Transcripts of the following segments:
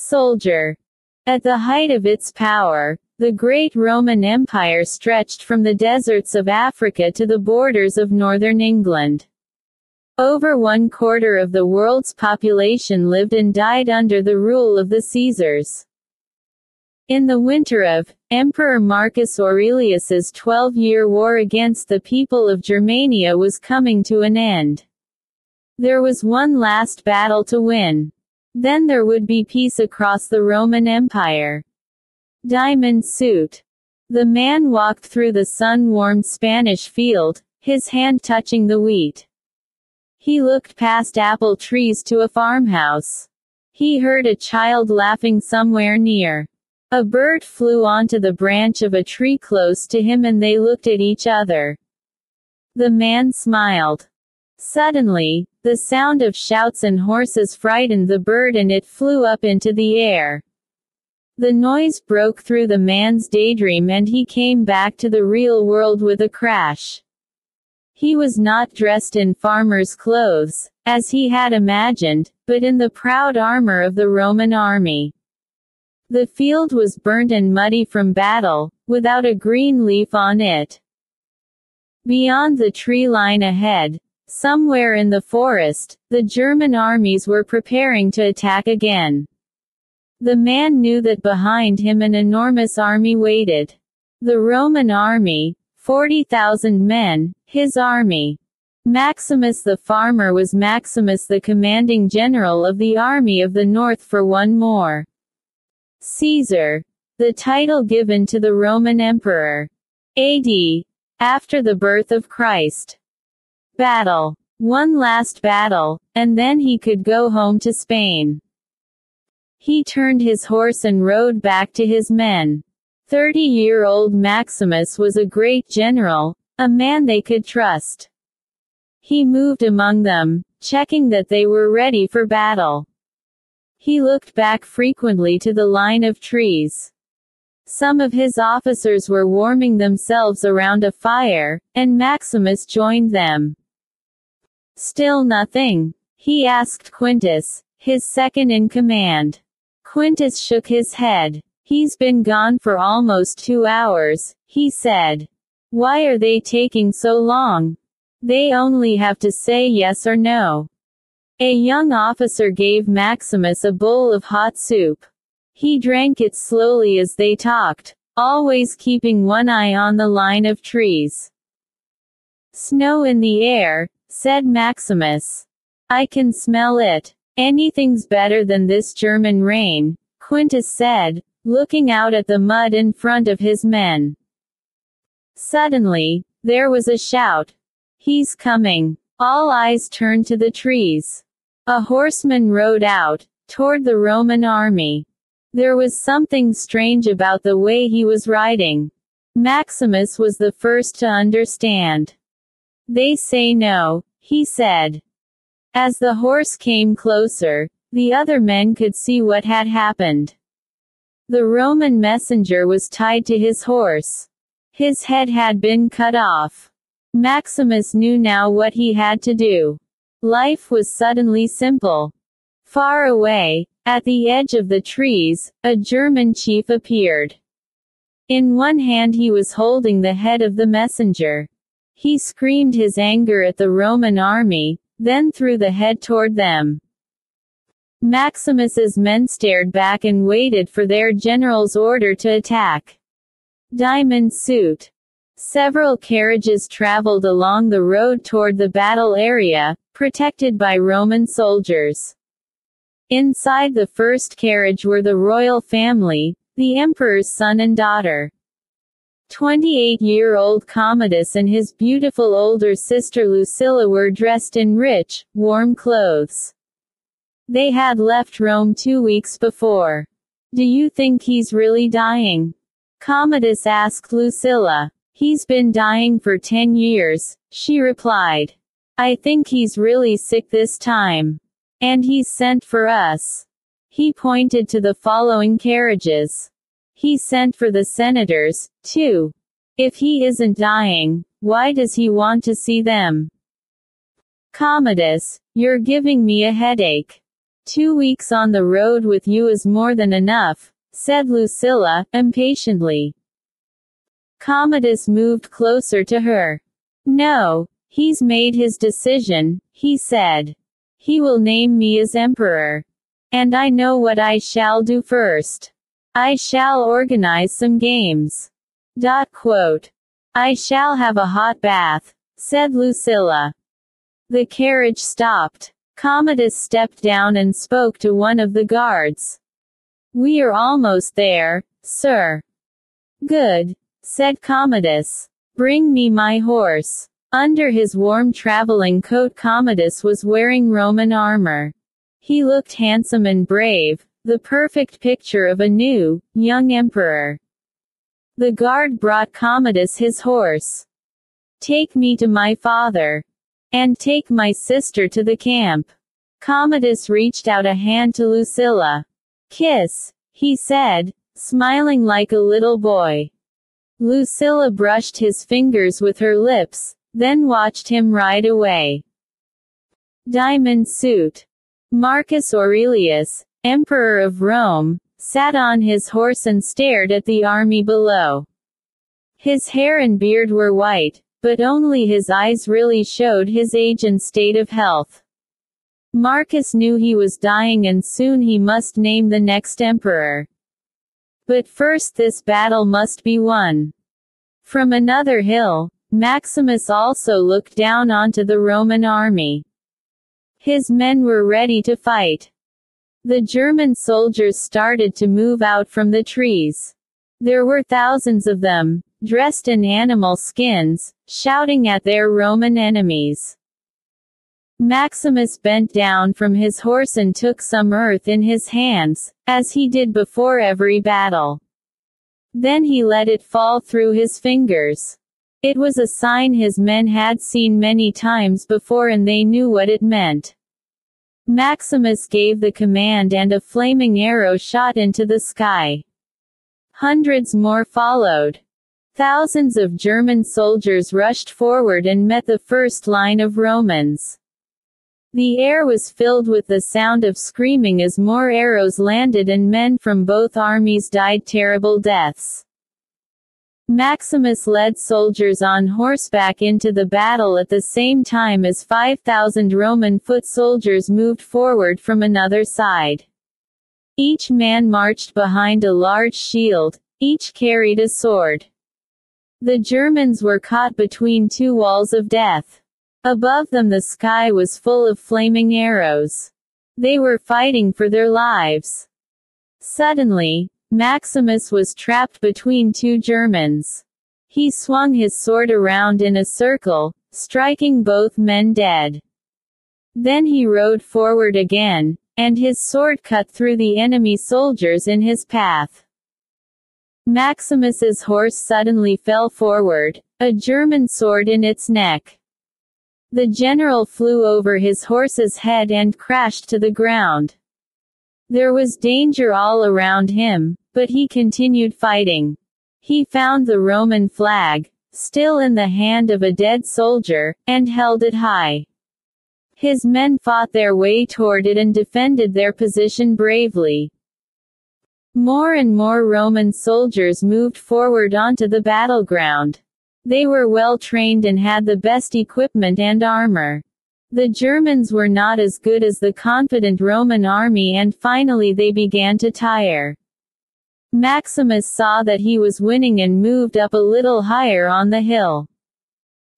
Soldier. At the height of its power, the great Roman Empire stretched from the deserts of Africa to the borders of northern England. Over 1/4 of the world's population lived and died under the rule of the Caesars. In the winter of Emperor Marcus Aurelius's 12-year war against the people of Germania was coming to an end. There was one last battle to win. Then there would be peace across the Roman Empire. Diamond suit. The man walked through the sun-warmed Spanish field, his hand touching the wheat. He looked past apple trees to a farmhouse. He heard a child laughing somewhere near. A bird flew onto the branch of a tree close to him and they looked at each other. The man smiled. Suddenly, the sound of shouts and horses frightened the bird and it flew up into the air. The noise broke through the man's daydream and he came back to the real world with a crash. He was not dressed in farmer's clothes, as he had imagined, but in the proud armor of the Roman army. The field was burnt and muddy from battle, without a green leaf on it. Beyond the tree line ahead, somewhere in the forest, the German armies were preparing to attack again. The man knew that behind him an enormous army waited. The Roman army, 40,000 men, his army. Maximus the farmer was Maximus the commanding general of the army of the north for one more. Caesar, the title given to the Roman emperor. A.D. after the birth of Christ. Battle. One last battle, and then he could go home to Spain. He turned his horse and rode back to his men. 30-year-old Maximus was a great general, a man they could trust. He moved among them, checking that they were ready for battle. He looked back frequently to the line of trees. Some of his officers were warming themselves around a fire, and Maximus joined them. Still nothing? He asked Quintus, his second in command. Quintus shook his head. He's been gone for almost 2 hours, he said. Why are they taking so long? They only have to say yes or no. A young officer gave Maximus a bowl of hot soup. He drank it slowly as they talked, always keeping one eye on the line of trees. Snow in the air, said Maximus. I can smell it. Anything's better than this German rain, Quintus said, looking out at the mud in front of his men. Suddenly, there was a shout. He's coming. All eyes turned to the trees. A horseman rode out, toward the Roman army. There was something strange about the way he was riding. Maximus was the first to understand. They say no, he said. As the horse came closer, the other men could see what had happened. The Roman messenger was tied to his horse. His head had been cut off. Maximus knew now what he had to do. Life was suddenly simple. Far away, at the edge of the trees, a German chief appeared. In one hand he was holding the head of the messenger. He screamed his anger at the Roman army, then threw the head toward them. Maximus's men stared back and waited for their general's order to attack. Diamond suit. Several carriages traveled along the road toward the battle area, protected by Roman soldiers. Inside the first carriage were the royal family, the emperor's son and daughter. 28-year-old Commodus and his beautiful older sister Lucilla were dressed in rich, warm clothes. They had left Rome 2 weeks before. Do you think he's really dying? Commodus asked Lucilla. He's been dying for 10 years, she replied. I think he's really sick this time. And he's sent for us. He pointed to the following carriages. He sent for the senators, too. If he isn't dying, why does he want to see them? Commodus, you're giving me a headache. 2 weeks on the road with you is more than enough, said Lucilla, impatiently. Commodus moved closer to her. No, he's made his decision, he said. He will name me as emperor. And I know what I shall do first. I shall organize some games. I shall have a hot bath, said Lucilla. The carriage stopped. Commodus stepped down and spoke to one of the guards. We are almost there, sir. Good, said Commodus. Bring me my horse. Under his warm traveling coat Commodus was wearing Roman armor. He looked handsome and brave, the perfect picture of a new, young emperor. The guard brought Commodus his horse. Take me to my father. And take my sister to the camp. Commodus reached out a hand to Lucilla. Kiss, he said, smiling like a little boy. Lucilla brushed his fingers with her lips, then watched him ride away. Diamond suit. Marcus Aurelius, Emperor of Rome, sat on his horse and stared at the army below. His hair and beard were white, but only his eyes really showed his age and state of health. Marcus knew he was dying and soon he must name the next emperor. But first this battle must be won. From another hill, Maximus also looked down onto the Roman army. His men were ready to fight. The German soldiers started to move out from the trees. There were thousands of them, dressed in animal skins, shouting at their Roman enemies. Maximus bent down from his horse and took some earth in his hands, as he did before every battle. Then he let it fall through his fingers. It was a sign his men had seen many times before and they knew what it meant. Maximus gave the command and a flaming arrow shot into the sky. Hundreds more followed. Thousands of German soldiers rushed forward and met the first line of Romans. The air was filled with the sound of screaming as more arrows landed and men from both armies died terrible deaths. Maximus led soldiers on horseback into the battle at the same time as 5,000 Roman foot soldiers moved forward from another side. Each man marched behind a large shield, each carried a sword. The Germans were caught between two walls of death. Above them the sky was full of flaming arrows. They were fighting for their lives. Suddenly, Maximus was trapped between two Germans. He swung his sword around in a circle, striking both men dead. Then he rode forward again, and his sword cut through the enemy soldiers in his path. Maximus's horse suddenly fell forward, a German sword in its neck. The general flew over his horse's head and crashed to the ground. There was danger all around him, but he continued fighting. He found the Roman flag, still in the hand of a dead soldier, and held it high. His men fought their way toward it and defended their position bravely. More and more Roman soldiers moved forward onto the battleground. They were well trained and had the best equipment and armor. The Germans were not as good as the confident Roman army and finally they began to tire. Maximus saw that he was winning and moved up a little higher on the hill.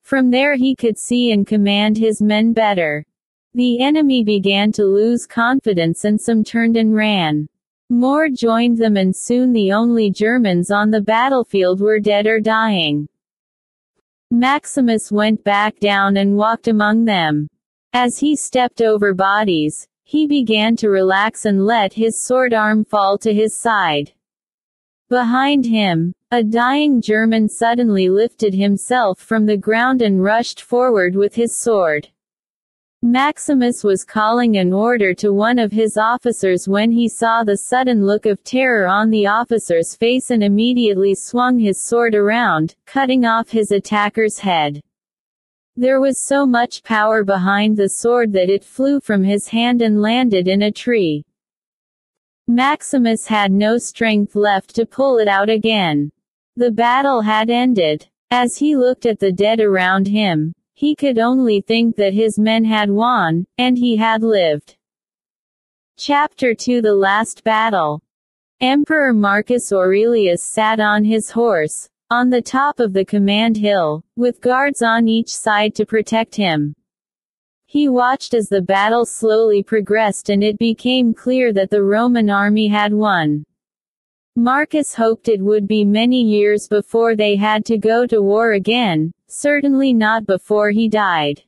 From there he could see and command his men better. The enemy began to lose confidence and some turned and ran. More joined them and soon the only Germans on the battlefield were dead or dying. Maximus went back down and walked among them. As he stepped over bodies, he began to relax and let his sword arm fall to his side. Behind him, a dying German suddenly lifted himself from the ground and rushed forward with his sword. Maximus was calling an order to one of his officers when he saw the sudden look of terror on the officer's face and immediately swung his sword around, cutting off his attacker's head. There was so much power behind the sword that it flew from his hand and landed in a tree. Maximus had no strength left to pull it out again. The battle had ended. As he looked at the dead around him, he could only think that his men had won, and he had lived. Chapter 2: The Last Battle. Emperor Marcus Aurelius sat on his horse, on the top of the command hill, with guards on each side to protect him. He watched as the battle slowly progressed and it became clear that the Roman army had won. Marcus hoped it would be many years before they had to go to war again, certainly not before he died.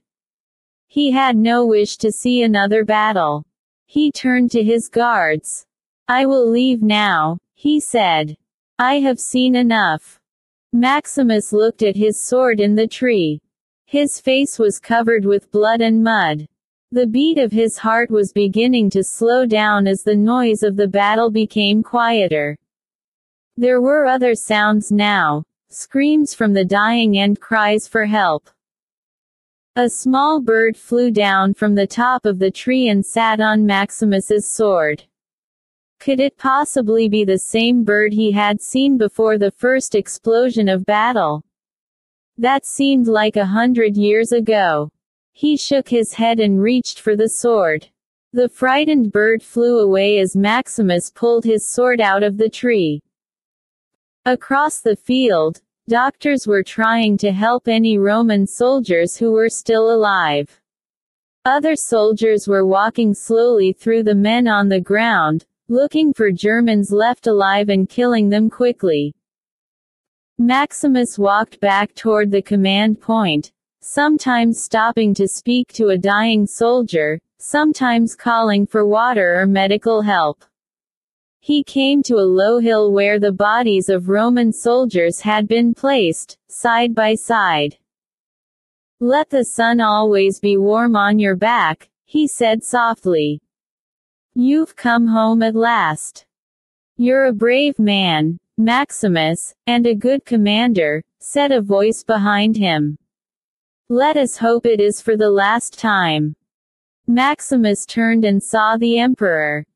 He had no wish to see another battle. He turned to his guards. "I will leave now," he said. "I have seen enough." Maximus looked at his sword in the tree. His face was covered with blood and mud. The beat of his heart was beginning to slow down as the noise of the battle became quieter. There were other sounds now, screams from the dying and cries for help. A small bird flew down from the top of the tree and sat on Maximus's sword. Could it possibly be the same bird he had seen before the first explosion of battle? That seemed like 100 years ago. He shook his head and reached for the sword. The frightened bird flew away as Maximus pulled his sword out of the tree. Across the field, doctors were trying to help any Roman soldiers who were still alive. Other soldiers were walking slowly through the men on the ground, looking for Germans left alive and killing them quickly. Maximus walked back toward the command point, sometimes stopping to speak to a dying soldier, sometimes calling for water or medical help. He came to a low hill where the bodies of Roman soldiers had been placed, side by side. "Let the sun always be warm on your back," he said softly. "You've come home at last. You're a brave man, Maximus, and a good commander," said a voice behind him. "Let us hope it is for the last time." Maximus turned and saw the emperor.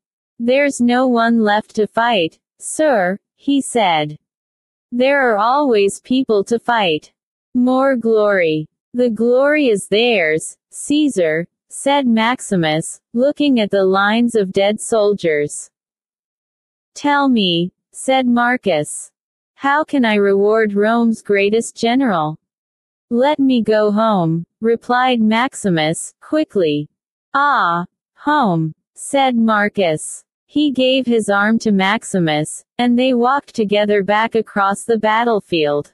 "There's no one left to fight, sir," he said. "There are always people to fight. More glory. The glory is theirs, Caesar," said Maximus, looking at the lines of dead soldiers. "Tell me," said Marcus. "How can I reward Rome's greatest general?" "Let me go home," replied Maximus, quickly. "Ah, home," said Marcus. He gave his arm to Maximus, and they walked together back across the battlefield.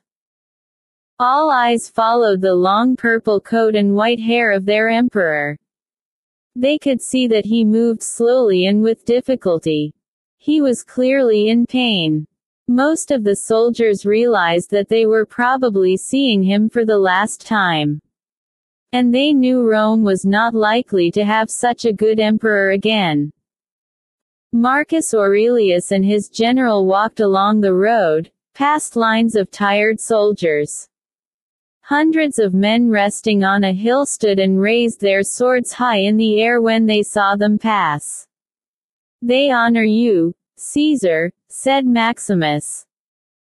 All eyes followed the long purple coat and white hair of their emperor. They could see that he moved slowly and with difficulty. He was clearly in pain. Most of the soldiers realized that they were probably seeing him for the last time. And they knew Rome was not likely to have such a good emperor again. Marcus Aurelius and his general walked along the road, past lines of tired soldiers. Hundreds of men resting on a hill stood and raised their swords high in the air when they saw them pass. "They honor you, Caesar," said Maximus.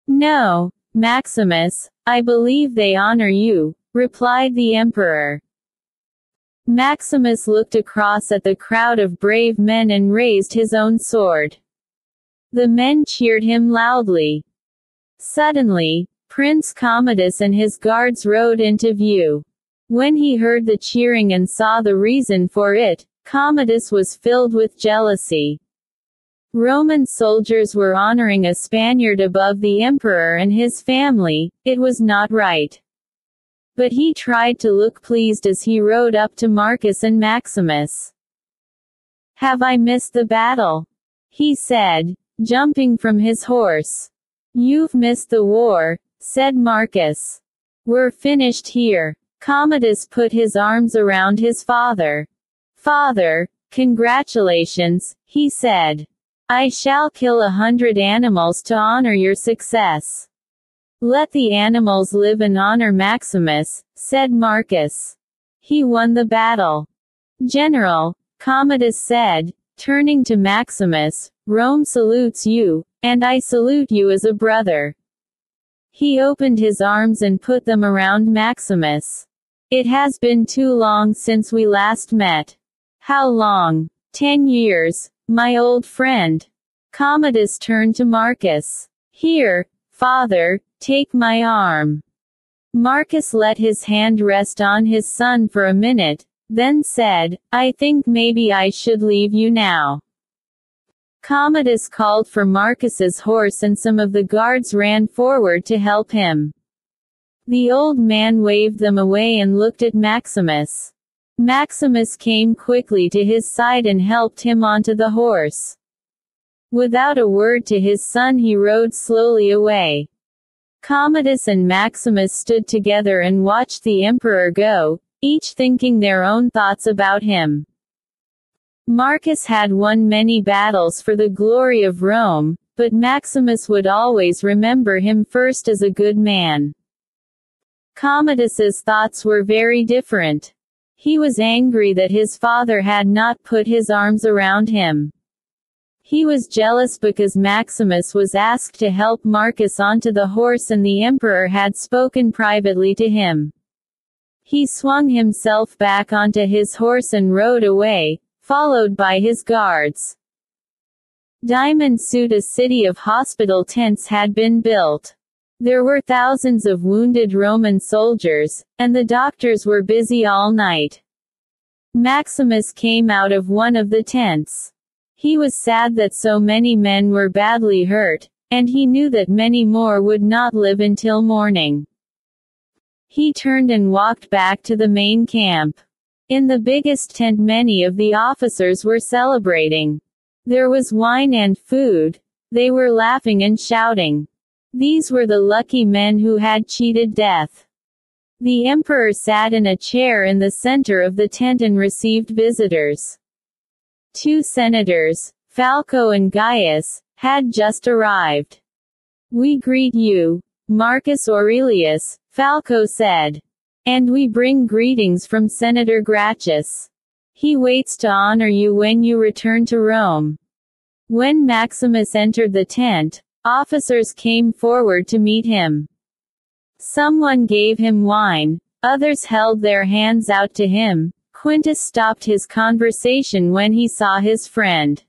"No, Maximus, I believe they honor you," replied the emperor. Maximus looked across at the crowd of brave men and raised his own sword. The men cheered him loudly. Suddenly, Prince Commodus and his guards rode into view. When he heard the cheering and saw the reason for it, Commodus was filled with jealousy. Roman soldiers were honoring a Spaniard above the emperor and his family. It was not right. But he tried to look pleased as he rode up to Marcus and Maximus. "Have I missed the battle?" he said, jumping from his horse. "You've missed the war," said Marcus. "We're finished here." Commodus put his arms around his father. "Father, congratulations," he said. "I shall kill 100 animals to honor your success. Let the animals live and honor Maximus, said Marcus. He won the battle. General, Commodus said, turning to Maximus, Rome salutes you, and I salute you as a brother. He opened his arms and put them around Maximus. It has been too long since we last met. How long? 10 years, my old friend. Commodus turned to Marcus. Here, father, take my arm. Marcus let his hand rest on his son for a minute, then said, I think maybe I should leave you now. Commodus called for Marcus's horse and some of the guards ran forward to help him. The old man waved them away and looked at Maximus. Maximus came quickly to his side and helped him onto the horse. Without a word to his son he rode slowly away. Commodus and Maximus stood together and watched the emperor go, each thinking their own thoughts about him. Marcus had won many battles for the glory of Rome, but Maximus would always remember him first as a good man. Commodus's thoughts were very different. He was angry that his father had not put his arms around him. He was jealous because Maximus was asked to help Marcus onto the horse and the emperor had spoken privately to him. He swung himself back onto his horse and rode away, followed by his guards. Diamond Suit, a city of hospital tents, had been built. There were thousands of wounded Roman soldiers, and the doctors were busy all night. Maximus came out of one of the tents. He was sad that so many men were badly hurt, and he knew that many more would not live until morning. He turned and walked back to the main camp. In the biggest tent many of the officers were celebrating. There was wine and food. They were laughing and shouting. These were the lucky men who had cheated death. The emperor sat in a chair in the center of the tent and received visitors. 2 senators, Falco and Gaius, had just arrived. We greet you, Marcus Aurelius, Falco said. And we bring greetings from Senator Gracchus. He waits to honor you when you return to Rome. When Maximus entered the tent, officers came forward to meet him. Someone gave him wine, others held their hands out to him. Quintus stopped his conversation when he saw his friend.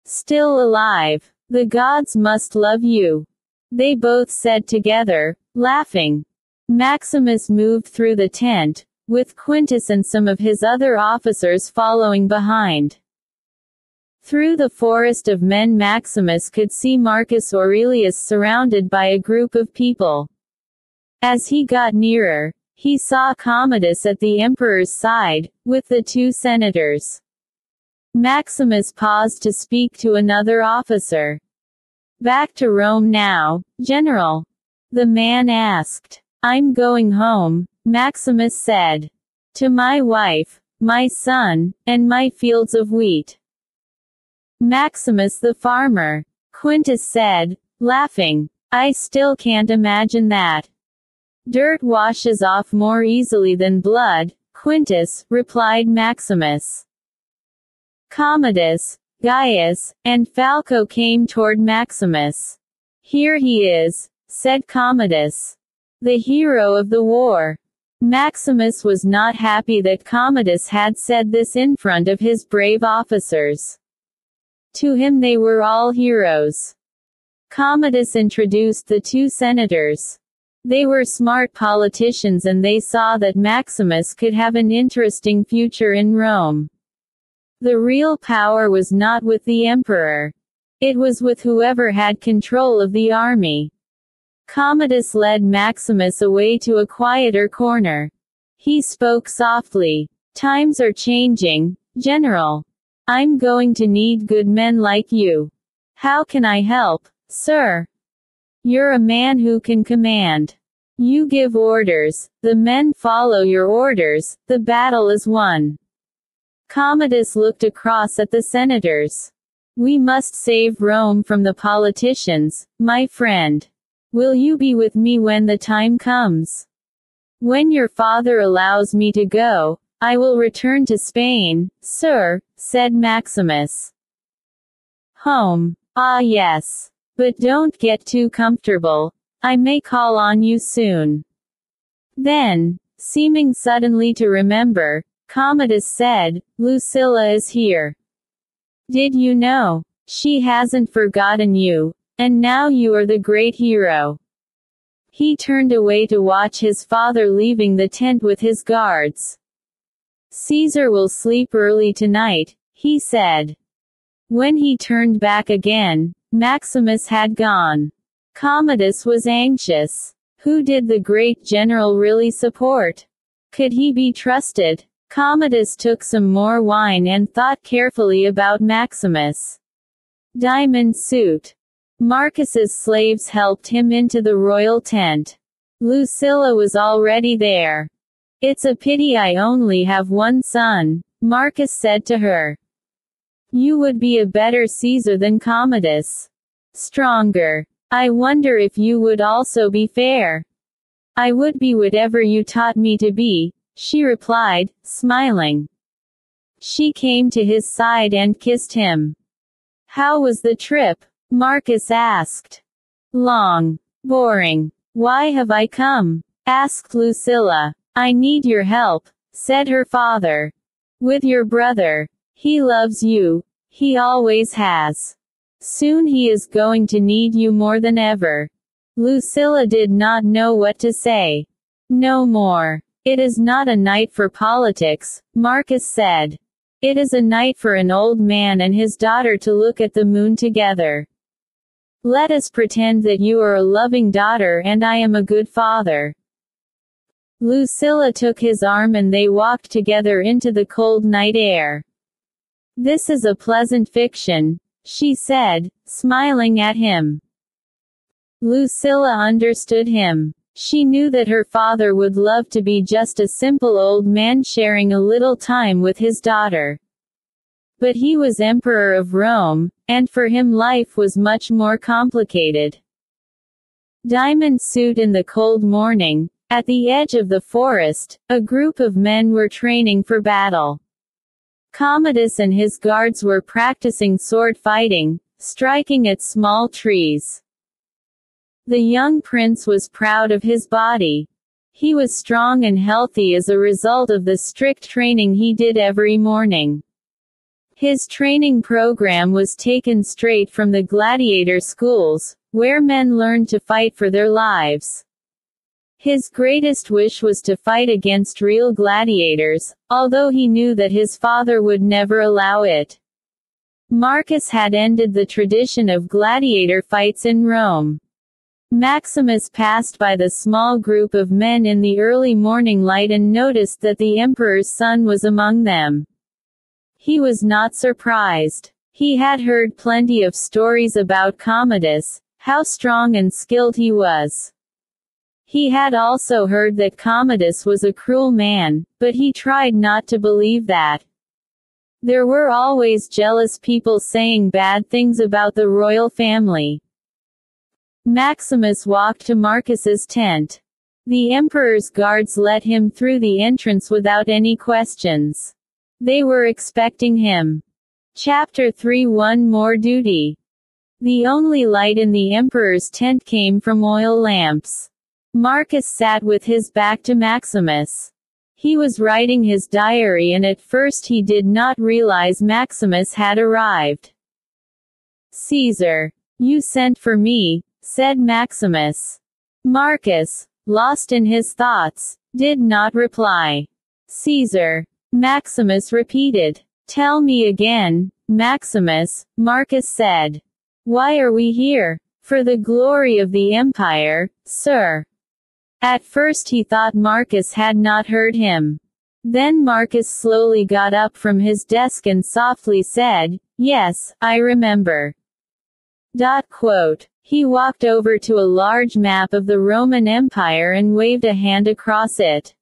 Still alive. The gods must love you. They both said together, laughing. Maximus moved through the tent, with Quintus and some of his other officers following behind. Through the forest of men Maximus could see Marcus Aurelius surrounded by a group of people. As he got nearer, he saw Commodus at the emperor's side, with the 2 senators. Maximus paused to speak to another officer. Back to Rome now, General? The man asked. I'm going home, Maximus said. To my wife, my son, and my fields of wheat. Maximus the farmer, Quintus said, laughing. I still can't imagine that. Dirt washes off more easily than blood, Quintus, replied Maximus. Commodus, Gaius, and Falco came toward Maximus. Here he is, said Commodus. The hero of the war. Maximus was not happy that Commodus had said this in front of his brave officers. To him they were all heroes. Commodus introduced the 2 senators. They were smart politicians and they saw that Maximus could have an interesting future in Rome. The real power was not with the emperor. It was with whoever had control of the army. Commodus led Maximus away to a quieter corner. He spoke softly. Times are changing, General. I'm going to need good men like you. How can I help, sir? You're a man who can command. You give orders, the men follow your orders, the battle is won. Commodus looked across at the senators. We must save Rome from the politicians, my friend. Will you be with me when the time comes? When your father allows me to go, I will return to Spain, sir, said Maximus. Home. Ah yes. But don't get too comfortable. I may call on you soon. Then, seeming suddenly to remember, Commodus said, Lucilla is here. Did you know? She hasn't forgotten you, and now you are the great hero. He turned away to watch his father leaving the tent with his guards. Caesar will sleep early tonight, he said. When he turned back again, Maximus had gone. Commodus was anxious. Who did the great general really support? Could he be trusted? Commodus took some more wine and thought carefully about Maximus. Diamond suit. Marcus's slaves helped him into the royal tent. Lucilla was already there. It's a pity I only have one son, Marcus said to her. You would be a better Caesar than Commodus. Stronger. I wonder if you would also be fair. I would be whatever you taught me to be, she replied, smiling. She came to his side and kissed him. How was the trip? Marcus asked. Long. Boring. Why have I come? Asked Lucilla. I need your help, said her father. With your brother. He loves you. He always has. Soon he is going to need you more than ever. Lucilla did not know what to say. No more. It is not a night for politics, Marcus said. It is a night for an old man and his daughter to look at the moon together. Let us pretend that you are a loving daughter and I am a good father. Lucilla took his arm and they walked together into the cold night air. This is a pleasant fiction, she said, smiling at him. Lucilla understood him. She knew that her father would love to be just a simple old man sharing a little time with his daughter. But he was Emperor of Rome, and for him life was much more complicated. Diamond suit in the cold morning. At the edge of the forest, a group of men were training for battle. Commodus and his guards were practicing sword fighting, striking at small trees. The young prince was proud of his body. He was strong and healthy as a result of the strict training he did every morning. His training program was taken straight from the gladiator schools, where men learned to fight for their lives. His greatest wish was to fight against real gladiators, although he knew that his father would never allow it. Marcus had ended the tradition of gladiator fights in Rome. Maximus passed by the small group of men in the early morning light and noticed that the emperor's son was among them. He was not surprised. He had heard plenty of stories about Commodus, how strong and skilled he was. He had also heard that Commodus was a cruel man, but he tried not to believe that. There were always jealous people saying bad things about the royal family. Maximus walked to Marcus's tent. The emperor's guards let him through the entrance without any questions. They were expecting him. Chapter 3 One more duty. The only light in the emperor's tent came from oil lamps. Marcus sat with his back to Maximus. He was writing his diary and at first he did not realize Maximus had arrived. Caesar. You sent for me, said Maximus. Marcus, lost in his thoughts, did not reply. Caesar. Maximus repeated. Tell me again, Maximus, Marcus said. Why are we here? For the glory of the empire, sir. At first he thought Marcus had not heard him. Then Marcus slowly got up from his desk and softly said, Yes, I remember. He walked over to a large map of the Roman Empire and waved a hand across it.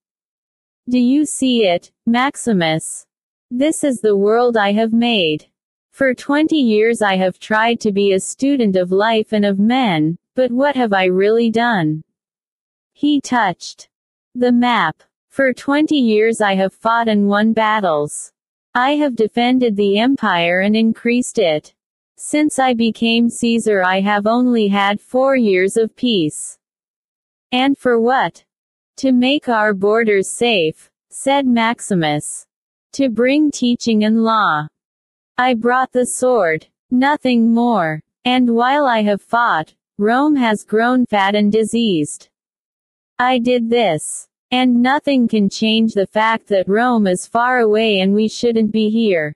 Do you see it, Maximus? This is the world I have made. For 20 years I have tried to be a student of life and of men, But what have I really done? He touched the map. For 20 years I have fought and won battles. I have defended the empire and increased it. Since I became Caesar I have only had 4 years of peace. And for what? To make our borders safe, said Maximus. To bring teaching and law. I brought the sword, nothing more. And while I have fought, Rome has grown fat and diseased. I did this. And nothing can change the fact that Rome is far away and we shouldn't be here.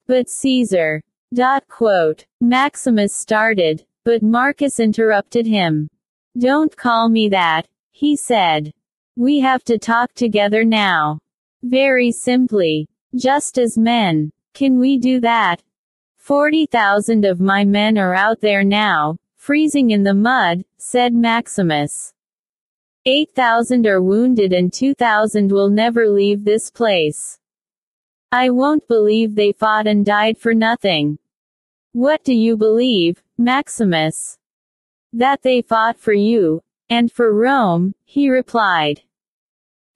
But Caesar. Maximus started, but Marcus interrupted him. Don't call me that, he said. We have to talk together now. Very simply. Just as men. Can we do that? 40,000 of my men are out there now, freezing in the mud, said Maximus. 8,000 are wounded and 2,000 will never leave this place. I won't believe they fought and died for nothing. What do you believe, Maximus? That they fought for you, and for Rome, he replied.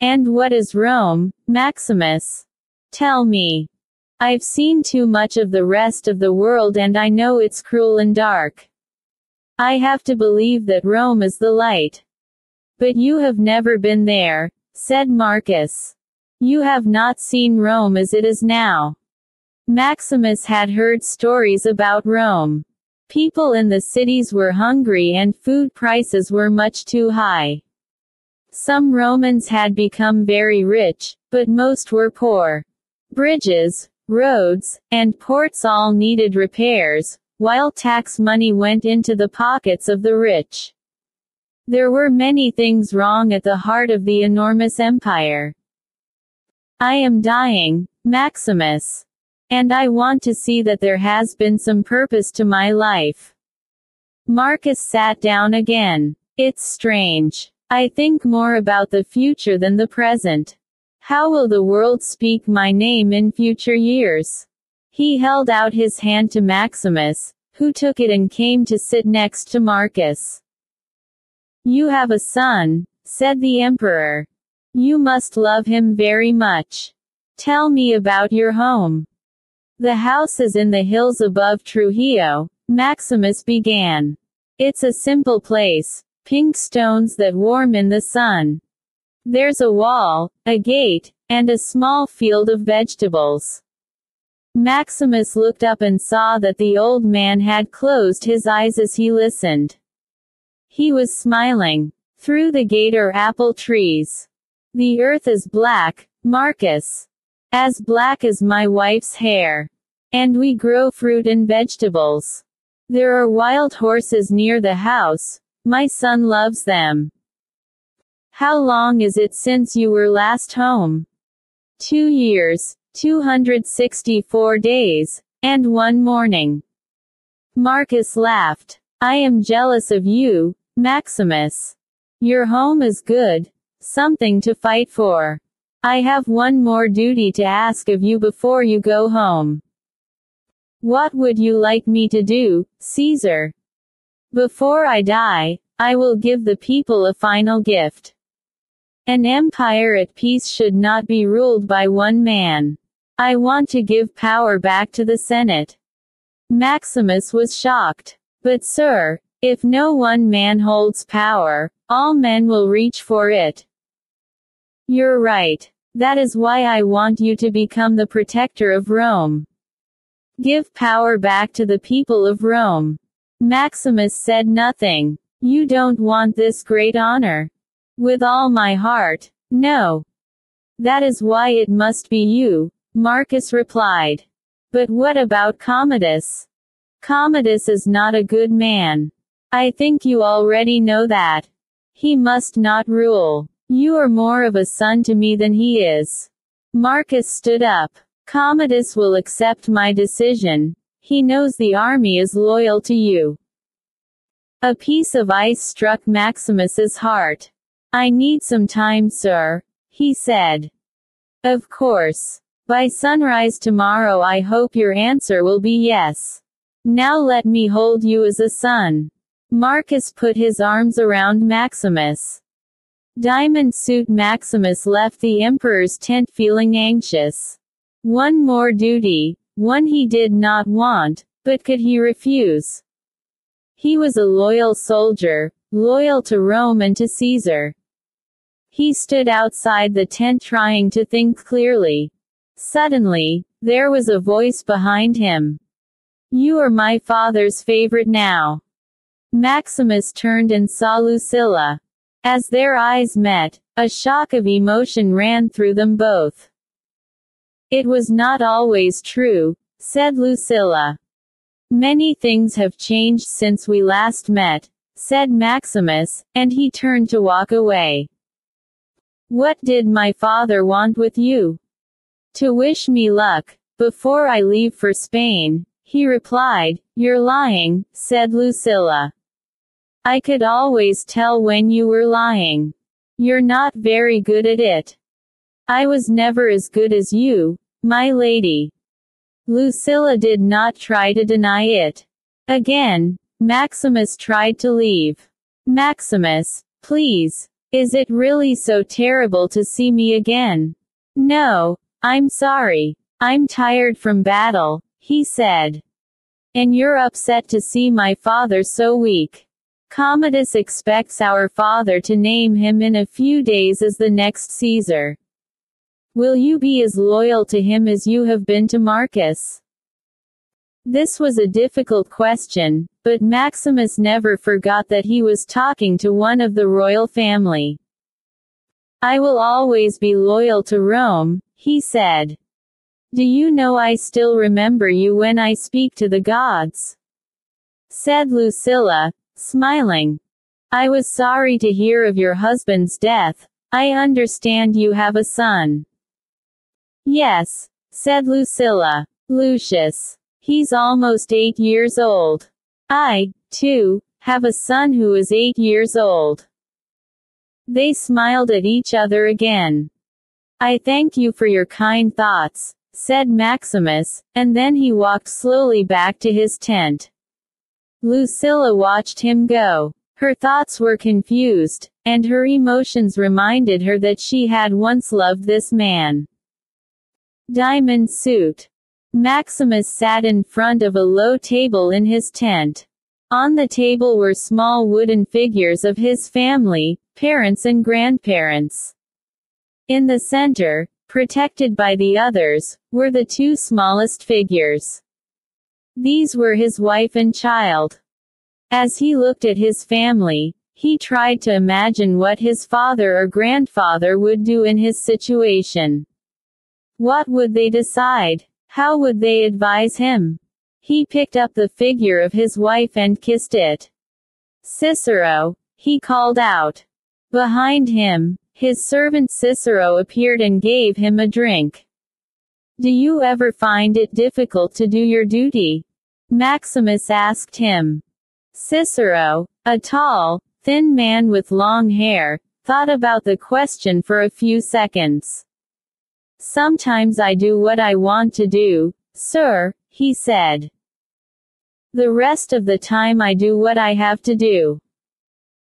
And what is Rome, Maximus? Tell me. I've seen too much of the rest of the world and I know it's cruel and dark. I have to believe that Rome is the light. But you have never been there, said Marcus. You have not seen Rome as it is now. Maximus had heard stories about Rome. People in the cities were hungry and food prices were much too high. Some Romans had become very rich, but most were poor. Bridges, roads, and ports all needed repairs, while tax money went into the pockets of the rich. There were many things wrong at the heart of the enormous empire. I am dying, Maximus. And I want to see that there has been some purpose to my life. Marcus sat down again. It's strange. I think more about the future than the present. How will the world speak my name in future years? He held out his hand to Maximus, who took it and came to sit next to Marcus. You have a son, said the emperor. You must love him very much. Tell me about your home. The house is in the hills above Trujillo, Maximus began. It's a simple place, pink stones that warm in the sun. There's a wall, a gate, and a small field of vegetables. Maximus looked up and saw that the old man had closed his eyes as he listened. He was smiling. Through the gate are apple trees. The earth is black, Marcus. As black as my wife's hair. And we grow fruit and vegetables. There are wild horses near the house. My son loves them. How long is it since you were last home? 2 years, 264 days, and 1 morning. Marcus laughed. I am jealous of you, Maximus. Your home is good, something to fight for. I have one more duty to ask of you before you go home. What would you like me to do, Caesar? Before I die, I will give the people a final gift. An empire at peace should not be ruled by one man. I want to give power back to the Senate. Maximus was shocked. But sir, if no one man holds power, all men will reach for it. You're right. That is why I want you to become the protector of Rome. Give power back to the people of Rome. Maximus said nothing. You don't want this great honor? With all my heart, no. That is why it must be you, Marcus replied. But what about Commodus? Commodus is not a good man. I think you already know that. He must not rule. You are more of a son to me than he is. Marcus stood up. Commodus will accept my decision. He knows the army is loyal to you. A piece of ice struck Maximus's heart. I need some time, sir, he said. Of course. By sunrise tomorrow I hope your answer will be yes. Now let me hold you as a son. Marcus put his arms around Maximus. Diamond Suit Maximus left the emperor's tent feeling anxious. One more duty, one he did not want, but could he refuse? He was a loyal soldier, loyal to Rome and to Caesar. He stood outside the tent trying to think clearly. Suddenly, there was a voice behind him. "You are my father's favorite now." Maximus turned and saw Lucilla. As their eyes met, a shock of emotion ran through them both. "It was not always true," said Lucilla. "Many things have changed since we last met," said Maximus, and he turned to walk away. "What did my father want with you?" "To wish me luck, before I leave for Spain," he replied. "You're lying," said Lucilla. "I could always tell when you were lying. You're not very good at it." "I was never as good as you, my lady." Lucilla did not try to deny it. Again, Maximus tried to leave. "Maximus, please. Is it really so terrible to see me again?" "No, I'm sorry. I'm tired from battle," he said. "And you're upset to see my father so weak. Commodus expects our father to name him in a few days as the next Caesar. Will you be as loyal to him as you have been to Marcus?" This was a difficult question, but Maximus never forgot that he was talking to one of the royal family. "I will always be loyal to Rome," he said. "Do you know I still remember you when I speak to the gods?" said Lucilla, smiling. "I was sorry to hear of your husband's death. I understand you have a son." "Yes," said Lucilla. "Lucius. He's almost 8 years old. I, too, have a son who is 8 years old." They smiled at each other again. "I thank you for your kind thoughts," said Maximus, and then he walked slowly back to his tent. Lucilla watched him go. Her thoughts were confused, and her emotions reminded her that she had once loved this man. Diamond Suit. Maximus sat in front of a low table in his tent. On the table were small wooden figures of his family, parents and grandparents. In the center, protected by the others, were the two smallest figures. These were his wife and child. As he looked at his family, he tried to imagine what his father or grandfather would do in his situation. What would they decide? How would they advise him? He picked up the figure of his wife and kissed it. "Cicero," he called out. Behind him, his servant Cicero appeared and gave him a drink. "Do you ever find it difficult to do your duty?" Maximus asked him. Cicero, a tall, thin man with long hair, thought about the question for a few seconds. "Sometimes I do what I want to do, sir," he said. "The rest of the time I do what I have to do."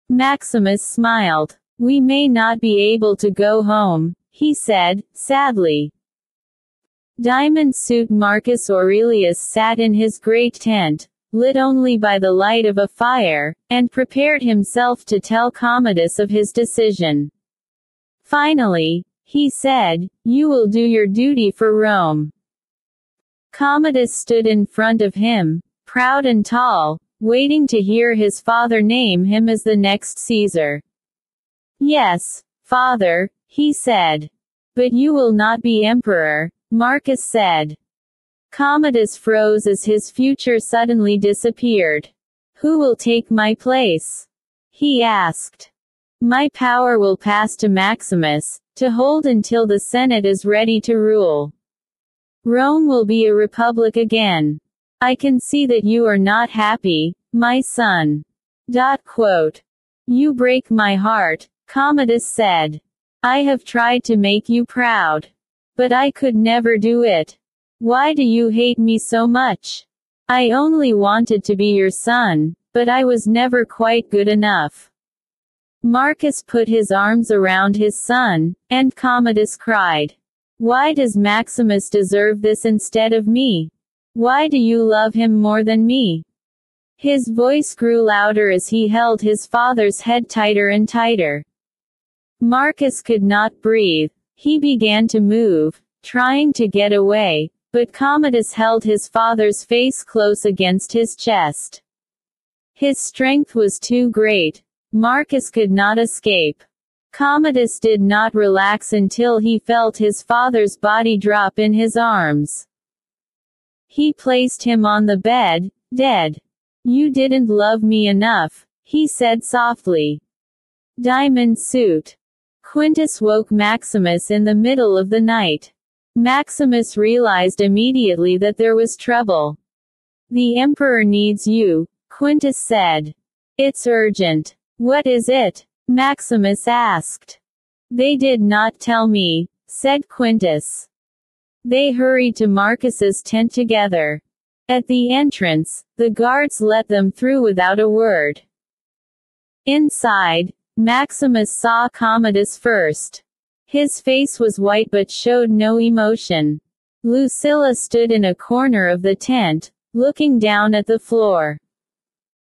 Maximus smiled. "We may not be able to go home," he said, sadly. Diamond Suit Marcus Aurelius sat in his great tent, lit only by the light of a fire, and prepared himself to tell Commodus of his decision. Finally, he said, "You will do your duty for Rome." Commodus stood in front of him, proud and tall, waiting to hear his father name him as the next Caesar. "Yes, father," he said. "But you will not be emperor," Marcus said. Commodus froze as his future suddenly disappeared. "Who will take my place?" he asked. "My power will pass to Maximus, to hold until the Senate is ready to rule. Rome will be a republic again. I can see that you are not happy, my son." "You break my heart," Commodus said. "I have tried to make you proud. But I could never do it. Why do you hate me so much? I only wanted to be your son, but I was never quite good enough. Marcus put his arms around his son, and Commodus cried. Why does Maximus deserve this instead of me? Why do you love him more than me? His voice grew louder as he held his father's head tighter and tighter. Marcus could not breathe. He began to move, trying to get away, but Commodus held his father's face close against his chest. His strength was too great. Marcus could not escape. Commodus did not relax until he felt his father's body drop in his arms. He placed him on the bed, dead. You didn't love me enough, he said softly. Diamond suit. Quintus woke Maximus in the middle of the night. Maximus realized immediately that there was trouble. The Emperor needs you, Quintus said. It's urgent. What is it? Maximus asked. They did not tell me, said Quintus. They hurried to Marcus's tent together. At the entrance, the guards let them through without a word. Inside, Maximus saw Commodus first. His face was white but showed no emotion. Lucilla stood in a corner of the tent, looking down at the floor.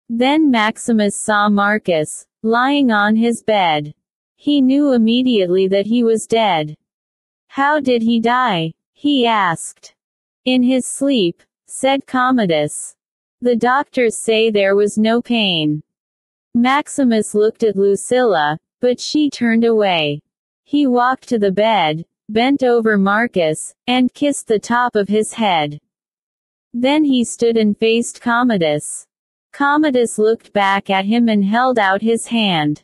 Then Maximus saw Marcus, lying on his bed. He knew immediately that he was dead. How did he die? He asked. In his sleep, said Commodus. The doctors say there was no pain. Maximus looked at Lucilla, but she turned away. He walked to the bed, bent over Marcus, and kissed the top of his head. Then he stood and faced Commodus. Commodus looked back at him and held out his hand.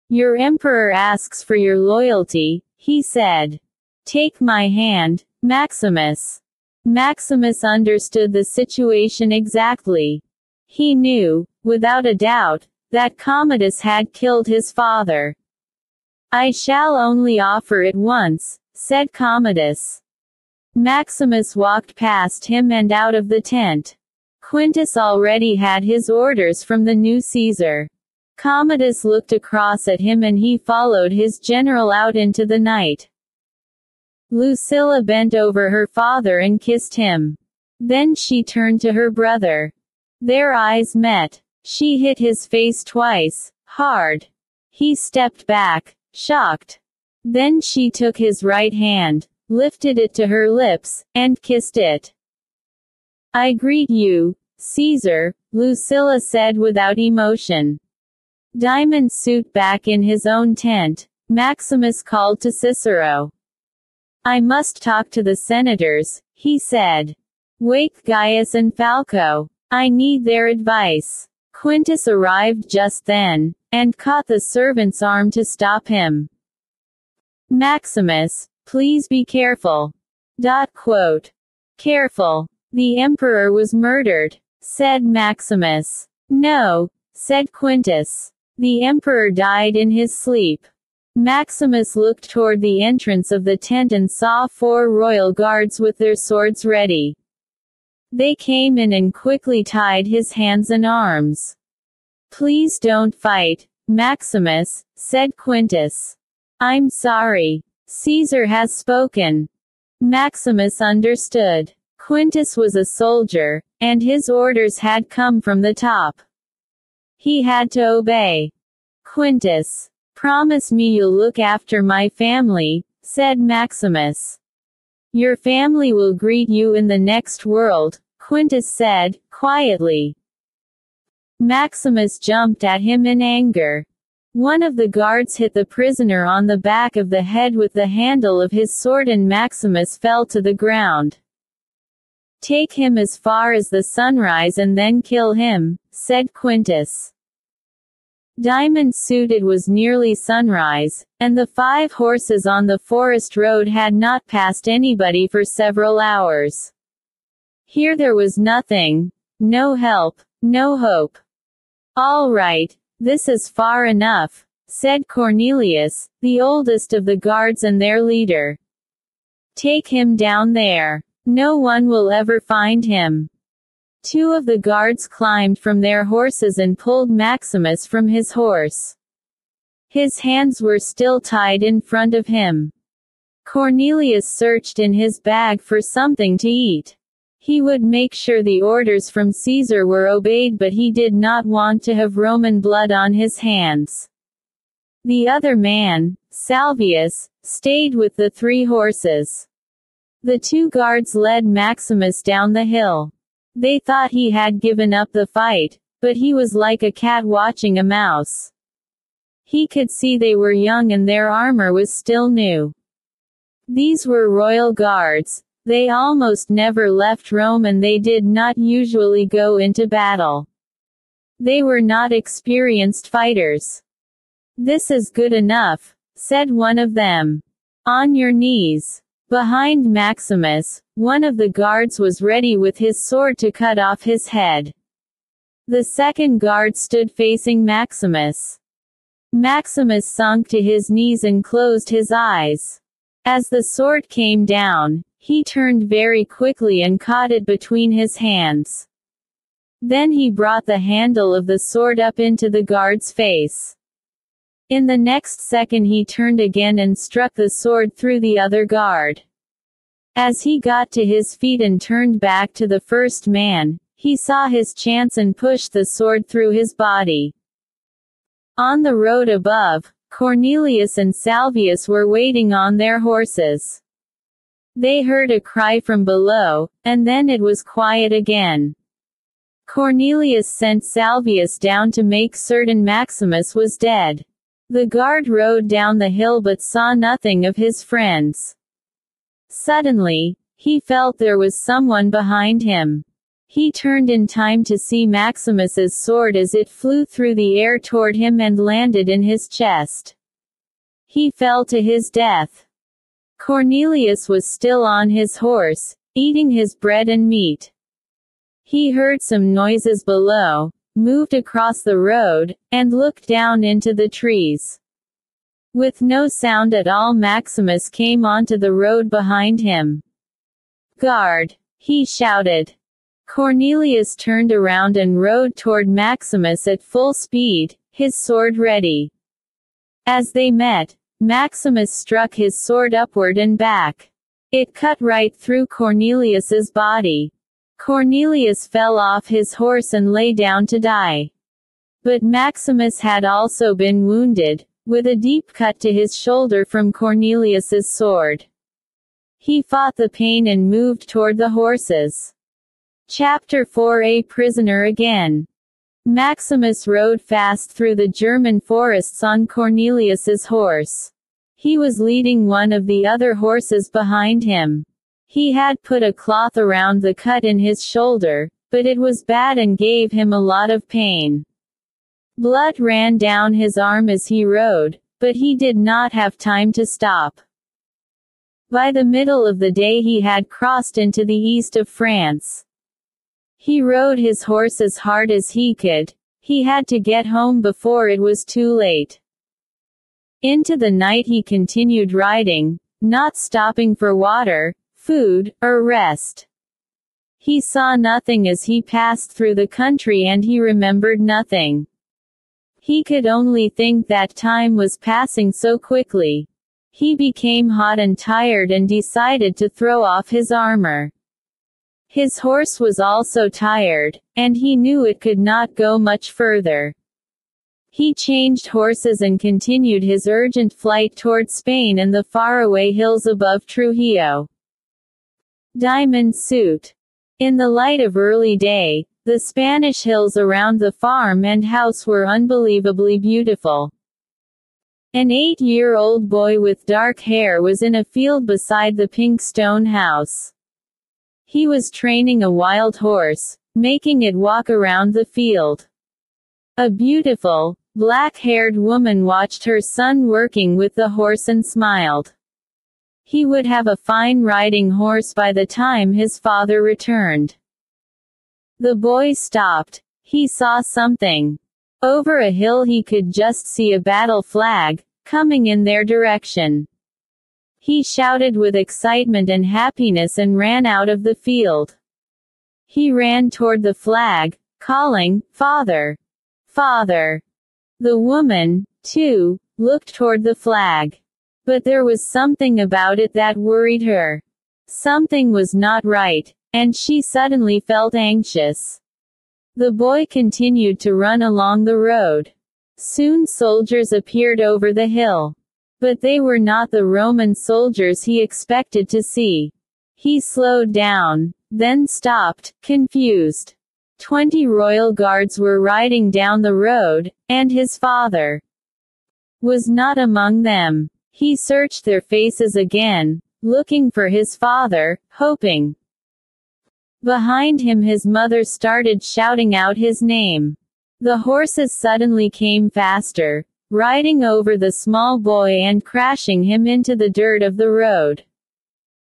Your emperor asks for your loyalty, he said. Take my hand, Maximus. Maximus understood the situation exactly. He knew, without a doubt, that Commodus had killed his father. I shall only offer it once, said Commodus. Maximus walked past him and out of the tent. Quintus already had his orders from the new Caesar. Commodus looked across at him and he followed his general out into the night. Lucilla bent over her father and kissed him. Then she turned to her brother. Their eyes met. She hit his face twice, hard. He stepped back, shocked. Then she took his right hand, lifted it to her lips, and kissed it. I greet you, Caesar, Lucilla said without emotion. Diamond suit back in his own tent, Maximus called to Cicero. I must talk to the senators, he said. Wake Gaius and Falco. I need their advice. Quintus arrived just then, and caught the servant's arm to stop him. Maximus, please be careful. Careful. The emperor was murdered, said Maximus. No, said Quintus. The emperor died in his sleep. Maximus looked toward the entrance of the tent and saw 4 royal guards with their swords ready. They came in and quickly tied his hands and arms. Please don't fight, Maximus, said Quintus. I'm sorry. Caesar has spoken. Maximus understood. Quintus was a soldier, and his orders had come from the top. He had to obey. Quintus. Promise me you'll look after my family, said Maximus. Your family will greet you in the next world, Quintus said, quietly. Maximus jumped at him in anger. One of the guards hit the prisoner on the back of the head with the handle of his sword and Maximus fell to the ground. Take him as far as the sunrise and then kill him, said Quintus. Diamond suit. It was nearly sunrise, and the 5 horses on the forest road had not passed anybody for several hours. Here there was nothing, no help, no hope. All right, this is far enough, said Cornelius, the oldest of the guards and their leader. Take him down there. No one will ever find him. Two of the guards climbed from their horses and pulled Maximus from his horse. His hands were still tied in front of him. Cornelius searched in his bag for something to eat. He would make sure the orders from Caesar were obeyed, but he did not want to have Roman blood on his hands. The other man, Salvius, stayed with the 3 horses. The 2 guards led Maximus down the hill. They thought he had given up the fight, but he was like a cat watching a mouse. He could see they were young and their armor was still new. These were royal guards. They almost never left Rome and they did not usually go into battle. They were not experienced fighters. "This is good enough," said one of them. "On your knees." Behind Maximus, one of the guards was ready with his sword to cut off his head. The second guard stood facing Maximus. Maximus sunk to his knees and closed his eyes. As the sword came down, he turned very quickly and caught it between his hands. Then he brought the handle of the sword up into the guard's face. In the next second he turned again and struck the sword through the other guard. As he got to his feet and turned back to the first man, he saw his chance and pushed the sword through his body. On the road above, Cornelius and Salvius were waiting on their horses. They heard a cry from below, and then it was quiet again. Cornelius sent Salvius down to make certain Maximus was dead. The guard rode down the hill but saw nothing of his friends. Suddenly, he felt there was someone behind him. He turned in time to see Maximus's sword as it flew through the air toward him and landed in his chest. He fell to his death. Cornelius was still on his horse, eating his bread and meat. He heard some noises below, moved across the road, and looked down into the trees. With no sound at all, Maximus came onto the road behind him. "Guard!" he shouted. Cornelius turned around and rode toward Maximus at full speed, his sword ready. As they met, Maximus struck his sword upward and back. It cut right through Cornelius's body. Cornelius fell off his horse and lay down to die. But Maximus had also been wounded, with a deep cut to his shoulder from Cornelius's sword. He fought the pain and moved toward the horses. Chapter 4: A prisoner again. Maximus rode fast through the German forests on Cornelius's horse. He was leading one of the other horses behind him. He had put a cloth around the cut in his shoulder, but it was bad and gave him a lot of pain. Blood ran down his arm as he rode, but he did not have time to stop. By the middle of the day he had crossed into the east of France. He rode his horse as hard as he could. He had to get home before it was too late. Into the night he continued riding, not stopping for water, food, or rest. He saw nothing as he passed through the country and he remembered nothing. He could only think that time was passing so quickly. He became hot and tired and decided to throw off his armor. His horse was also tired, and he knew it could not go much further. He changed horses and continued his urgent flight toward Spain and the faraway hills above Trujillo. Diamond suit. In the light of early day, the Spanish hills around the farm and house were unbelievably beautiful. An 8-year-old boy with dark hair was in a field beside the pink stone house. He was training a wild horse, making it walk around the field. A beautiful, black-haired woman watched her son working with the horse and smiled. He would have a fine riding horse by the time his father returned. The boy stopped. He saw something. Over a hill he could just see a battle flag, coming in their direction. He shouted with excitement and happiness and ran out of the field. He ran toward the flag, calling, "Father! Father!" The woman, too, looked toward the flag. But there was something about it that worried her. Something was not right, and she suddenly felt anxious. The boy continued to run along the road. Soon soldiers appeared over the hill. But they were not the Roman soldiers he expected to see. He slowed down, then stopped, confused. 20 royal guards were riding down the road, and his father was not among them. He searched their faces again, looking for his father, hoping. Behind him his mother started shouting out his name. The horses suddenly came faster, riding over the small boy and crashing him into the dirt of the road.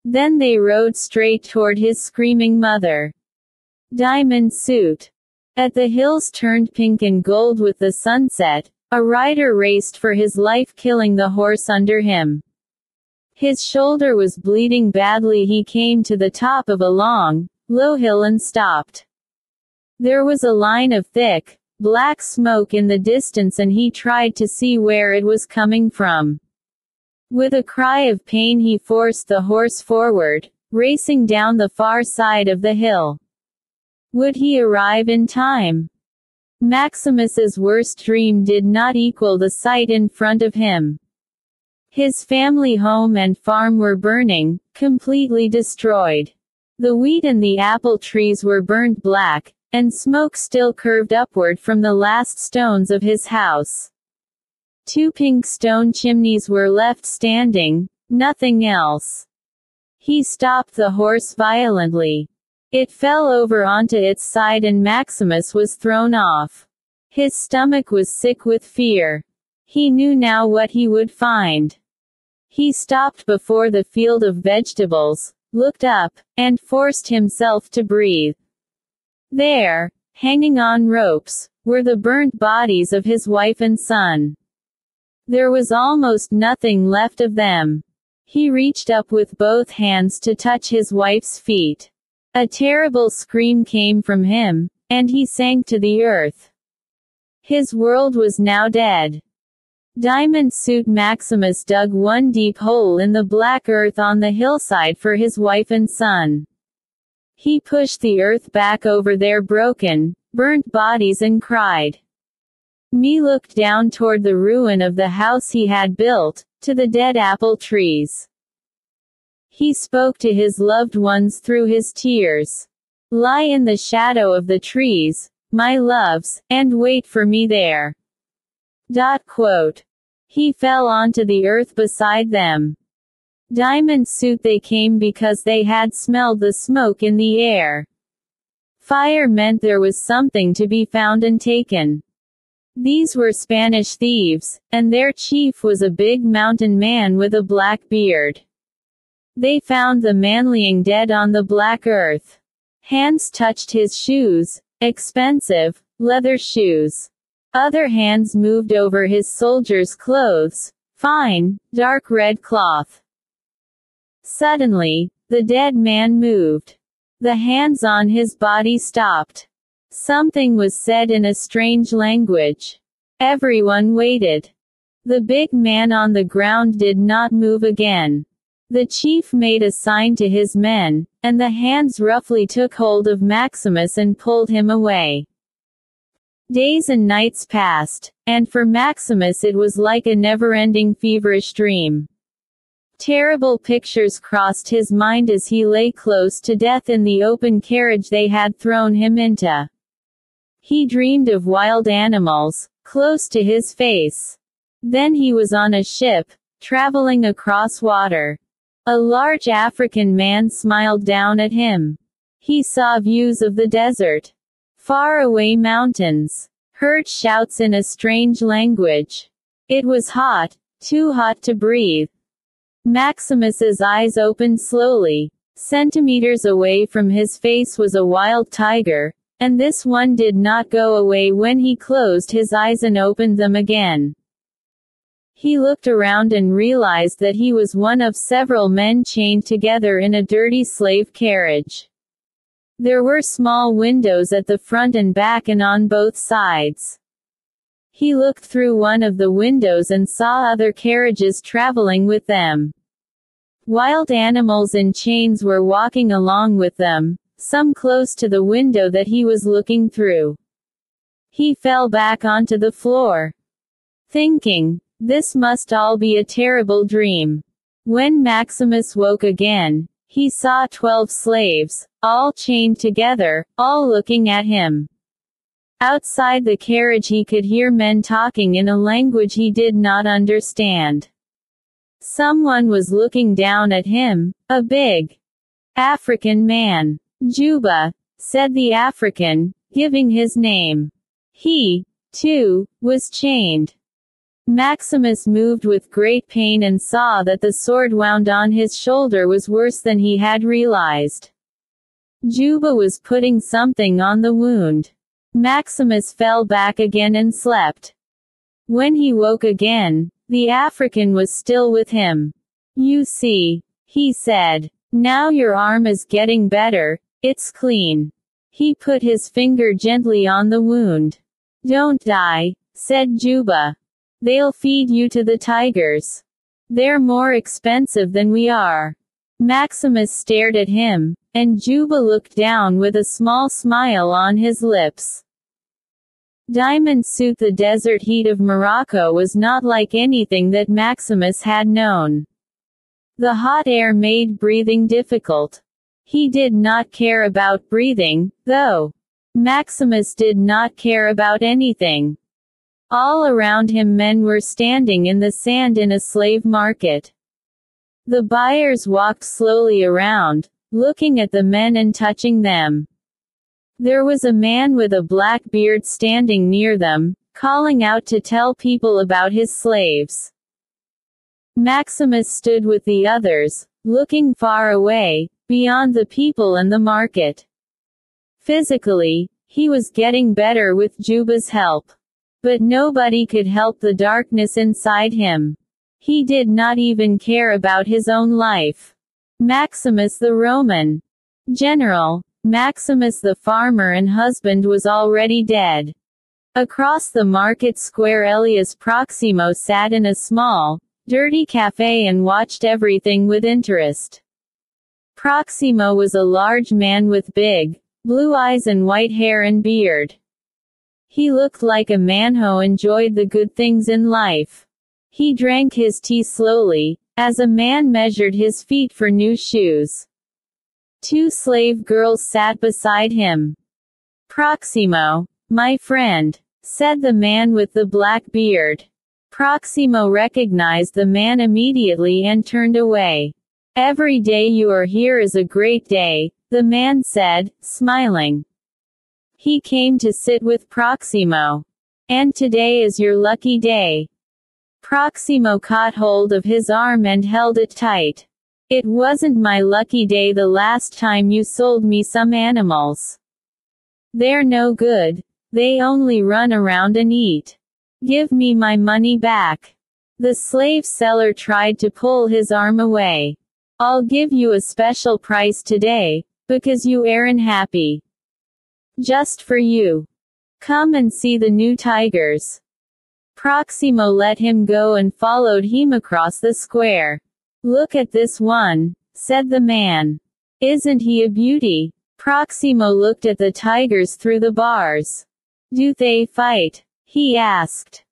Then they rode straight toward his screaming mother. Diamond suit. At the hills turned pink and gold with the sunset, a rider raced for his life, killing the horse under him. His shoulder was bleeding badly. He came to the top of a long, low hill and stopped. There was a line of thick, black smoke in the distance, and he tried to see where it was coming from. With a cry of pain he forced the horse forward, racing down the far side of the hill. Would he arrive in time? Maximus's worst dream did not equal the sight in front of him. His family home and farm were burning, completely destroyed. The wheat and the apple trees were burned black, and smoke still curved upward from the last stones of his house. 2 pink stone chimneys were left standing, nothing else. He stopped the horse violently. It fell over onto its side and Maximus was thrown off. His stomach was sick with fear. He knew now what he would find. He stopped before the field of vegetables, looked up, and forced himself to breathe. There, hanging on ropes, were the burnt bodies of his wife and son. There was almost nothing left of them. He reached up with both hands to touch his wife's feet. A terrible scream came from him, and he sank to the earth. His world was now dead. Diamond Suit Maximus dug one deep hole in the black earth on the hillside for his wife and son. He pushed the earth back over their broken, burnt bodies and cried. Me looked down toward the ruin of the house he had built, to the dead apple trees. He spoke to his loved ones through his tears. Lie in the shadow of the trees, my loves, and wait for me there. He fell onto the earth beside them. Diamond Suit. They came because they had smelled the smoke in the air. Fire meant there was something to be found and taken. These were Spanish thieves, and their chief was a big mountain man with a black beard. They found the manling dead on the black earth. Hands touched his shoes, expensive, leather shoes. Other hands moved over his soldier's clothes, fine, dark red cloth. Suddenly, the dead man moved. The hands on his body stopped. Something was said in a strange language. Everyone waited. The big man on the ground did not move again. The chief made a sign to his men, and the hands roughly took hold of Maximus and pulled him away. Days and nights passed, and for Maximus it was like a never-ending feverish dream. Terrible pictures crossed his mind as he lay close to death in the open carriage they had thrown him into. He dreamed of wild animals, close to his face. Then he was on a ship, traveling across water. A large African man smiled down at him. He saw views of the desert. Far away mountains. Heard shouts in a strange language. It was hot, too hot to breathe. Maximus's eyes opened slowly. Centimeters away from his face was a wild tiger, and this one did not go away when he closed his eyes and opened them again. He looked around and realized that he was one of several men chained together in a dirty slave carriage. There were small windows at the front and back and on both sides. He looked through one of the windows and saw other carriages traveling with them. Wild animals in chains were walking along with them, some close to the window that he was looking through. He fell back onto the floor, thinking, this must all be a terrible dream. When Maximus woke again, he saw 12 slaves, all chained together, all looking at him. Outside the carriage he could hear men talking in a language he did not understand. Someone was looking down at him, a big African man. Juba, said the African, giving his name. He, too, was chained. Maximus moved with great pain and saw that the sword wound on his shoulder was worse than he had realized. Juba was putting something on the wound. Maximus fell back again and slept. When he woke again, the African was still with him. You see, he said, now your arm is getting better, it's clean. He put his finger gently on the wound. Don't die, said Juba. They'll feed you to the tigers. They're more expensive than we are. Maximus stared at him, and Juba looked down with a small smile on his lips. Diamond suit. The desert heat of Morocco was not like anything that Maximus had known. The hot air made breathing difficult. He did not care about breathing, though. Maximus did not care about anything. All around him men were standing in the sand in a slave market. The buyers walked slowly around, looking at the men and touching them. There was a man with a black beard standing near them, calling out to tell people about his slaves. Maximus stood with the others, looking far away, beyond the people and the market. Physically, he was getting better with Juba's help. But nobody could help the darkness inside him. He did not even care about his own life. Maximus the Roman general, Maximus the farmer and husband was already dead. Across the market square Elias Proximo sat in a small, dirty cafe and watched everything with interest. Proximo was a large man with big, blue eyes and white hair and beard. He looked like a man who enjoyed the good things in life. He drank his tea slowly, as a man measured his feet for new shoes. 2 slave girls sat beside him. Proximo, my friend, said the man with the black beard. Proximo recognized the man immediately and turned away. Every day you are here is a great day, the man said, smiling. He came to sit with Proximo. And today is your lucky day. Proximo caught hold of his arm and held it tight. It wasn't my lucky day the last time you sold me some animals. They're no good. They only run around and eat. Give me my money back. The slave seller tried to pull his arm away. I'll give you a special price today, because you aren't happy. Just for you. Come and see the new tigers. Proximo let him go and followed him across the square. Look at this one, said the man. Isn't he a beauty? Proximo looked at the tigers through the bars. Do they fight? He asked.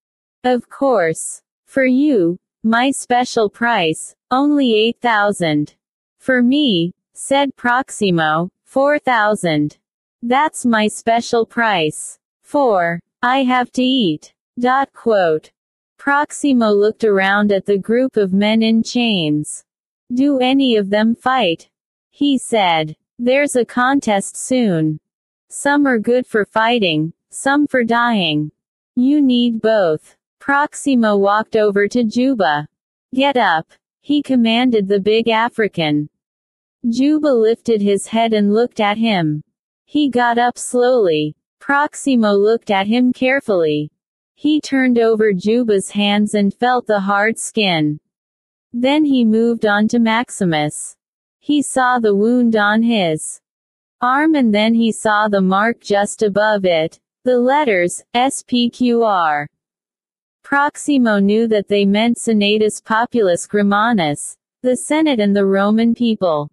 Of course. For you, my special price, only 8,000. For me, said Proximo, 4,000. That's my special price. For, I have to eat. Proximo looked around at the group of men in chains. Do any of them fight? He said. There's a contest soon. Some are good for fighting, some for dying. You need both. Proximo walked over to Juba. Get up, he commanded the big African. Juba lifted his head and looked at him. He got up slowly. Proximo looked at him carefully. He turned over Juba's hands and felt the hard skin. Then he moved on to Maximus. He saw the wound on his arm, and then he saw the mark just above it, the letters, SPQR. Proximo knew that they meant Senatus Populus Germanus, the Senate and the Roman people.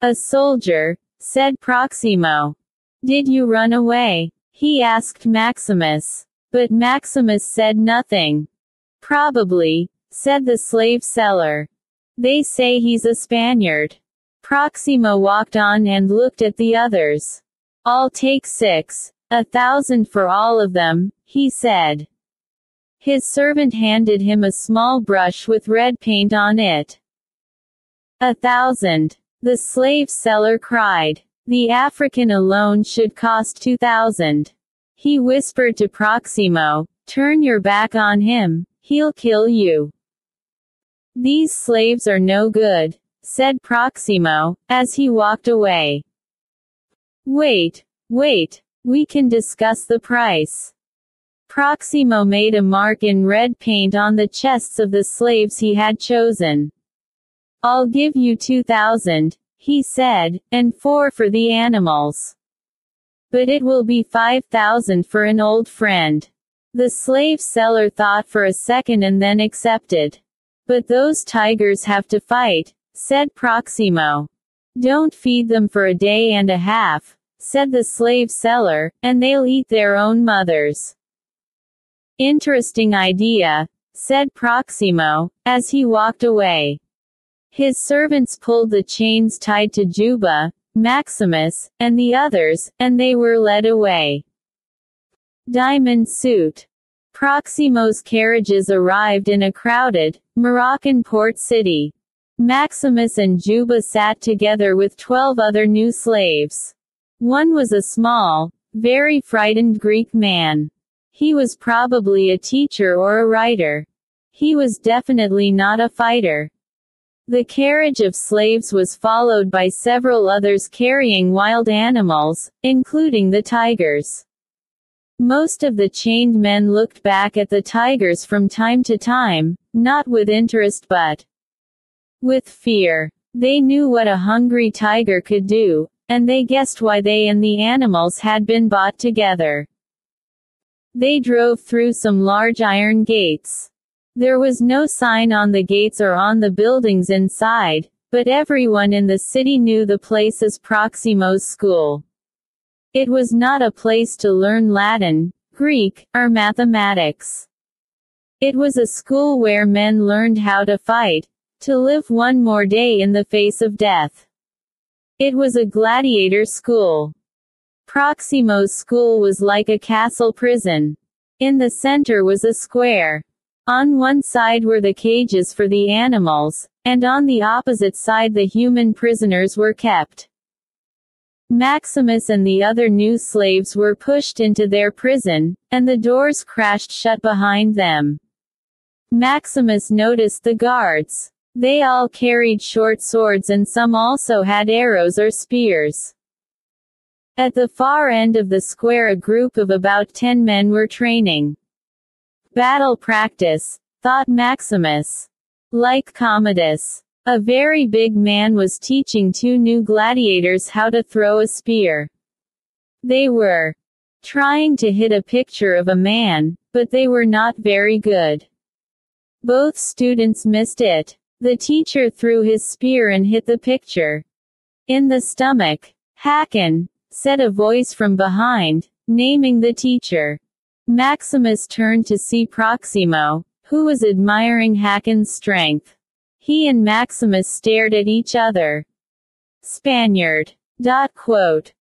"A soldier," said Proximo. "Did you run away?" he asked Maximus. But Maximus said nothing. "Probably," said the slave seller. "They say he's a Spaniard." Proximo walked on and looked at the others. "I'll take 6, 1,000 for all of them," he said. His servant handed him a small brush with red paint on it. 1,000. The slave seller cried. The African alone should cost 2,000. He whispered to Proximo, "Turn your back on him, he'll kill you." "These slaves are no good," said Proximo, as he walked away. Wait, we can discuss the price." Proximo made a mark in red paint on the chests of the slaves he had chosen. "I'll give you 2,000, he said, "and 4 for the animals. But it will be 5,000 for an old friend." The slave seller thought for a second and then accepted. "But those tigers have to fight," said Proximo. "Don't feed them for a day and a half," said the slave seller, "and they'll eat their own mothers." "Interesting idea," said Proximo, as he walked away. His servants pulled the chains tied to Juba, Maximus, and the others, and they were led away. Diamond suit. Proximo's carriages arrived in a crowded, Moroccan port city. Maximus and Juba sat together with 12 other new slaves. One was a small, very frightened Greek man. He was probably a teacher or a writer. He was definitely not a fighter. The carriage of slaves was followed by several others carrying wild animals, including the tigers. Most of the chained men looked back at the tigers from time to time, not with interest but with fear. They knew what a hungry tiger could do, and they guessed why they and the animals had been bought together. They drove through some large iron gates. There was no sign on the gates or on the buildings inside, but everyone in the city knew the place as Proximo's school. It was not a place to learn Latin, Greek, or mathematics. It was a school where men learned how to fight, to live one more day in the face of death. It was a gladiator school. Proximo's school was like a castle prison. In the center was a square. On one side were the cages for the animals, and on the opposite side the human prisoners were kept. Maximus and the other new slaves were pushed into their prison, and the doors crashed shut behind them. Maximus noticed the guards. They all carried short swords and some also had arrows or spears. At the far end of the square a group of about 10 men were training. Battle practice, thought Maximus. Like Commodus. A very big man was teaching 2 new gladiators how to throw a spear. They were trying to hit a picture of a man, but they were not very good. Both students missed it. The teacher threw his spear and hit the picture in the stomach. "Hacken," said a voice from behind, naming the teacher. Maximus turned to see Proximo, who was admiring Hacken's strength. He and Maximus stared at each other. "Spaniard."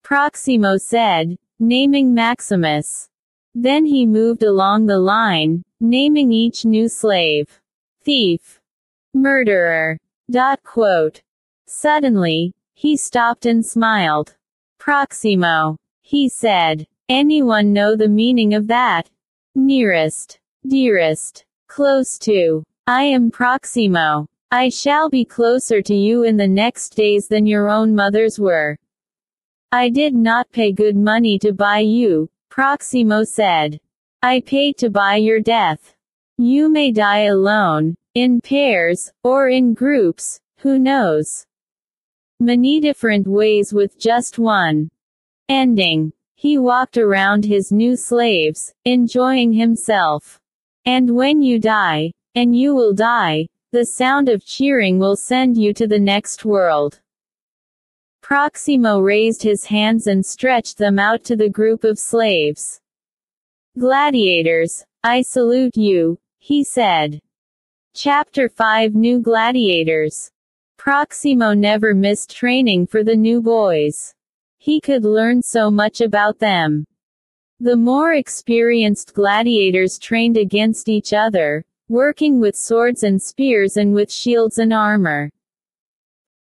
Proximo said, naming Maximus. Then he moved along the line, naming each new slave. "Thief." "Murderer." Suddenly, he stopped and smiled. "Proximo," he said. "Anyone know the meaning of that?" "Nearest. Dearest. Close to. I am Proximo. I shall be closer to you in the next days than your own mothers were. I did not pay good money to buy you," Proximo said. "I paid to buy your death. You may die alone, in pairs, or in groups, who knows?" many different ways with just one ending. He walked around his new slaves, enjoying himself. And when you die, and you will die, the sound of cheering will send you to the next world. Proximo raised his hands and stretched them out to the group of slaves. Gladiators, I salute you, he said. Chapter 5 New Gladiators. Proximo never missed training for the new boys. He could learn so much about them. The more experienced gladiators trained against each other, working with swords and spears and with shields and armor.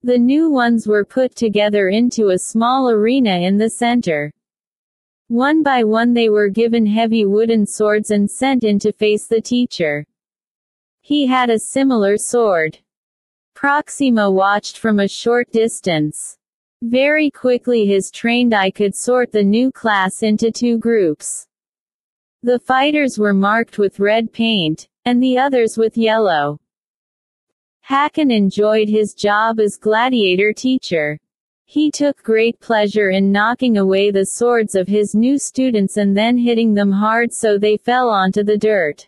The new ones were put together into a small arena in the center. One by one they were given heavy wooden swords and sent in to face the teacher. He had a similar sword. Proximo watched from a short distance. Very quickly his trained eye could sort the new class into two groups. The fighters were marked with red paint, and the others with yellow. Hakon enjoyed his job as gladiator teacher. He took great pleasure in knocking away the swords of his new students and then hitting them hard so they fell onto the dirt.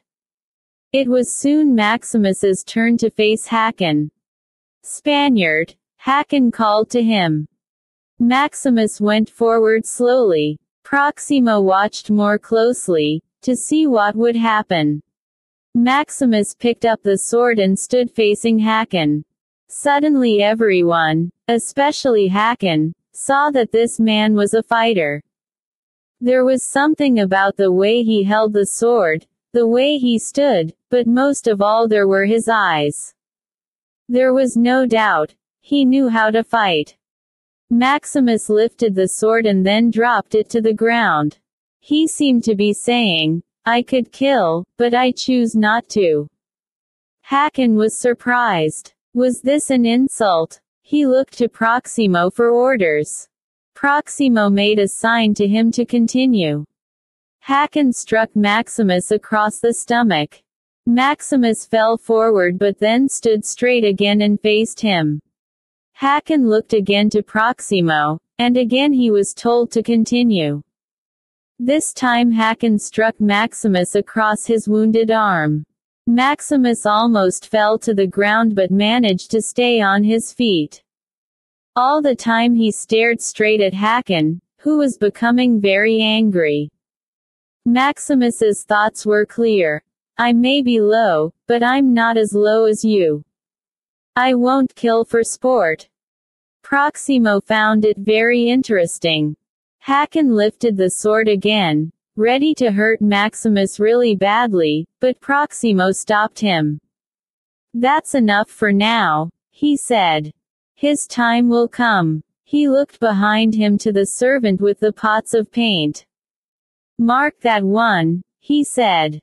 It was soon Maximus's turn to face Hakon. Spaniard, Hakon called to him. Maximus went forward slowly. Proximo watched more closely, to see what would happen. Maximus picked up the sword and stood facing Hakon. Suddenly everyone, especially Hakon, saw that this man was a fighter. There was something about the way he held the sword, the way he stood, but most of all there were his eyes. There was no doubt, he knew how to fight. Maximus lifted the sword and then dropped it to the ground. He seemed to be saying, I could kill, but I choose not to. Hakon was surprised. Was this an insult? He looked to Proximo for orders. Proximo made a sign to him to continue. Hakon struck Maximus across the stomach. Maximus fell forward but then stood straight again and faced him. Hakon looked again to Proximo, and again he was told to continue. This time Hakon struck Maximus across his wounded arm. Maximus almost fell to the ground but managed to stay on his feet. All the time he stared straight at Hakon, who was becoming very angry. Maximus's thoughts were clear. I may be low, but I'm not as low as you. I won't kill for sport. Proximo found it very interesting. Hakon lifted the sword again, ready to hurt Maximus really badly, but Proximo stopped him. That's enough for now, he said. His time will come. He looked behind him to the servant with the pots of paint. Mark that one, he said.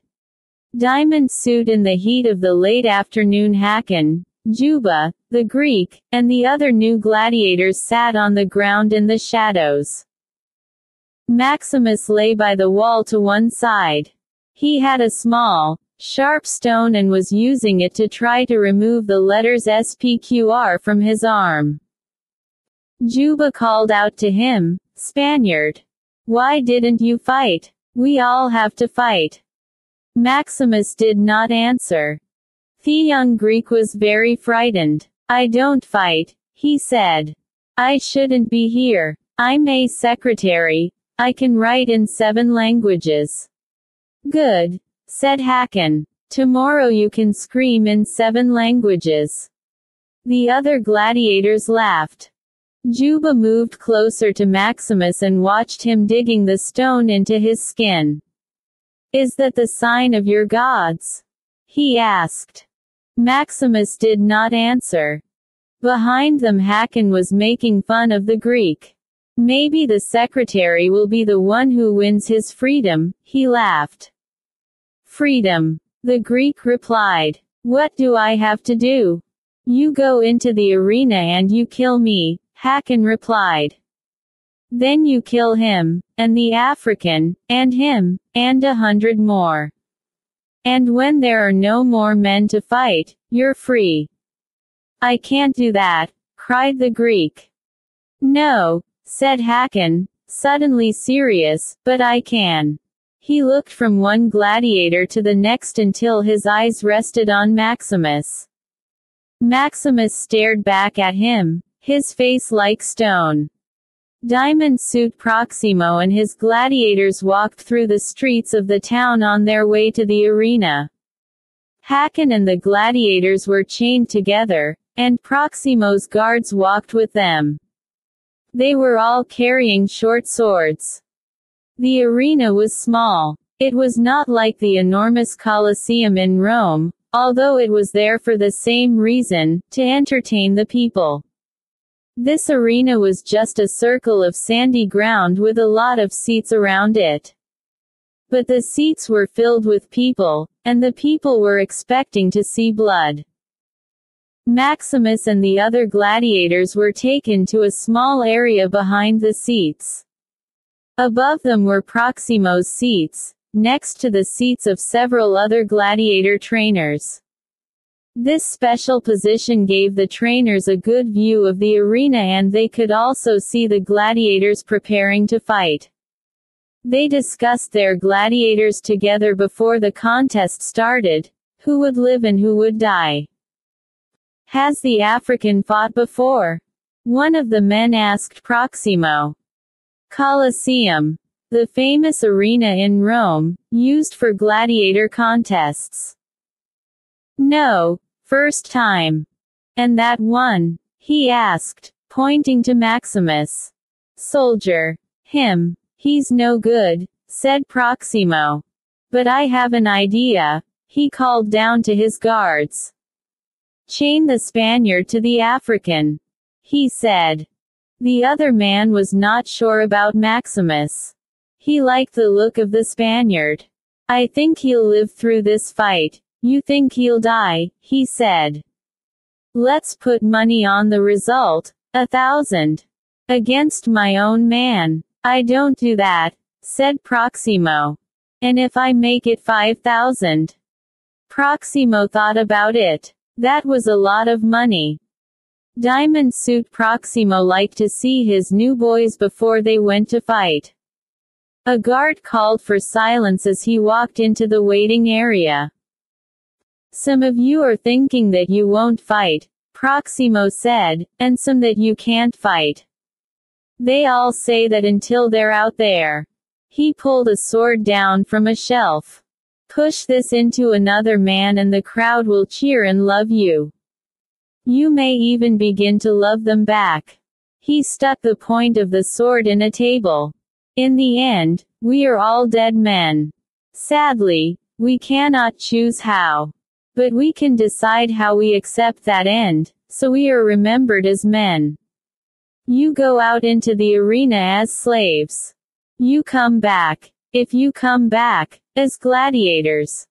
Diamond suit in the heat of the late afternoon. Hakon, Juba, the Greek, and the other new gladiators sat on the ground in the shadows. Maximus lay by the wall to one side. He had a small, sharp stone and was using it to try to remove the letters SPQR from his arm. Juba called out to him, Spaniard. Why didn't you fight? We all have to fight. Maximus did not answer. The young Greek was very frightened. I don't fight, he said. I shouldn't be here. I'm a secretary. I can write in 7 languages. Good, said Hakon. Tomorrow you can scream in 7 languages. The other gladiators laughed. Juba moved closer to Maximus and watched him digging the stone into his skin. Is that the sign of your gods? He asked. Maximus did not answer. Behind them Hakon was making fun of the Greek. Maybe the secretary will be the one who wins his freedom, he laughed. Freedom. The Greek replied. What do I have to do? You go into the arena and you kill me, Hakon replied. Then you kill him, and the African, and him, and 100 more. And when there are no more men to fight, you're free. I can't do that, cried the Greek. No, said Hakon, suddenly serious, but I can. He looked from one gladiator to the next until his eyes rested on Maximus. Maximus stared back at him, his face like stone. Diamond Suit Proximo and his gladiators walked through the streets of the town on their way to the arena. Hakon and the gladiators were chained together, and Proximo's guards walked with them. They were all carrying short swords. The arena was small. It was not like the enormous Colosseum in Rome, although it was there for the same reason, to entertain the people. This arena was just a circle of sandy ground with a lot of seats around it. But the seats were filled with people, and the people were expecting to see blood. Maximus and the other gladiators were taken to a small area behind the seats. Above them were Proximo's seats, next to the seats of several other gladiator trainers. This special position gave the trainers a good view of the arena, and they could also see the gladiators preparing to fight. They discussed their gladiators together before the contest started, who would live and who would die. Has the African fought before? One of the men asked Proximo. Colosseum. The famous arena in Rome, used for gladiator contests. No, first time. And that one? He asked, pointing to Maximus. Soldier. Him. He's no good, said Proximo. But I have an idea, he called down to his guards. Chain the Spaniard to the African, he said. The other man was not sure about Maximus. He liked the look of the Spaniard. I think he'll live through this fight. You think he'll die, he said. Let's put money on the result, 1,000. Against my own man. I don't do that, said Proximo. And if I make it 5,000? Proximo thought about it. That was a lot of money. Diamond Suit Proximo liked to see his new boys before they went to fight. A guard called for silence as he walked into the waiting area. Some of you are thinking that you won't fight, Proximo said, and some that you can't fight. They all say that until they're out there. He pulled a sword down from a shelf. Push this into another man and the crowd will cheer and love you. You may even begin to love them back. He stuck the point of the sword in a table. In the end, we are all dead men. Sadly, we cannot choose how. But we can decide how we accept that end, so we are remembered as men. You go out into the arena as slaves. You come back, if you come back, as gladiators.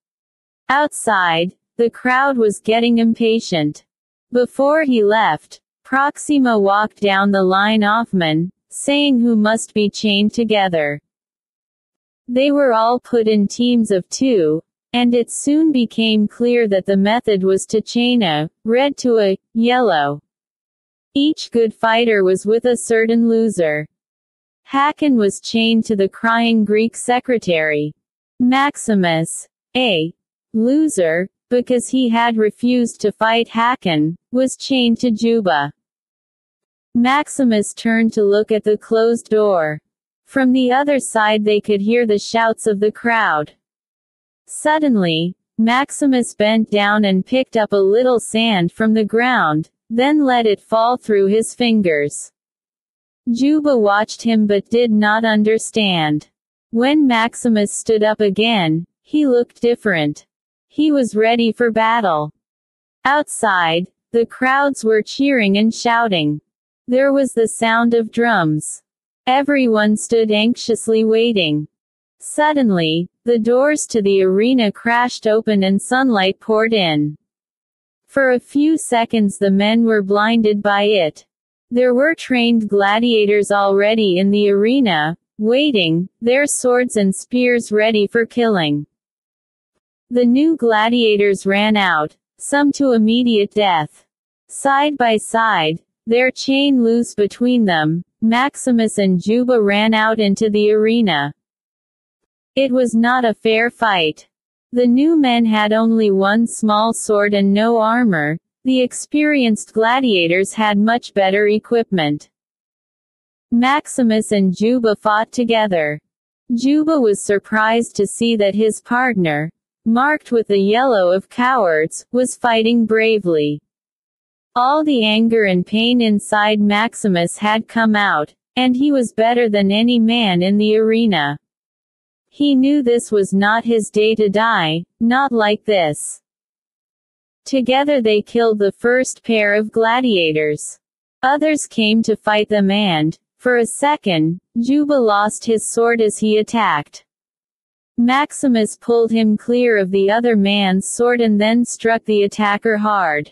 Outside, the crowd was getting impatient. Before he left, Proximo walked down the line of men, saying who must be chained together. They were all put in teams of 2, and it soon became clear that the method was to chain a red to a yellow. Each good fighter was with a certain loser. Hakon was chained to the crying Greek secretary. Maximus, a loser, because he had refused to fight Hakon, was chained to Juba. Maximus turned to look at the closed door. From the other side they could hear the shouts of the crowd. Suddenly, Maximus bent down and picked up a little sand from the ground, then let it fall through his fingers. Juba watched him but did not understand. When Maximus stood up again, he looked different. He was ready for battle. Outside, the crowds were cheering and shouting. There was the sound of drums. Everyone stood anxiously waiting. Suddenly, the doors to the arena crashed open and sunlight poured in. For a few seconds the men were blinded by it. There were trained gladiators already in the arena, waiting, their swords and spears ready for killing. The new gladiators ran out, some to immediate death. Side by side, their chain loose between them, Maximus and Juba ran out into the arena. It was not a fair fight. The new men had only one small sword and no armor. The experienced gladiators had much better equipment. Maximus and Juba fought together. Juba was surprised to see that his partner, marked with the yellow of cowards, was fighting bravely. All the anger and pain inside Maximus had come out, and he was better than any man in the arena. He knew this was not his day to die, not like this. Together they killed the first pair of gladiators. Others came to fight them and, for a second, Juba lost his sword as he attacked. Maximus pulled him clear of the other man's sword and then struck the attacker hard.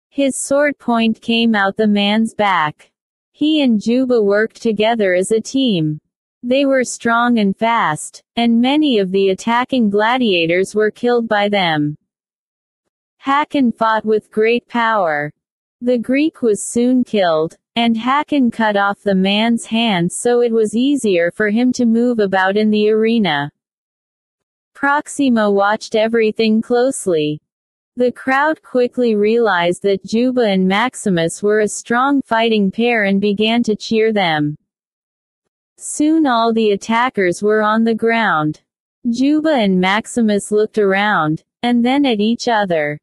His sword point came out the man's back. He and Juba worked together as a team. They were strong and fast, and many of the attacking gladiators were killed by them. Hakon fought with great power. The Greek was soon killed, and Hakon cut off the man's hand so it was easier for him to move about in the arena. Proxima watched everything closely. The crowd quickly realized that Juba and Maximus were a strong fighting pair and began to cheer them. Soon all the attackers were on the ground. Juba and Maximus looked around, and then at each other.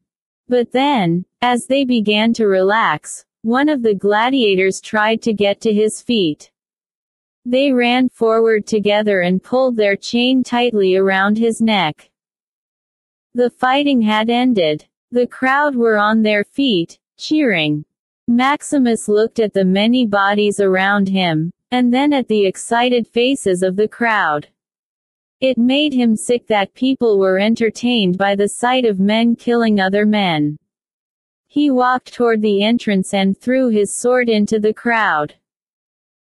But then, as they began to relax, one of the gladiators tried to get to his feet. They ran forward together and pulled their chain tightly around his neck. The fighting had ended. The crowd were on their feet, cheering. Maximus looked at the many bodies around him, and then at the excited faces of the crowd. It made him sick that people were entertained by the sight of men killing other men. He walked toward the entrance and threw his sword into the crowd.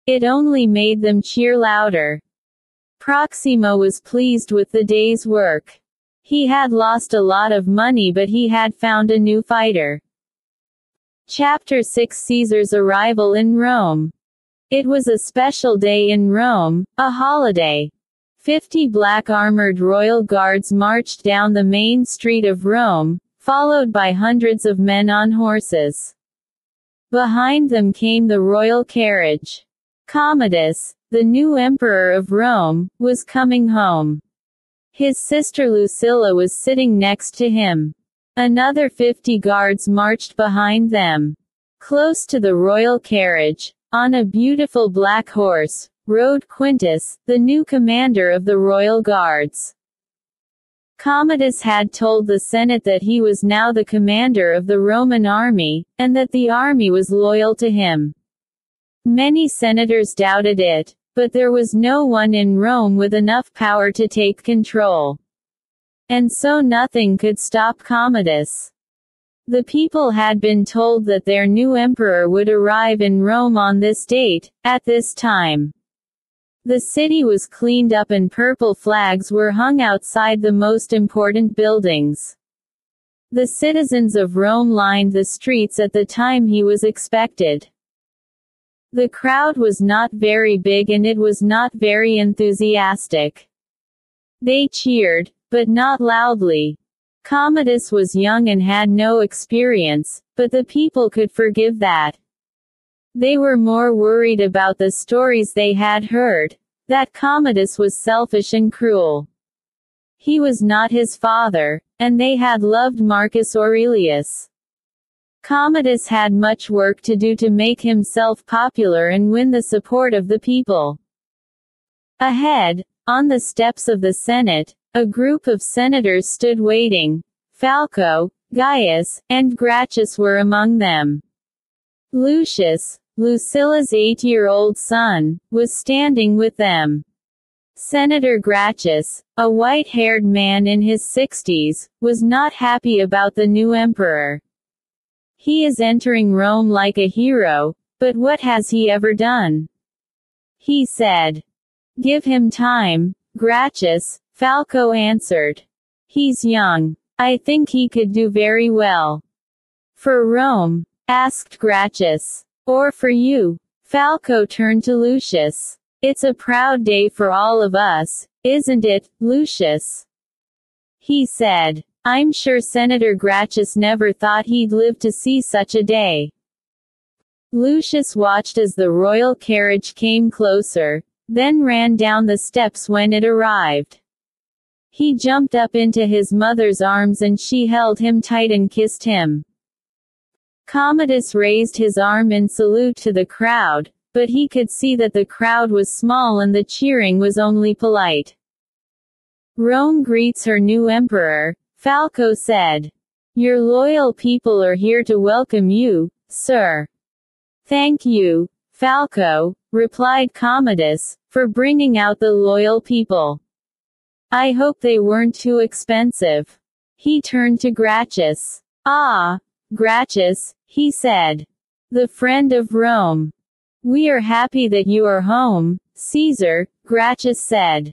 It only made them cheer louder. Proxima was pleased with the day's work. He had lost a lot of money but he had found a new fighter. Chapter 6: Caesar's arrival in Rome. It was a special day in Rome, a holiday. 50 black-armored royal guards marched down the main street of Rome, followed by hundreds of men on horses. Behind them came the royal carriage. Commodus, the new emperor of Rome, was coming home. His sister Lucilla was sitting next to him. Another 50 guards marched behind them. Close to the royal carriage, on a beautiful black horse, rode Quintus, the new commander of the royal guards. Commodus had told the Senate that he was now the commander of the Roman army, and that the army was loyal to him. Many senators doubted it, but there was no one in Rome with enough power to take control. And so nothing could stop Commodus. The people had been told that their new emperor would arrive in Rome on this date, at this time. The city was cleaned up and purple flags were hung outside the most important buildings. The citizens of Rome lined the streets at the time he was expected. The crowd was not very big and it was not very enthusiastic. They cheered, but not loudly. Commodus was young and had no experience, but the people could forgive that. They were more worried about the stories they had heard, that Commodus was selfish and cruel. He was not his father, and they had loved Marcus Aurelius. Commodus had much work to do to make himself popular and win the support of the people. Ahead, on the steps of the Senate, a group of senators stood waiting. Falco, Gaius, and Gracchus were among them. Lucius, Lucilla's 8-year-old son, was standing with them. Senator Gracchus, a white-haired man in his 60s, was not happy about the new emperor. He is entering Rome like a hero, but what has he ever done? He said. Give him time, Gracchus, Falco answered. He's young. I think he could do very well. For Rome? Asked Gracchus. Or for you. Falco turned to Lucius. It's a proud day for all of us, isn't it, Lucius? He said. I'm sure Senator Gracchus never thought he'd live to see such a day. Lucius watched as the royal carriage came closer, then ran down the steps when it arrived. He jumped up into his mother's arms and she held him tight and kissed him. Commodus raised his arm in salute to the crowd, but he could see that the crowd was small and the cheering was only polite. Rome greets her new emperor, Falco said. Your loyal people are here to welcome you, sir. Thank you, Falco, replied Commodus, for bringing out the loyal people. I hope they weren't too expensive. He turned to Gracchus. Ah, Gracchus, he said. The friend of Rome. We are happy that you are home, Caesar, Gracchus said.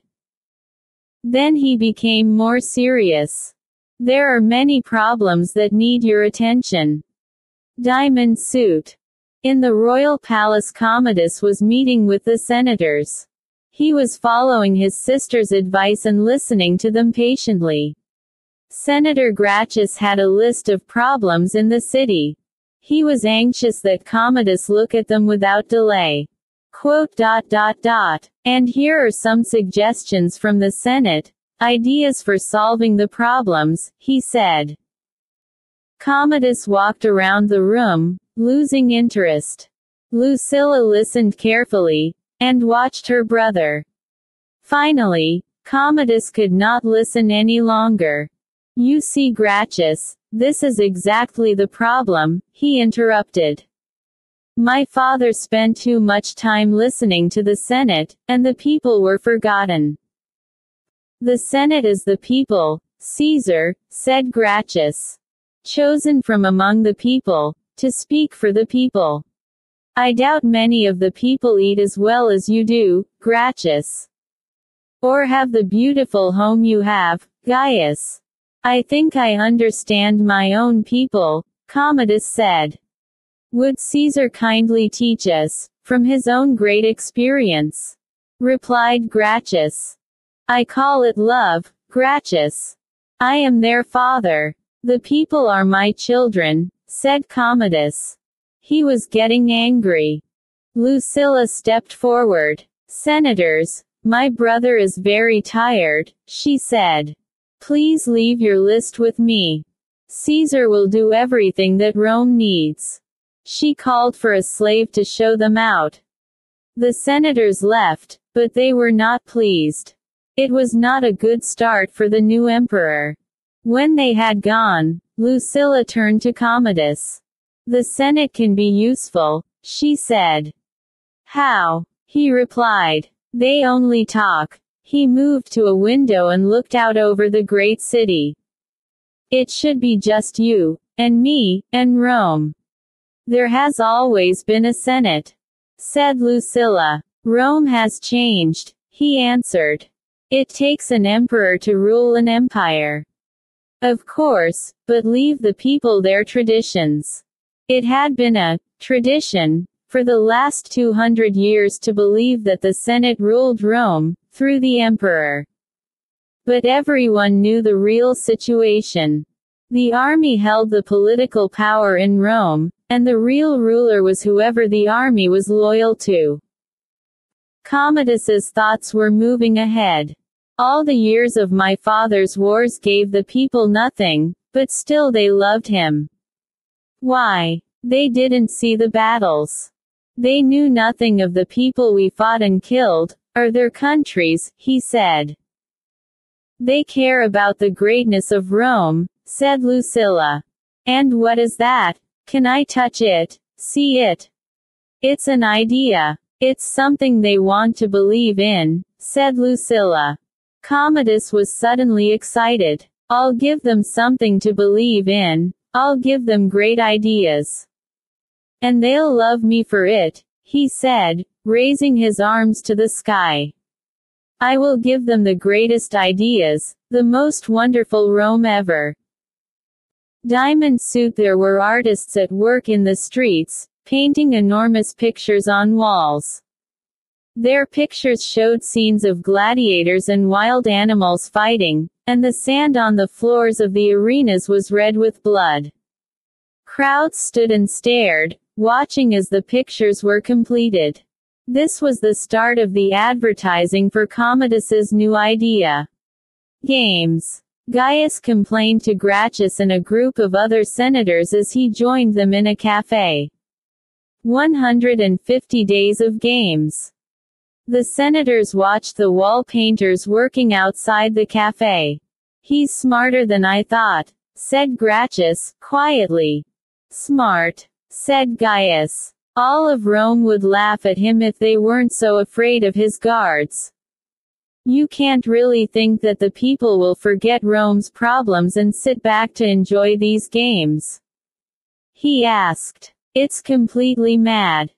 Then he became more serious. There are many problems that need your attention. Diamond suit. In the royal palace, Commodus was meeting with the senators. He was following his sister's advice and listening to them patiently. Senator Gracchus had a list of problems in the city. He was anxious that Commodus look at them without delay. And here are some suggestions from the Senate, ideas for solving the problems, he said. Commodus walked around the room, losing interest. Lucilla listened carefully, and watched her brother. Finally, Commodus could not listen any longer. You see, Gracchus, this is exactly the problem, he interrupted. My father spent too much time listening to the Senate, and the people were forgotten. The Senate is the people, Caesar, said Gracchus. Chosen from among the people, to speak for the people. I doubt many of the people eat as well as you do, Gracchus. Or have the beautiful home you have, Gaius. I think I understand my own people, Commodus said. Would Caesar kindly teach us, from his own great experience? Replied Gracchus. I call it love, Gracchus. I am their father. The people are my children, said Commodus. He was getting angry. Lucilla stepped forward. Senators, my brother is very tired, she said. Please leave your list with me. Caesar will do everything that Rome needs. She called for a slave to show them out. The senators left, but they were not pleased. It was not a good start for the new emperor. When they had gone, Lucilla turned to Commodus. The Senate can be useful, she said. How? He replied. They only talk. He moved to a window and looked out over the great city. It should be just you, and me, and Rome. There has always been a Senate, said Lucilla. Rome has changed, he answered. It takes an emperor to rule an empire. Of course, but leave the people their traditions. It had been a tradition for the last 200 years to believe that the Senate ruled Rome through the emperor. But everyone knew the real situation. The army held the political power in Rome, and the real ruler was whoever the army was loyal to. Commodus's thoughts were moving ahead. All the years of my father's wars gave the people nothing, but still they loved him. Why? They didn't see the battles. They knew nothing of the people we fought and killed, or their countries, he said. They care about the greatness of Rome, said Lucilla. And what is that? Can I touch it, see it? It's an idea. It's something they want to believe in, said Lucilla. Commodus was suddenly excited. I'll give them something to believe in. I'll give them great ideas. And they'll love me for it, he said, raising his arms to the sky. I will give them the greatest ideas, the most wonderful Rome ever. Diamond suit. There were artists at work in the streets, painting enormous pictures on walls. Their pictures showed scenes of gladiators and wild animals fighting, and the sand on the floors of the arenas was red with blood. Crowds stood and stared, watching as the pictures were completed. This was the start of the advertising for Commodus's new idea. Games. Gaius complained to Gracchus and a group of other senators as he joined them in a cafe. 150 days of games. The senators watched the wall painters working outside the cafe. "He's smarter than I thought," said Gracchus, quietly. "Smart," said Gaius. All of Rome would laugh at him if they weren't so afraid of his guards. "You can't really think that the people will forget Rome's problems and sit back to enjoy these games?" he asked. "It's completely mad."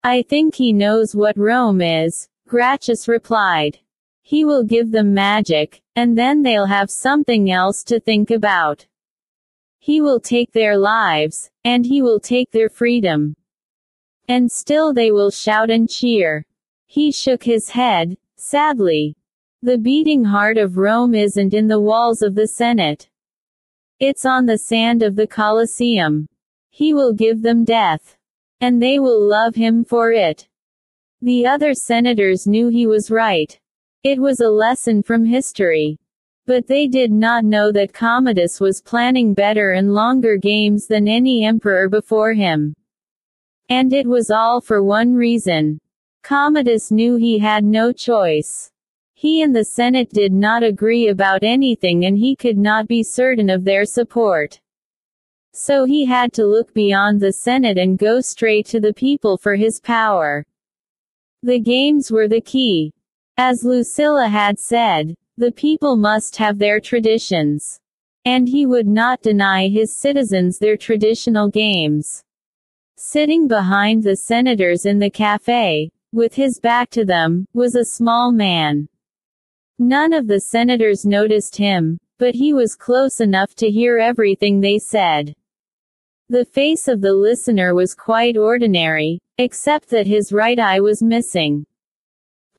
"I think he knows what Rome is," Gracchus replied. "He will give them magic, and then they'll have something else to think about. He will take their lives, and he will take their freedom. And still they will shout and cheer." He shook his head, sadly. "The beating heart of Rome isn't in the walls of the Senate. It's on the sand of the Colosseum. He will give them death. And they will love him for it." The other senators knew he was right. It was a lesson from history. But they did not know that Commodus was planning better and longer games than any emperor before him. And it was all for one reason. Commodus knew he had no choice. He and the Senate did not agree about anything and he could not be certain of their support. So he had to look beyond the Senate and go straight to the people for his power. The games were the key. As Lucilla had said, the people must have their traditions. And he would not deny his citizens their traditional games. Sitting behind the senators in the cafe, with his back to them, was a small man. None of the senators noticed him, but he was close enough to hear everything they said. The face of the listener was quite ordinary, except that his right eye was missing.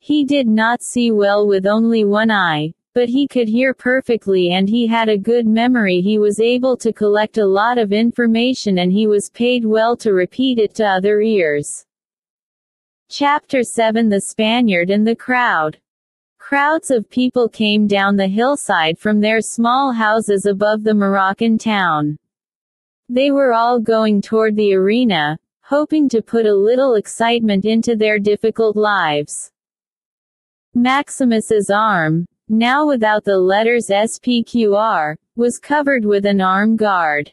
He did not see well with only one eye, but he could hear perfectly and he had a good memory. He was able to collect a lot of information and he was paid well to repeat it to other ears. Chapter 7: The Spaniard and the Crowd. Crowds of people came down the hillside from their small houses above the Moroccan town. They were all going toward the arena, hoping to put a little excitement into their difficult lives. Maximus's arm, now without the letters SPQR, was covered with an arm guard.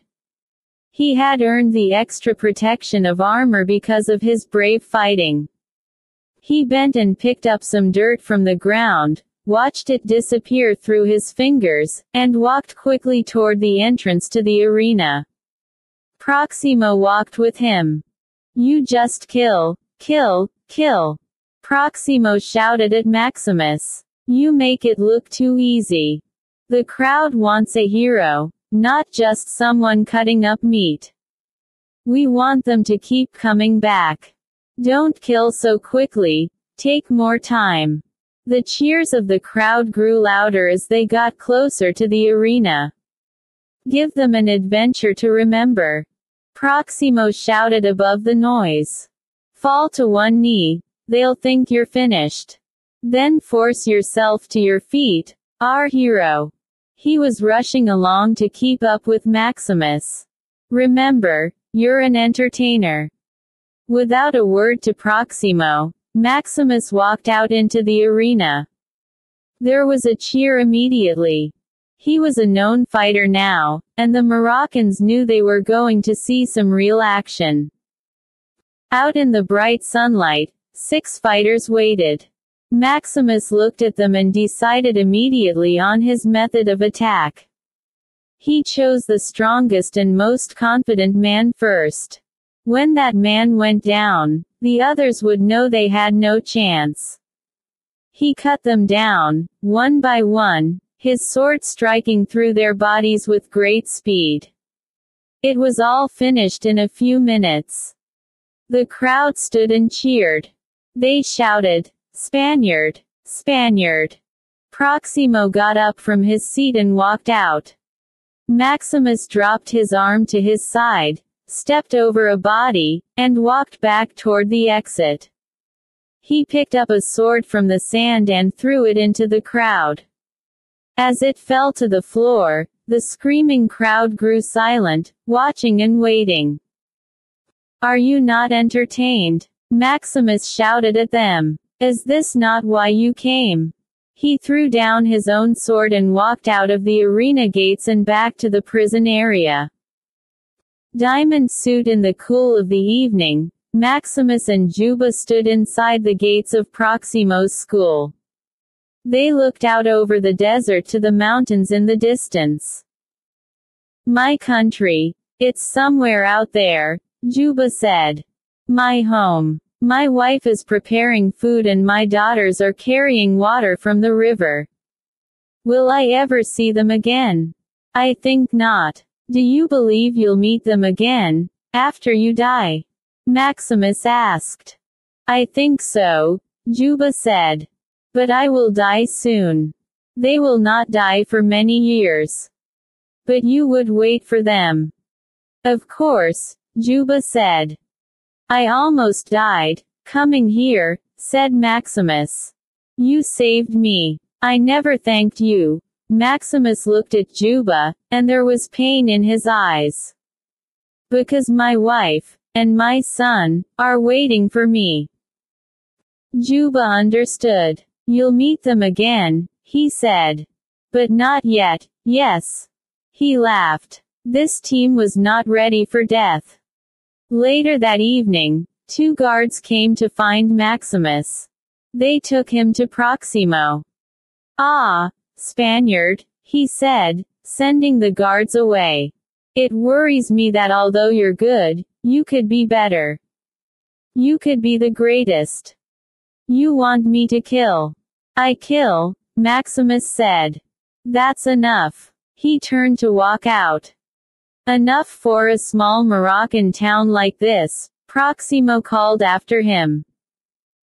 He had earned the extra protection of armor because of his brave fighting. He bent and picked up some dirt from the ground, watched it disappear through his fingers, and walked quickly toward the entrance to the arena. Proximo walked with him. "You just kill, kill, kill," Proximo shouted at Maximus. "You make it look too easy. The crowd wants a hero, not just someone cutting up meat. We want them to keep coming back. Don't kill so quickly, take more time." The cheers of the crowd grew louder as they got closer to the arena. "Give them an adventure to remember," Proximo shouted above the noise. "Fall to one knee, they'll think you're finished. Then force yourself to your feet, our hero." He was rushing along to keep up with Maximus. "Remember, you're an entertainer." Without a word to Proximo, Maximus walked out into the arena. There was a cheer immediately. He was a known fighter now, and the Moroccans knew they were going to see some real action. Out in the bright sunlight, 6 fighters waited. Maximus looked at them and decided immediately on his method of attack. He chose the strongest and most confident man first. When that man went down, the others would know they had no chance. He cut them down, one by one, his sword striking through their bodies with great speed. It was all finished in a few minutes. The crowd stood and cheered. They shouted, "Spaniard! Spaniard!" Proximo got up from his seat and walked out. Maximus dropped his arm to his side, stepped over a body, and walked back toward the exit. He picked up a sword from the sand and threw it into the crowd. As it fell to the floor, the screaming crowd grew silent, watching and waiting. "Are you not entertained?" Maximus shouted at them. "Is this not why you came?" He threw down his own sword and walked out of the arena gates and back to the prison area. Diamond suit in the cool of the evening, Maximus and Juba stood inside the gates of Proximo's school. They looked out over the desert to the mountains in the distance. "My country. It's somewhere out there," Juba said. "My home. My wife is preparing food and my daughters are carrying water from the river. Will I ever see them again? I think not. Do you believe you'll meet them again, after you die?" Maximus asked. "I think so," Juba said. "But I will die soon. They will not die for many years. But you would wait for them." "Of course," Juba said. "I almost died, coming here," said Maximus. "You saved me. I never thanked you." Maximus looked at Juba, and there was pain in his eyes. "Because my wife, and my son, are waiting for me." Juba understood. "You'll meet them again," he said. "But not yet, yes." He laughed. This team was not ready for death. Later that evening, 2 guards came to find Maximus. They took him to Proximo. "Ah, Spaniard," he said, sending the guards away. "It worries me that although you're good, you could be better. You could be the greatest. You want me to kill. I kill," Maximus said. "That's enough." He turned to walk out. "Enough for a small Moroccan town like this," Proximo called after him.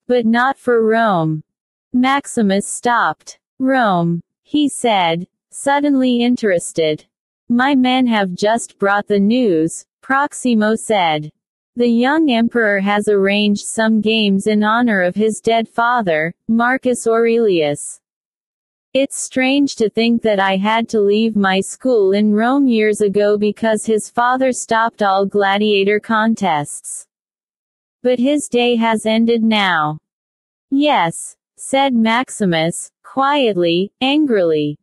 "But not for Rome." Maximus stopped. "Rome," he said, suddenly interested. "My men have just brought the news," Proximo said. "The young emperor has arranged some games in honor of his dead father, Marcus Aurelius. It's strange to think that I had to leave my school in Rome years ago because his father stopped all gladiator contests. But his day has ended now." "Yes," said Maximus, quietly, angrily.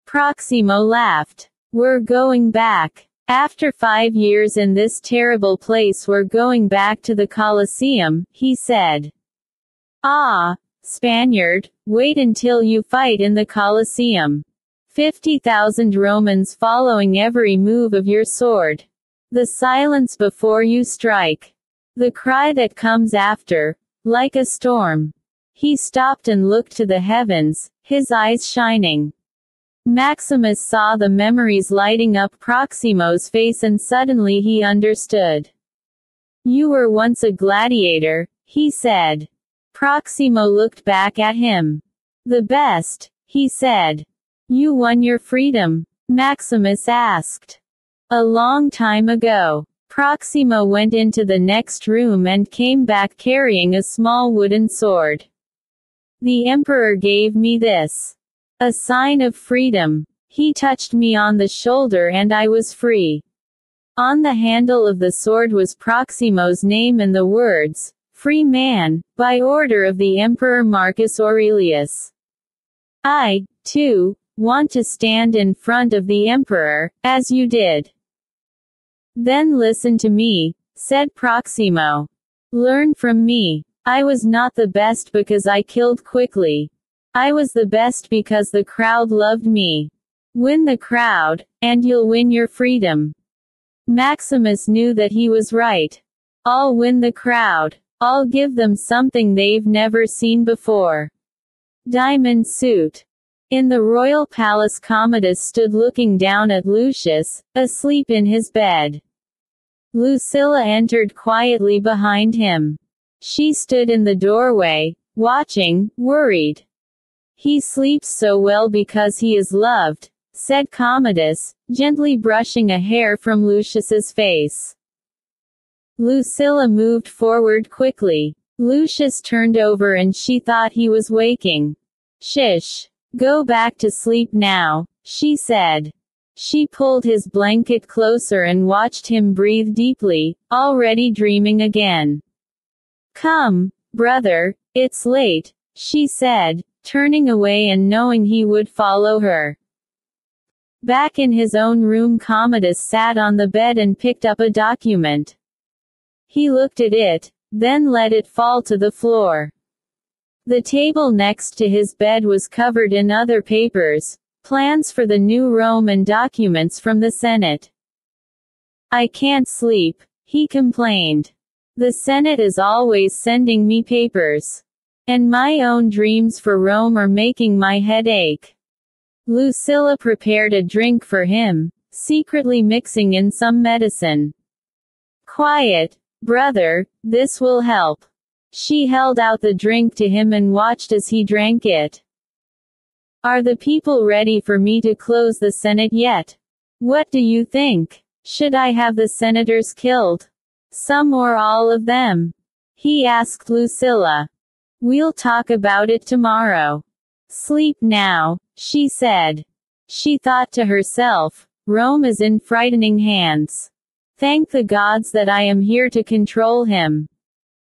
Proximo laughed. "We're going back. After 5 years in this terrible place we're going back to the Colosseum," he said. "Ah, Spaniard, wait until you fight in the Colosseum. 50,000 Romans following every move of your sword. The silence before you strike. The cry that comes after, like a storm." He stopped and looked to the heavens, his eyes shining. Maximus saw the memories lighting up Proximo's face and suddenly he understood. "You were once a gladiator," he said. Proximo looked back at him. "The best," he said. "You won your freedom?" Maximus asked. "A long time ago." Proximo went into the next room and came back carrying a small wooden sword. "The emperor gave me this. A sign of freedom. He touched me on the shoulder and I was free." On the handle of the sword was Proximo's name and the words, "Free man, by order of the Emperor Marcus Aurelius." "I, too, want to stand in front of the emperor, as you did." "Then listen to me," said Proximo. "Learn from me. I was not the best because I killed quickly. I was the best because the crowd loved me. Win the crowd, and you'll win your freedom." Maximus knew that he was right. "I'll win the crowd. I'll give them something they've never seen before." Diamond suit. In the royal palace Commodus stood looking down at Lucius, asleep in his bed. Lucilla entered quietly behind him. She stood in the doorway, watching, worried. "He sleeps so well because he is loved," said Commodus, gently brushing a hair from Lucius's face. Lucilla moved forward quickly. Lucius turned over and she thought he was waking. "Shish. Go back to sleep now," she said. She pulled his blanket closer and watched him breathe deeply, already dreaming again. "Come, brother, it's late," she said, turning away and knowing he would follow her. Back in his own room, Commodus sat on the bed and picked up a document. He looked at it, then let it fall to the floor. The table next to his bed was covered in other papers, plans for the new Rome and documents from the Senate. "I can't sleep," he complained. "The Senate is always sending me papers. And my own dreams for Rome are making my head ache." Lucilla prepared a drink for him, secretly mixing in some medicine. "Quiet, brother, this will help." She held out the drink to him and watched as he drank it. "Are the people ready for me to close the Senate yet? What do you think? Should I have the senators killed? Some or all of them?" he asked Lucilla. "We'll talk about it tomorrow. Sleep now," she said. She thought to herself, "Rome is in frightening hands. Thank the gods that I am here to control him."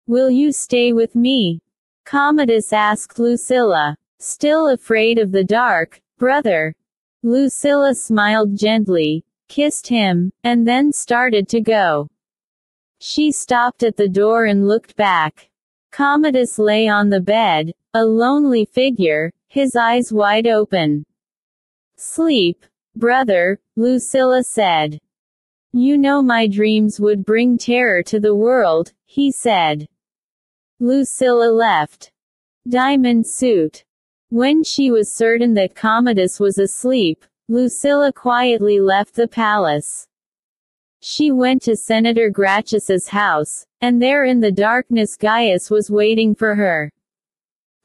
"Will you stay with me?" Commodus asked Lucilla. "Still afraid of the dark, brother?" Lucilla smiled gently, kissed him, and then started to go. She stopped at the door and looked back. Commodus lay on the bed, a lonely figure, his eyes wide open. "Sleep, brother," Lucilla said. "You know my dreams would bring terror to the world," he said. Lucilla left. Diamond suit. When she was certain that Commodus was asleep, Lucilla quietly left the palace. She went to Senator Gracchus's house, and there in the darkness Gaius was waiting for her.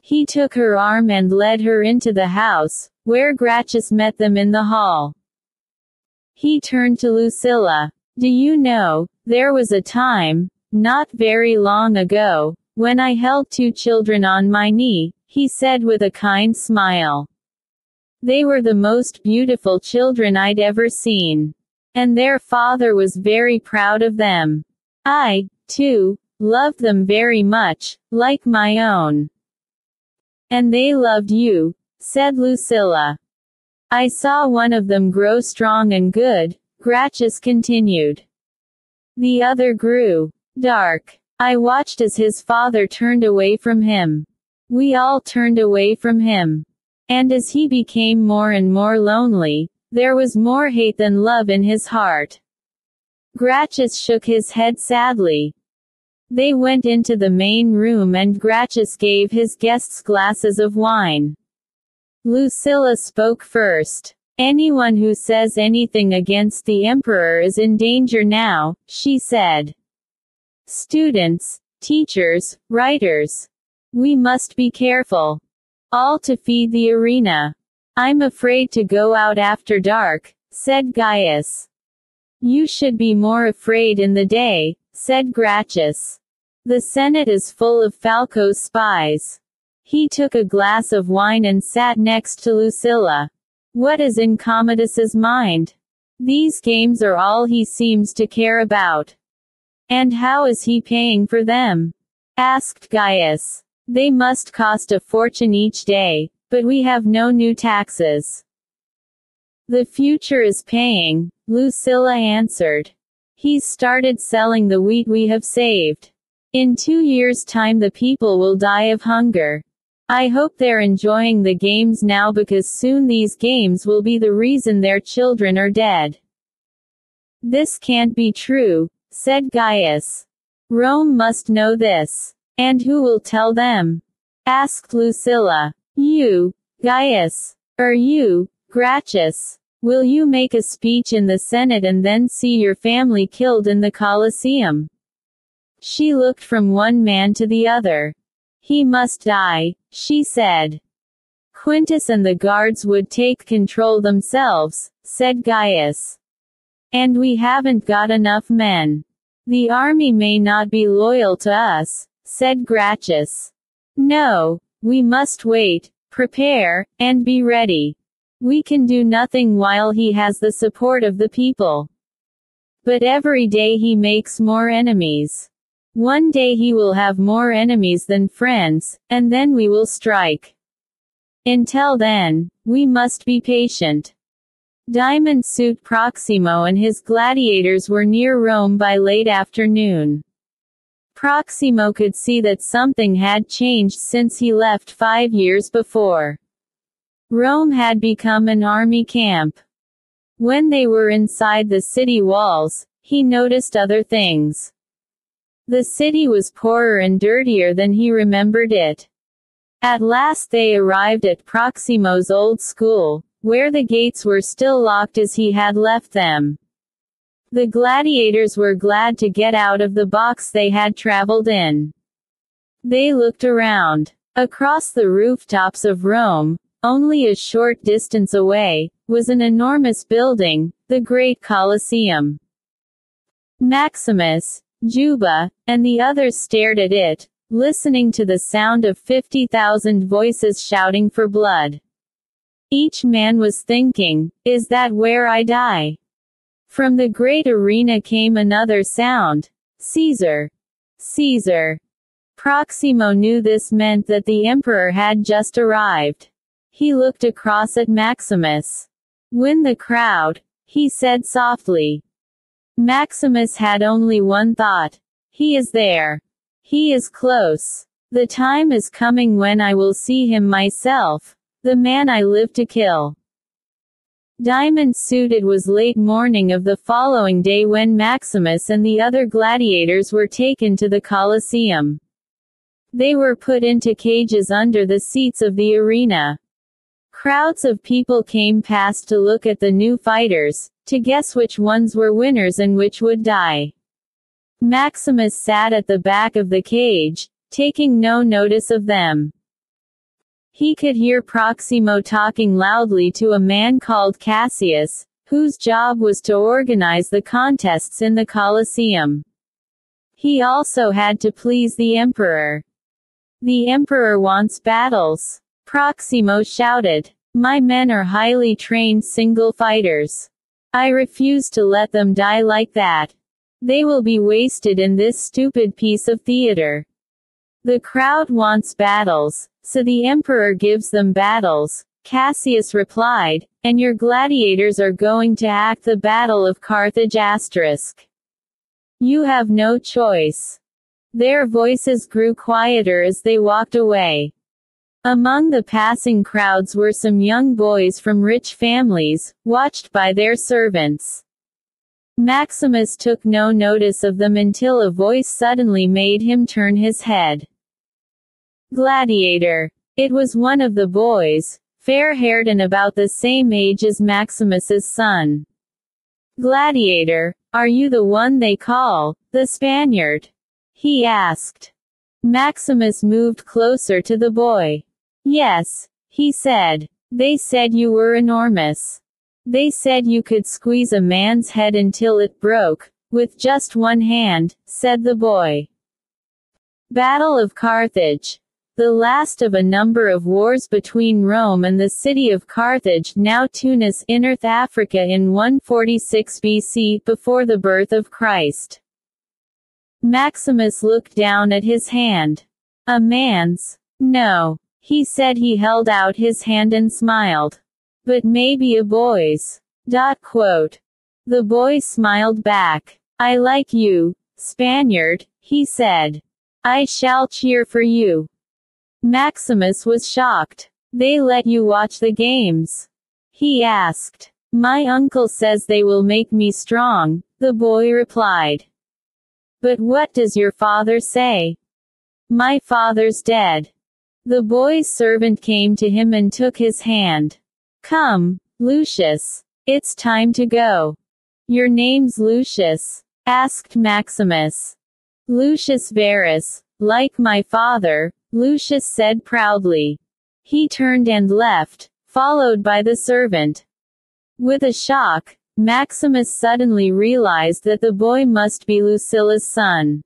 He took her arm and led her into the house, where Gracchus met them in the hall. He turned to Lucilla. "Do you know, there was a time, not very long ago, when I held 2 children on my knee," he said with a kind smile. "They were the most beautiful children I'd ever seen. And their father was very proud of them. I, too, loved them very much, like my own." "And they loved you," said Lucilla. "I saw one of them grow strong and good," Gracchus continued. "The other grew dark. I watched as his father turned away from him. We all turned away from him. And as he became more and more lonely, there was more hate than love in his heart." Gracchus shook his head sadly. They went into the main room and Gracchus gave his guests glasses of wine. Lucilla spoke first. "Anyone who says anything against the emperor is in danger now," she said. "Students, teachers, writers. We must be careful. All to feed the arena. I'm afraid to go out after dark," said Gaius. "You should be more afraid in the day," said Gracchus. "The Senate is full of Falco's spies." He took a glass of wine and sat next to Lucilla. What is in Commodus's mind? These games are all he seems to care about. "And how is he paying for them?" asked Gaius. "They must cost a fortune each day, but we have no new taxes." "The future is paying," Lucilla answered. "He's started selling the wheat we have saved. In 2 years' time the people will die of hunger. I hope they're enjoying the games now because soon these games will be the reason their children are dead." "This can't be true," said Gaius. "Rome must know this. And who will tell them?" asked Lucilla. "You, Gaius. Or you, Gracchus?" Will you make a speech in the Senate and then see your family killed in the Colosseum? She looked from one man to the other. He must die, she said. Quintus and the guards would take control themselves, said Gaius. And we haven't got enough men. The army may not be loyal to us, said Gracchus. No, we must wait, prepare, and be ready. We can do nothing while he has the support of the people. But every day he makes more enemies. One day he will have more enemies than friends, and then we will strike. Until then, we must be patient. Diamond Suit Proximo and his gladiators were near Rome by late afternoon. Proximo could see that something had changed since he left 5 years before. Rome had become an army camp. When they were inside the city walls, he noticed other things. The city was poorer and dirtier than he remembered it. At last they arrived at Proximo's old school, where the gates were still locked as he had left them. The gladiators were glad to get out of the box they had traveled in. They looked around. Across the rooftops of Rome, only a short distance away, was an enormous building, the Great Colosseum. Maximus, Juba, and the others stared at it, listening to the sound of 50,000 voices shouting for blood. Each man was thinking, is that where I die? From the great arena came another sound, Caesar. Caesar. Proximo knew this meant that the emperor had just arrived. He looked across at Maximus. Win the crowd, he said softly. Maximus had only one thought. He is there. He is close. The time is coming when I will see him myself, the man I live to kill. Diamond Suit. It was late morning of the following day when Maximus and the other gladiators were taken to the Colosseum. They were put into cages under the seats of the arena. Crowds of people came past to look at the new fighters, to guess which ones were winners and which would die. Maximus sat at the back of the cage, taking no notice of them. He could hear Proximo talking loudly to a man called Cassius, whose job was to organize the contests in the Colosseum. He also had to please the emperor. The emperor wants battles, Proximo shouted. My men are highly trained single fighters. I refuse to let them die like that. They will be wasted in this stupid piece of theater. The crowd wants battles, so the emperor gives them battles, Cassius replied, and your gladiators are going to act the Battle of Carthage *. You have no choice. Their voices grew quieter as they walked away. Among the passing crowds were some young boys from rich families, watched by their servants. Maximus took no notice of them until a voice suddenly made him turn his head. Gladiator. It was one of the boys, fair-haired and about the same age as Maximus's son. Gladiator, are you the one they call, the Spaniard? He asked. Maximus moved closer to the boy. Yes, he said. They said you were enormous. They said you could squeeze a man's head until it broke, with just one hand, said the boy. Battle of Carthage. The last of a number of wars between Rome and the city of Carthage, now Tunis in North Africa in 146 BC, before the birth of Christ. Maximus looked down at his hand. A man's? No. He said. He held out his hand and smiled. But maybe a boy's. The boy smiled back. I like you, Spaniard, he said. I shall cheer for you. Maximus was shocked. They let you watch the games? He asked. My uncle says they will make me strong, the boy replied. But what does your father say? My father's dead. The boy's servant came to him and took his hand. Come, Lucius. It's time to go. Your name's Lucius? Asked Maximus. Lucius Verus, like my father, Lucius said proudly. He turned and left, followed by the servant. With a shock, Maximus suddenly realized that the boy must be Lucilla's son.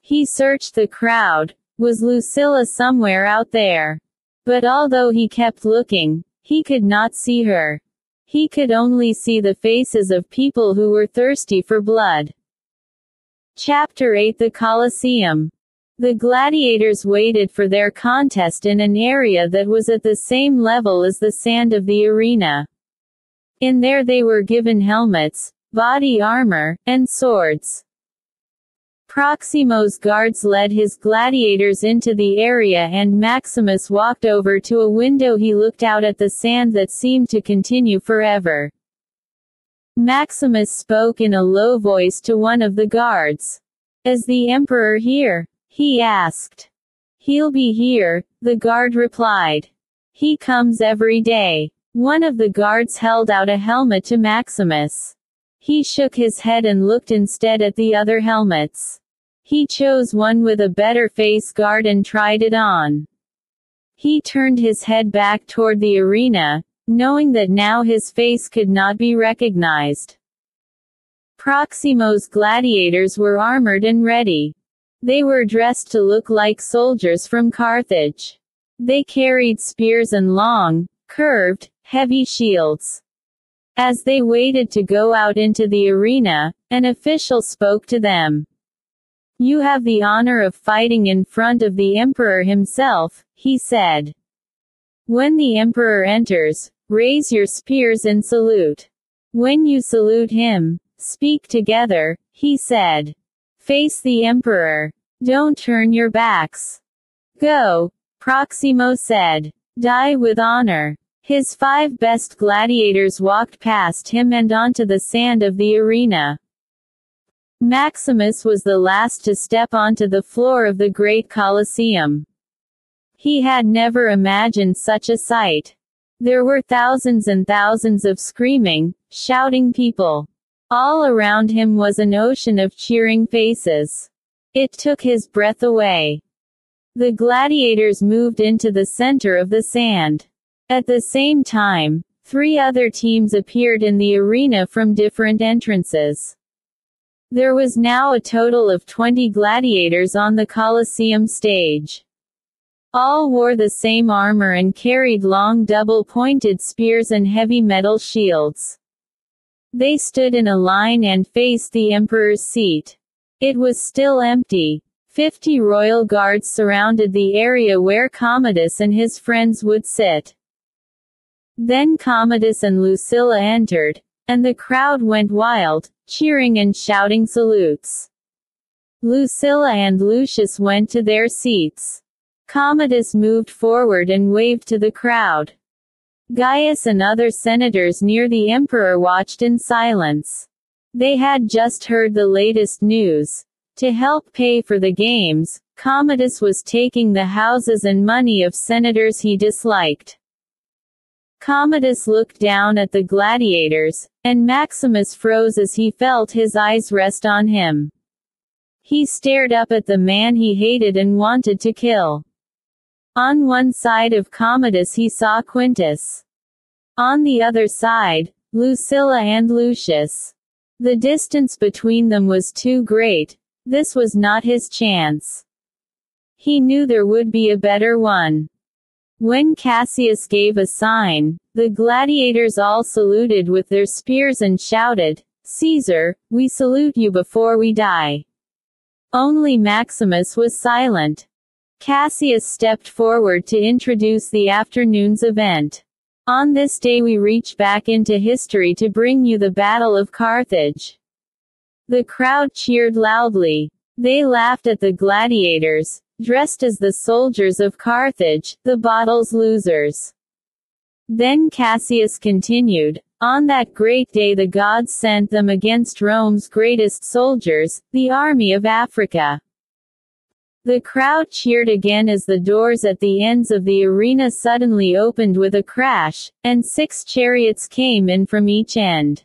He searched the crowd. Was Lucilla somewhere out there? But although he kept looking, he could not see her. He could only see the faces of people who were thirsty for blood. Chapter 8: The Colosseum. The gladiators waited for their contest in an area that was at the same level as the sand of the arena. In there they were given helmets, body armor, and swords. Proximo's guards led his gladiators into the area and Maximus walked over to a window. He looked out at the sand that seemed to continue forever. Maximus spoke in a low voice to one of the guards. "Is the emperor here?" he asked. "He'll be here," the guard replied. "He comes every day." One of the guards held out a helmet to Maximus. He shook his head and looked instead at the other helmets. He chose one with a better face guard and tried it on. He turned his head back toward the arena, knowing that now his face could not be recognized. Proximo's gladiators were armored and ready. They were dressed to look like soldiers from Carthage. They carried spears and long, curved, heavy shields. As they waited to go out into the arena, an official spoke to them. "You have the honor of fighting in front of the emperor himself," he said. "When the emperor enters, raise your spears and salute. When you salute him, speak together," he said. "Face the emperor. Don't turn your backs." "Go," Proximo said. "Die with honor." His 5 best gladiators walked past him and onto the sand of the arena. Maximus was the last to step onto the floor of the great Colosseum. He had never imagined such a sight. There were thousands and thousands of screaming, shouting people. All around him was an ocean of cheering faces. It took his breath away. The gladiators moved into the center of the sand. At the same time, 3 other teams appeared in the arena from different entrances. There was now a total of 20 gladiators on the Colosseum stage. All wore the same armor and carried long double-pointed spears and heavy metal shields. They stood in a line and faced the emperor's seat. It was still empty. 50 royal guards surrounded the area where Commodus and his friends would sit. Then Commodus and Lucilla entered, and the crowd went wild, cheering and shouting salutes. Lucilla and Lucius went to their seats. Commodus moved forward and waved to the crowd. Gaius and other senators near the emperor watched in silence. They had just heard the latest news. To help pay for the games, Commodus was taking the houses and money of senators he disliked. Commodus looked down at the gladiators, and Maximus froze as he felt his eyes rest on him. He stared up at the man he hated and wanted to kill. On one side of Commodus he saw Quintus. On the other side, Lucilla and Lucius. The distance between them was too great. This was not his chance. He knew there would be a better one. When Cassius gave a sign, the gladiators all saluted with their spears and shouted, "Caesar, we salute you before we die." Only Maximus was silent. Cassius stepped forward to introduce the afternoon's event. "On this day we reach back into history to bring you the Battle of Carthage." The crowd cheered loudly. They laughed at the gladiators, dressed as the soldiers of Carthage, the battle's losers. Then Cassius continued, "On that great day the gods sent them against Rome's greatest soldiers, the army of Africa. The crowd cheered again as the doors at the ends of the arena suddenly opened with a crash, and 6 chariots came in from each end.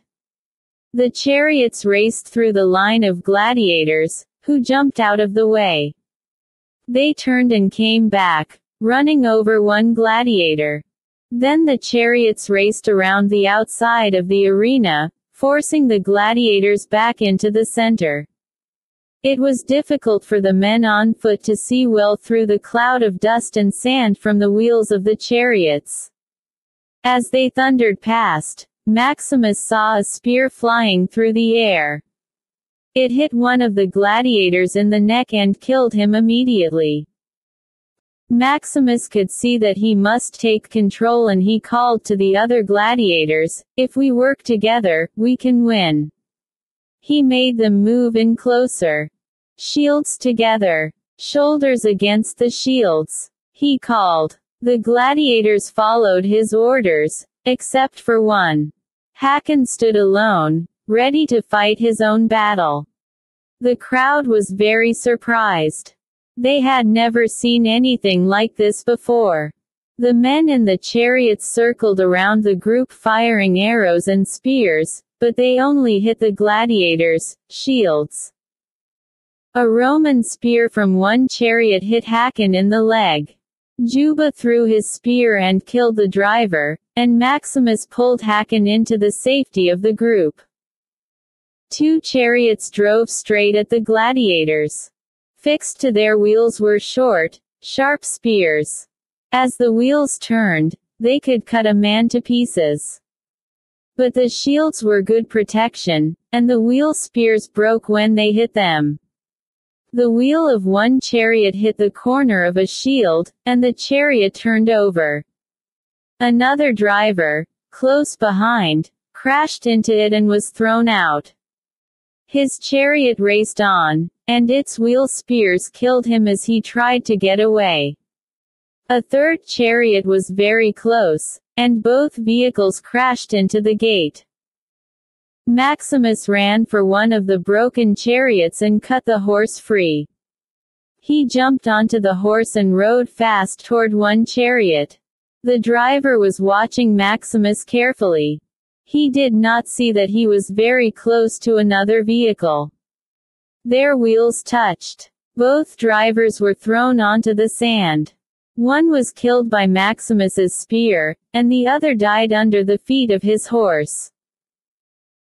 The chariots raced through the line of gladiators, who jumped out of the way. They turned and came back, running over one gladiator. Then the chariots raced around the outside of the arena, forcing the gladiators back into the center. It was difficult for the men on foot to see well through the cloud of dust and sand from the wheels of the chariots. As they thundered past, Maximus saw a spear flying through the air. It hit one of the gladiators in the neck and killed him immediately. Maximus could see that he must take control, and he called to the other gladiators, "If we work together, we can win." He made them move in closer. "Shields together. Shoulders against the shields," he called. The gladiators followed his orders, except for one. Hakon stood alone, ready to fight his own battle. The crowd was very surprised. They had never seen anything like this before. The men in the chariots circled around the group firing arrows and spears, but they only hit the gladiators' shields. A Roman spear from one chariot hit Hakon in the leg. Juba threw his spear and killed the driver, and Maximus pulled Hakon into the safety of the group. 2 chariots drove straight at the gladiators. Fixed to their wheels were short, sharp spears. As the wheels turned, they could cut a man to pieces. But the shields were good protection, and the wheel spears broke when they hit them. The wheel of one chariot hit the corner of a shield, and the chariot turned over. Another driver, close behind, crashed into it and was thrown out. His chariot raced on, and its wheel spears killed him as he tried to get away. A third chariot was very close, and both vehicles crashed into the gate. Maximus ran for one of the broken chariots and cut the horse free. He jumped onto the horse and rode fast toward one chariot. The driver was watching Maximus carefully. He did not see that he was very close to another vehicle. Their wheels touched. Both drivers were thrown onto the sand. One was killed by Maximus's spear, and the other died under the feet of his horse.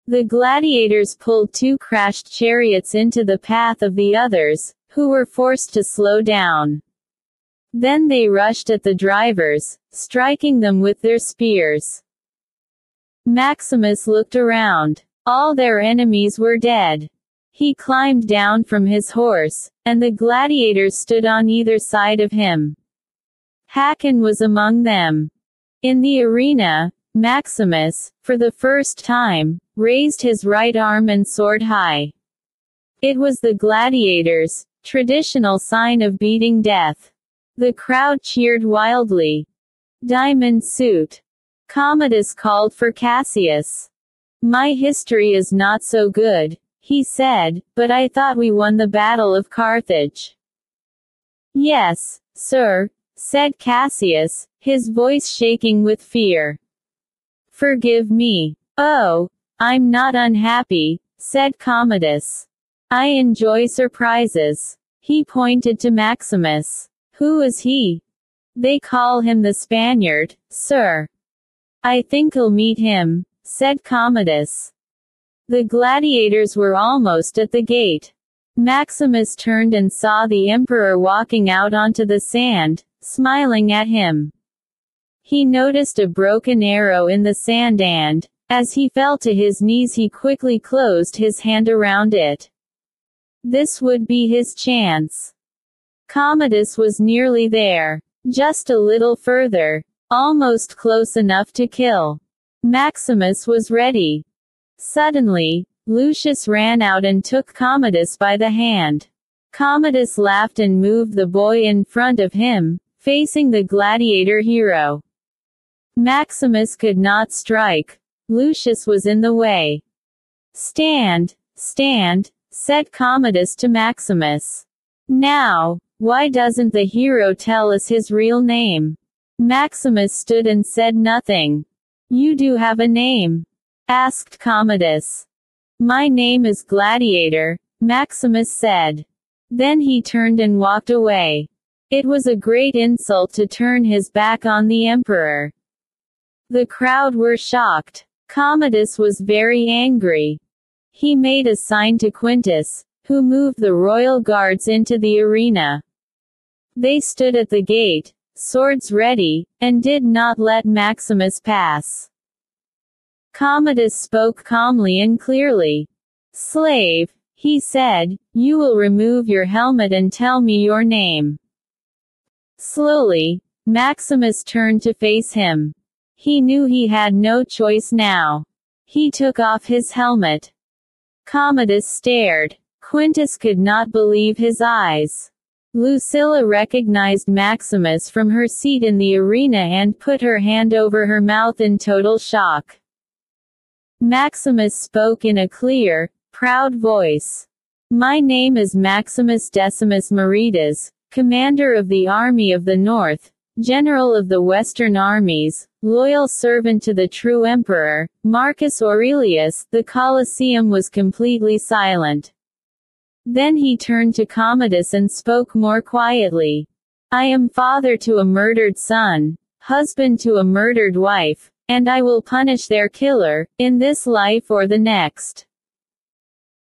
The gladiators pulled 2 crashed chariots into the path of the others, who were forced to slow down. Then they rushed at the drivers, striking them with their spears. Maximus looked around. All their enemies were dead. He climbed down from his horse, and the gladiators stood on either side of him. Hakon was among them. In the arena, Maximus, for the first time, raised his right arm and sword high. It was the gladiators' traditional sign of beating death. The crowd cheered wildly. Diamond suit. Commodus called for Cassius. "My history is not so good," he said, "but I thought we won the Battle of Carthage." "Yes, sir," said Cassius, his voice shaking with fear. "Forgive me." "Oh, I'm not unhappy," said Commodus. "I enjoy surprises." He pointed to Maximus. "Who is he?" "They call him the Spaniard, sir." "I think I'll meet him," said Commodus. The gladiators were almost at the gate. Maximus turned and saw the emperor walking out onto the sand, smiling at him. He noticed a broken arrow in the sand and, as he fell to his knees, he quickly closed his hand around it. This would be his chance. Commodus was nearly there. Just a little further. Almost close enough to kill. Maximus was ready. Suddenly, Lucius ran out and took Commodus by the hand. Commodus laughed and moved the boy in front of him, facing the gladiator hero. Maximus could not strike. Lucius was in the way. "Stand, stand," said Commodus to Maximus. "Now, Why doesn't the hero tell us his real name? Maximus stood and said nothing. You do have a name? Asked Commodus. My name is Gladiator, Maximus said. Then he turned and walked away. It was a great insult to turn his back on the emperor. The crowd were shocked. Commodus was very angry. He made a sign to Quintus, who moved the royal guards into the arena. They stood at the gate, swords ready, and did not let Maximus pass. Commodus spoke calmly and clearly. Slave, he said, you will remove your helmet and tell me your name. Slowly, Maximus turned to face him. He knew he had no choice now. He took off his helmet. Commodus stared. Quintus could not believe his eyes. Lucilla recognized Maximus from her seat in the arena and put her hand over her mouth in total shock. Maximus spoke in a clear, proud voice. My name is Maximus Decimus Meridas, commander of the Army of the North, general of the Western armies, loyal servant to the true emperor, Marcus Aurelius. The Colosseum was completely silent. Then he turned to Commodus and spoke more quietly. I am father to a murdered son, husband to a murdered wife, and I will punish their killer, in this life or the next.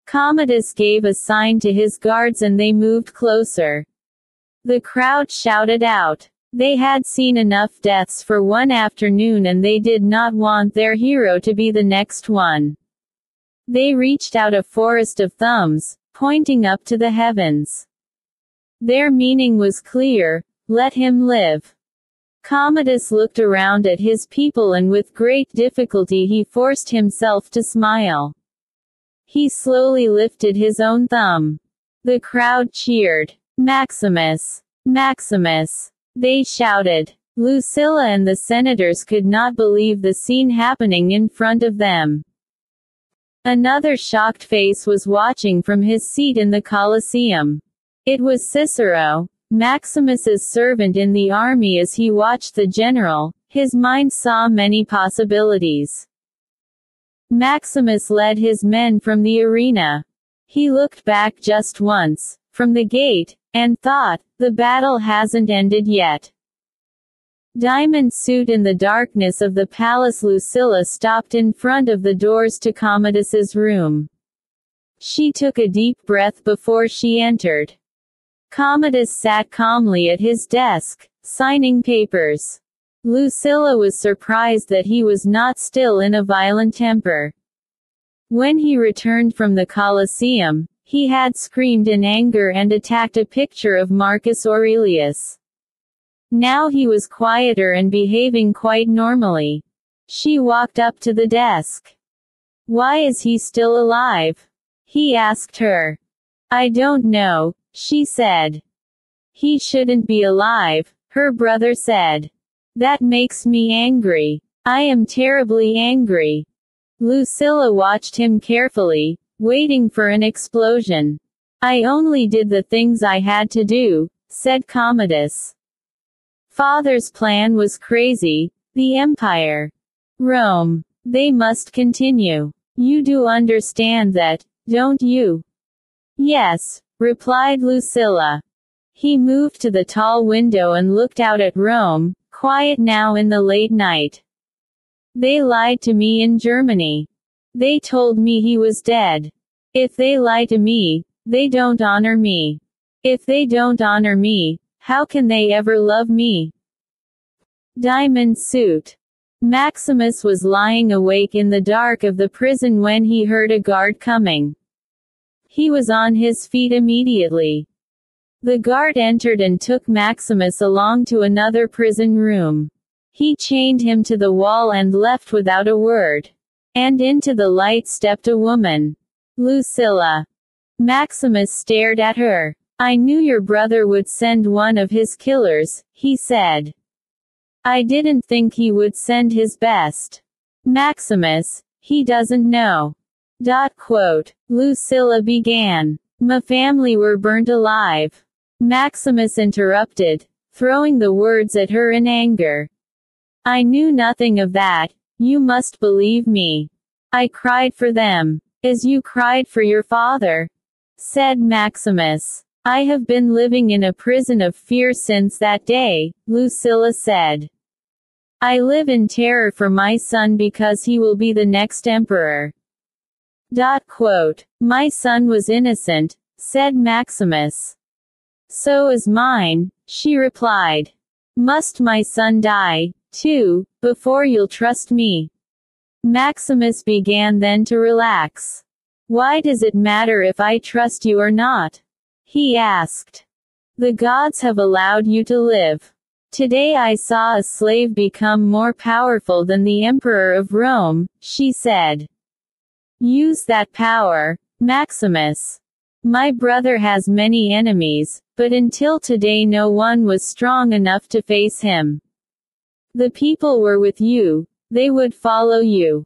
Commodus gave a sign to his guards and they moved closer. The crowd shouted out. They had seen enough deaths for one afternoon and they did not want their hero to be the next one. They reached out a forest of thumbs, pointing up to the heavens. Their meaning was clear, let him live. Commodus looked around at his people and with great difficulty he forced himself to smile. He slowly lifted his own thumb. The crowd cheered. Maximus! Maximus! They shouted. Lucilla and the senators could not believe the scene happening in front of them. Another shocked face was watching from his seat in the Colosseum. It was Cicero, Maximus's servant in the army. As he watched the general, his mind saw many possibilities. Maximus led his men from the arena. He looked back just once, from the gate, and thought, the battle hasn't ended yet. Diamond suit in the darkness of the palace. Lucilla stopped in front of the doors to Commodus's room. She took a deep breath before she entered. Commodus sat calmly at his desk, signing papers. Lucilla was surprised that he was not still in a violent temper. When he returned from the Colosseum, he had screamed in anger and attacked a picture of Marcus Aurelius. Now he was quieter and behaving quite normally. She walked up to the desk. Why is he still alive? He asked her. I don't know, she said. He shouldn't be alive, her brother said. That makes me angry. I am terribly angry. Lucilla watched him carefully, waiting for an explosion. I only did the things I had to do, said Commodus. Father's plan was crazy, the empire. Rome. They must continue. You do understand that, don't you? Yes, replied Lucilla. He moved to the tall window and looked out at Rome, quiet now in the late night. They lied to me in Germany. They told me he was dead. If they lie to me, they don't honor me. If they don't honor me, how can they ever love me? Diamond suit. Maximus was lying awake in the dark of the prison when he heard a guard coming. He was on his feet immediately. The guard entered and took Maximus along to another prison room. He chained him to the wall and left without a word. And into the light stepped a woman. Lucilla. Maximus stared at her. I knew your brother would send one of his killers, he said. I didn't think he would send his best. Maximus, he doesn't know. Lucilla began. My family were burnt alive. Maximus interrupted, throwing the words at her in anger. I knew nothing of that, you must believe me. I cried for them, as you cried for your father, said Maximus. I have been living in a prison of fear since that day, Lucilla said. I live in terror for my son because he will be the next emperor. My son was innocent, said Maximus. So is mine, she replied. Must my son die, too, before you'll trust me? Maximus began then to relax. Why does it matter if I trust you or not? He asked. The gods have allowed you to live. Today I saw a slave become more powerful than the emperor of Rome, she said. Use that power, Maximus. My brother has many enemies, but until today no one was strong enough to face him. The people were with you, they would follow you.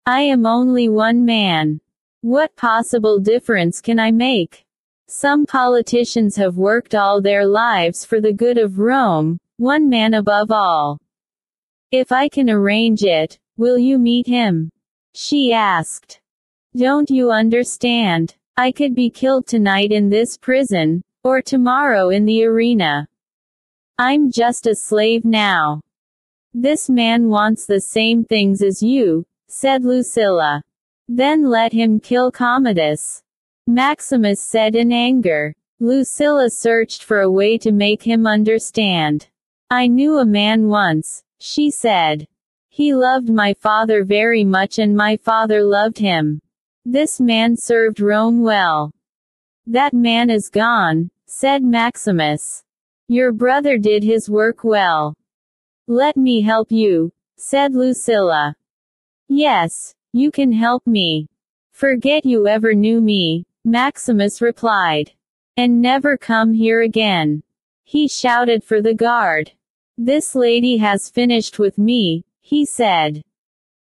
I am only one man. What possible difference can I make? Some politicians have worked all their lives for the good of Rome, one man above all. If I can arrange it, will you meet him? She asked. Don't you understand? I could be killed tonight in this prison, or tomorrow in the arena. I'm just a slave now. This man wants the same things as you, said Lucilla. Then let him kill Commodus, Maximus said in anger. Lucilla searched for a way to make him understand. I knew a man once, she said. He loved my father very much and my father loved him. This man served Rome well. That man is gone, said Maximus. Your brother did his work well. Let me help you, said Lucilla. Yes, you can help me. Forget you ever knew me, Maximus replied. And never come here again. He shouted for the guard. This lady has finished with me, he said.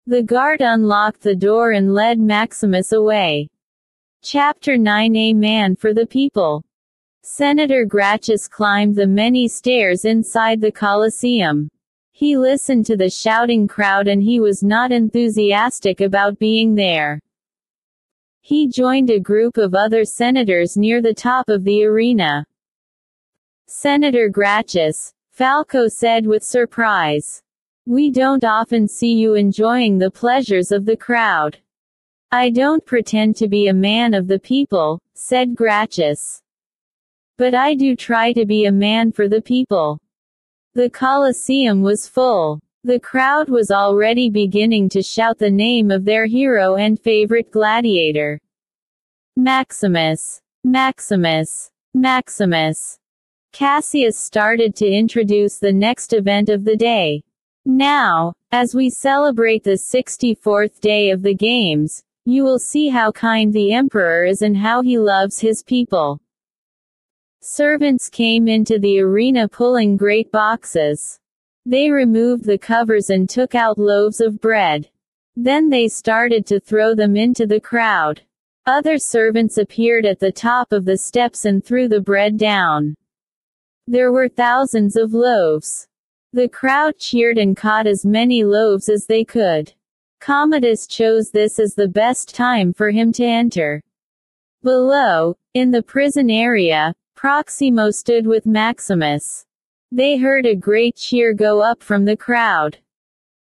The guard unlocked the door and led Maximus away. Chapter 9 A Man for the People. Senator Gracchus climbed the many stairs inside the Colosseum. He listened to the shouting crowd and he was not enthusiastic about being there. He joined a group of other senators near the top of the arena. Senator Gracchus, Falco said with surprise. We don't often see you enjoying the pleasures of the crowd. I don't pretend to be a man of the people, said Gracchus. But I do try to be a man for the people. The Colosseum was full. The crowd was already beginning to shout the name of their hero and favorite gladiator. Maximus, Maximus, Maximus. Cassius started to introduce the next event of the day. Now, as we celebrate the 64th day of the games, you will see how kind the emperor is and how he loves his people. Servants came into the arena pulling great boxes. They removed the covers and took out loaves of bread. Then they started to throw them into the crowd. Other servants appeared at the top of the steps and threw the bread down. There were thousands of loaves. The crowd cheered and caught as many loaves as they could. Commodus chose this as the best time for him to enter. Below, in the prison area, Proximo stood with Maximus. They heard a great cheer go up from the crowd.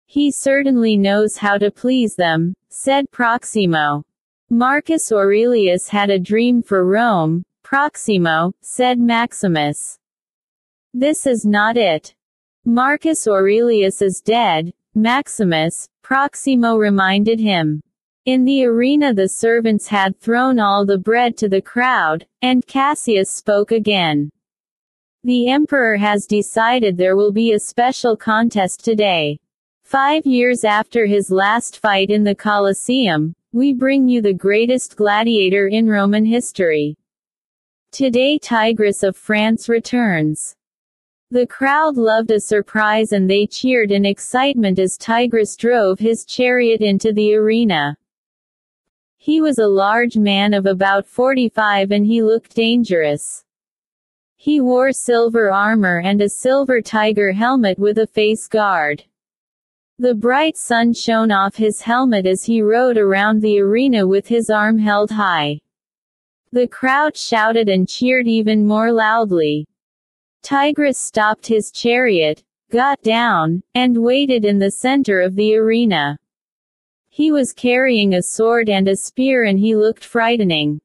He certainly knows how to please them, said Proximo. Marcus Aurelius had a dream for Rome, Proximo, said Maximus. This is not it. Marcus Aurelius is dead, Maximus, Proximo reminded him. In the arena the servants had thrown all the bread to the crowd, and Cassius spoke again. The emperor has decided there will be a special contest today. 5 years after his last fight in the Colosseum, we bring you the greatest gladiator in Roman history. Today Tigress of France returns. The crowd loved a surprise and they cheered in excitement as Tigress drove his chariot into the arena. He was a large man of about 45 and he looked dangerous. He wore silver armor and a silver tiger helmet with a face guard. The bright sun shone off his helmet as he rode around the arena with his arm held high. The crowd shouted and cheered even more loudly. Tigris stopped his chariot, got down, and waited in the center of the arena. He was carrying a sword and a spear and he looked frightening.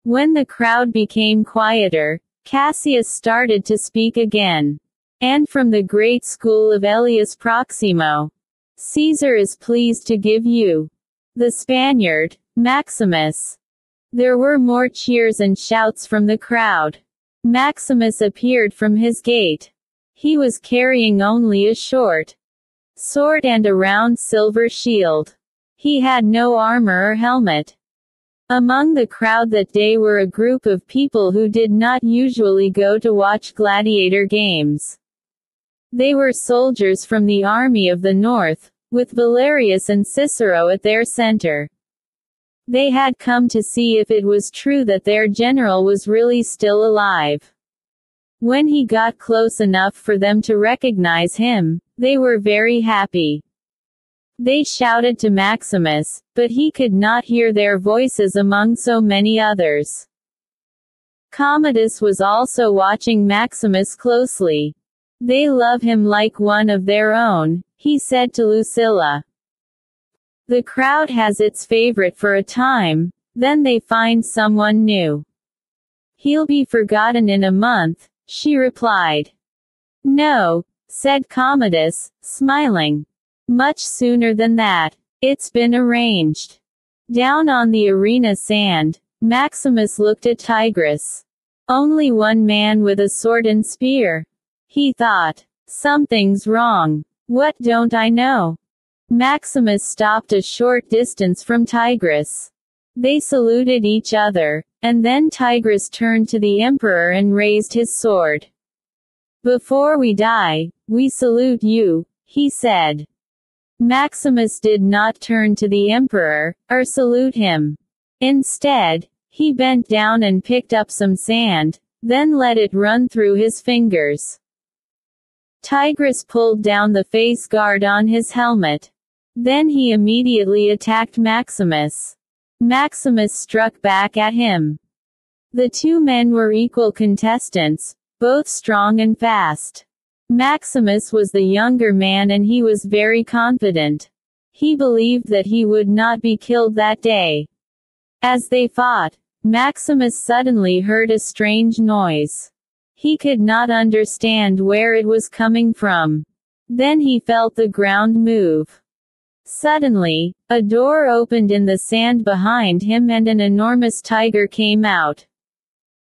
When the crowd became quieter, Cassius started to speak again. And from the great school of Aelius Proximo, Caesar is pleased to give you the Spaniard, Maximus. There were more cheers and shouts from the crowd. Maximus appeared from his gate. He was carrying only a short sword and a round silver shield. He had no armor or helmet. Among the crowd that day were a group of people who did not usually go to watch gladiator games. They were soldiers from the army of the north, with Valerius and Cicero at their center. They had come to see if it was true that their general was really still alive. When he got close enough for them to recognize him, they were very happy. They shouted to Maximus, but he could not hear their voices among so many others. Commodus was also watching Maximus closely. They love him like one of their own, he said to Lucilla. The crowd has its favorite for a time, then they find someone new. He'll be forgotten in a month, she replied. No, said Commodus, smiling. Much sooner than that. It's been arranged. Down on the arena sand, Maximus looked at Tigris. Only one man with a sword and spear. He thought, something's wrong. What don't I know? Maximus stopped a short distance from Tigris. They saluted each other, and then Tigris turned to the emperor and raised his sword. Before we die, we salute you, he said. Maximus did not turn to the emperor, or salute him. Instead, he bent down and picked up some sand, then let it run through his fingers. Tigris pulled down the face guard on his helmet. Then he immediately attacked Maximus. Maximus struck back at him. The two men were equal contestants, both strong and fast. Maximus was the younger man and he was very confident. He believed that he would not be killed that day. As they fought, Maximus suddenly heard a strange noise. He could not understand where it was coming from. Then he felt the ground move. Suddenly, a door opened in the sand behind him and an enormous tiger came out.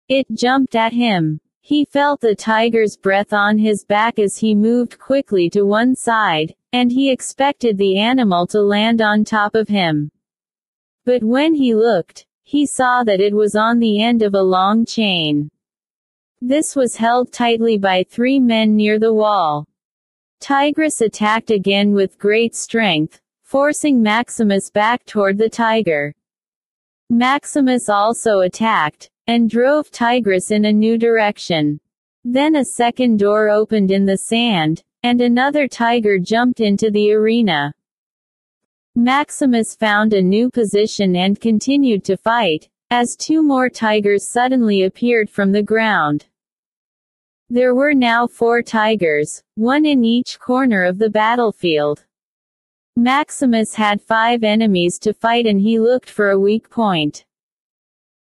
It jumped at him. He felt the tiger's breath on his back as he moved quickly to one side, and he expected the animal to land on top of him. But when he looked, he saw that it was on the end of a long chain. This was held tightly by 3 men near the wall. Tigris attacked again with great strength, forcing Maximus back toward the tiger. Maximus also attacked, and drove Tigris in a new direction. Then a second door opened in the sand, and another tiger jumped into the arena. Maximus found a new position and continued to fight, as 2 more tigers suddenly appeared from the ground. There were now 4 tigers, one in each corner of the battlefield. Maximus had 5 enemies to fight and he looked for a weak point.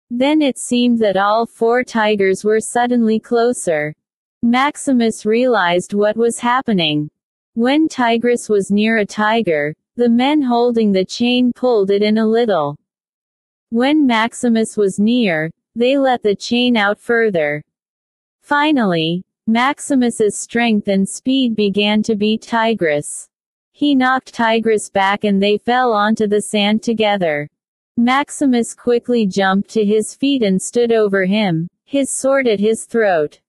Then it seemed that all 4 tigers were suddenly closer. Maximus realized what was happening. When Tigris was near a tiger, the men holding the chain pulled it in a little. When Maximus was near, they let the chain out further. Finally, Maximus's strength and speed began to beat Tigris. He knocked Tigris back and they fell onto the sand together. Maximus quickly jumped to his feet and stood over him, his sword at his throat.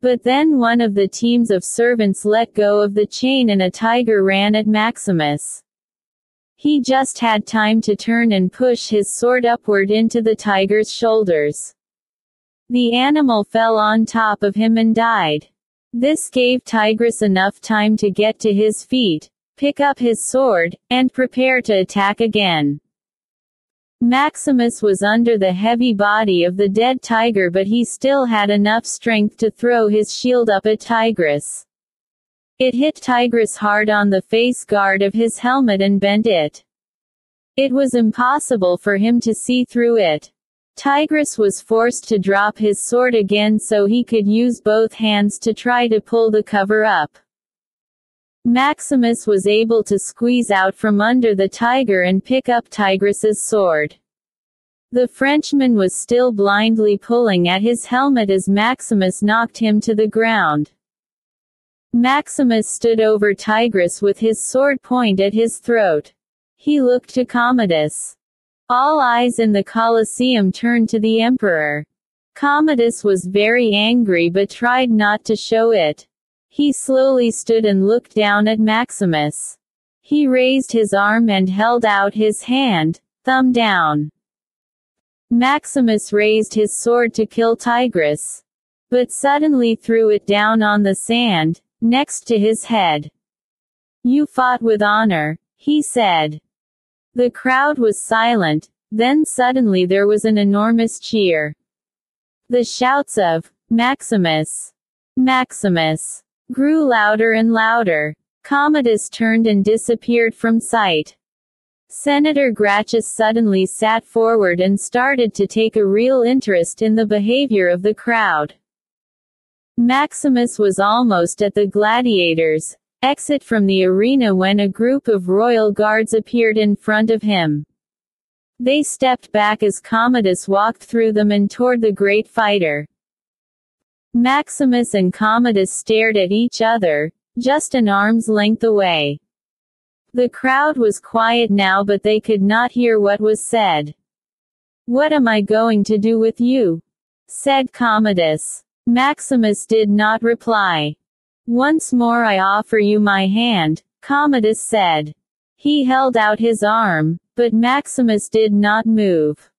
But then one of the teams of servants let go of the chain and a tiger ran at Maximus. He just had time to turn and push his sword upward into the tiger's shoulders. The animal fell on top of him and died. This gave Tigris enough time to get to his feet, pick up his sword, and prepare to attack again. Maximus was under the heavy body of the dead tiger, but he still had enough strength to throw his shield up at Tigris. It hit Tigris hard on the face guard of his helmet and bent it. It was impossible for him to see through it. Tigris was forced to drop his sword again so he could use both hands to try to pull the cover up. Maximus was able to squeeze out from under the tiger and pick up Tigris's sword. The Frenchman was still blindly pulling at his helmet as Maximus knocked him to the ground. Maximus stood over Tigris with his sword point at his throat. He looked to Commodus. All eyes in the Colosseum turned to the emperor. Commodus was very angry but tried not to show it. He slowly stood and looked down at Maximus. He raised his arm and held out his hand, thumb down. Maximus raised his sword to kill Tigris, but suddenly threw it down on the sand, next to his head. "You fought with honor," he said. The crowd was silent, then suddenly there was an enormous cheer. The shouts of, "Maximus! Maximus!" grew louder and louder. Commodus turned and disappeared from sight. Senator Gracchus suddenly sat forward and started to take a real interest in the behavior of the crowd. Maximus was almost at the gladiators' exit from the arena when a group of royal guards appeared in front of him. They stepped back as Commodus walked through them and toward the great fighter. Maximus and Commodus stared at each other, just an arm's length away. The crowd was quiet now, but they could not hear what was said. "What am I going to do with you?" said Commodus. Maximus did not reply. "Once more I offer you my hand," Commodus said. He held out his arm, but Maximus did not move.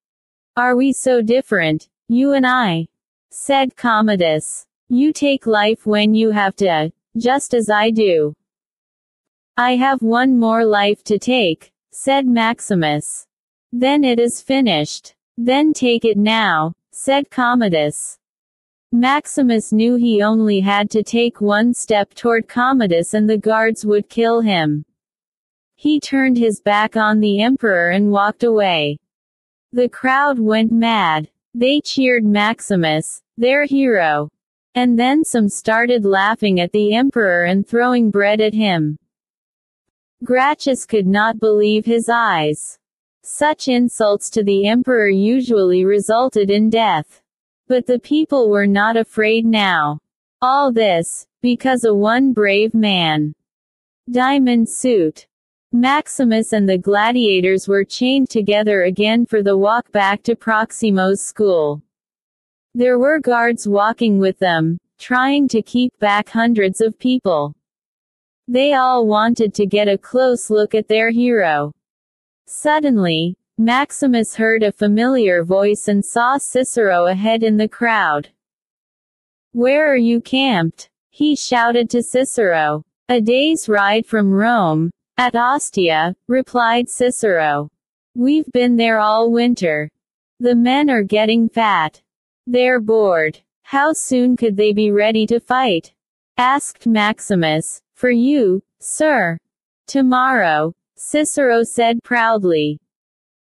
"Are we so different, you and I?" said Commodus. "You take life when you have to, just as I do." "I have one more life to take," said Maximus. "Then it is finished." "Then take it now," said Commodus. Maximus knew he only had to take one step toward Commodus and the guards would kill him. He turned his back on the emperor and walked away. The crowd went mad. They cheered Maximus, their hero. And then some started laughing at the emperor and throwing bread at him. Gracchus could not believe his eyes. Such insults to the emperor usually resulted in death. But the people were not afraid now. All this, because of one brave man. Diamond suit. Maximus and the gladiators were chained together again for the walk back to Proximo's school. There were guards walking with them, trying to keep back hundreds of people. They all wanted to get a close look at their hero. Suddenly, Maximus heard a familiar voice and saw Cicero ahead in the crowd. "Where are you camped?" he shouted to Cicero. "A day's ride from Rome, at Ostia," replied Cicero. "We've been there all winter. The men are getting fat. They're bored. How soon could they be ready to fight?" asked Maximus. "For you, sir." "Tomorrow," Cicero said proudly.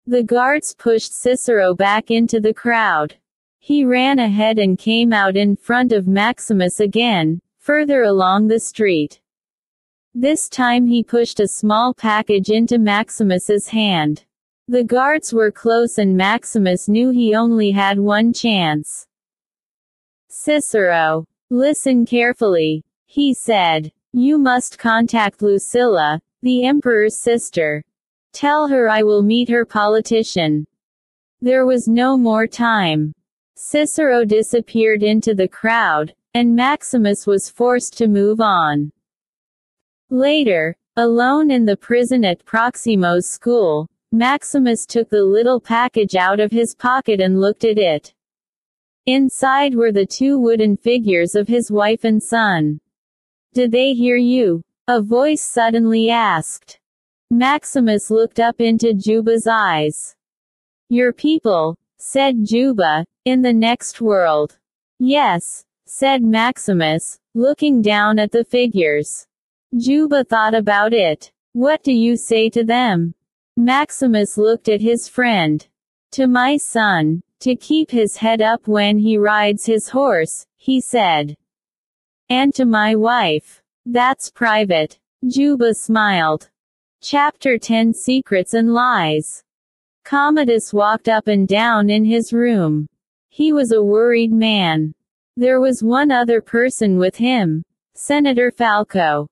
The guards pushed Cicero back into the crowd. He ran ahead and came out in front of Maximus again, further along the street. This time he pushed a small package into Maximus's hand. The guards were close and Maximus knew he only had one chance. "Cicero, listen carefully," he said. "You must contact Lucilla, the emperor's sister. Tell her I will meet her politician." There was no more time. Cicero disappeared into the crowd, and Maximus was forced to move on. Later, alone in the prison at Proximo's school, Maximus took the little package out of his pocket and looked at it. Inside were the two wooden figures of his wife and son. "Did they hear you?" a voice suddenly asked. Maximus looked up into Juba's eyes. "Your people," said Juba, "in the next world." "Yes," said Maximus, looking down at the figures. Juba thought about it. "What do you say to them?" Maximus looked at his friend. "To my son, to keep his head up when he rides his horse," he said. "And to my wife. That's private." Juba smiled. Chapter 10 Secrets and Lies. Commodus walked up and down in his room. He was a worried man. There was one other person with him, Senator Falco.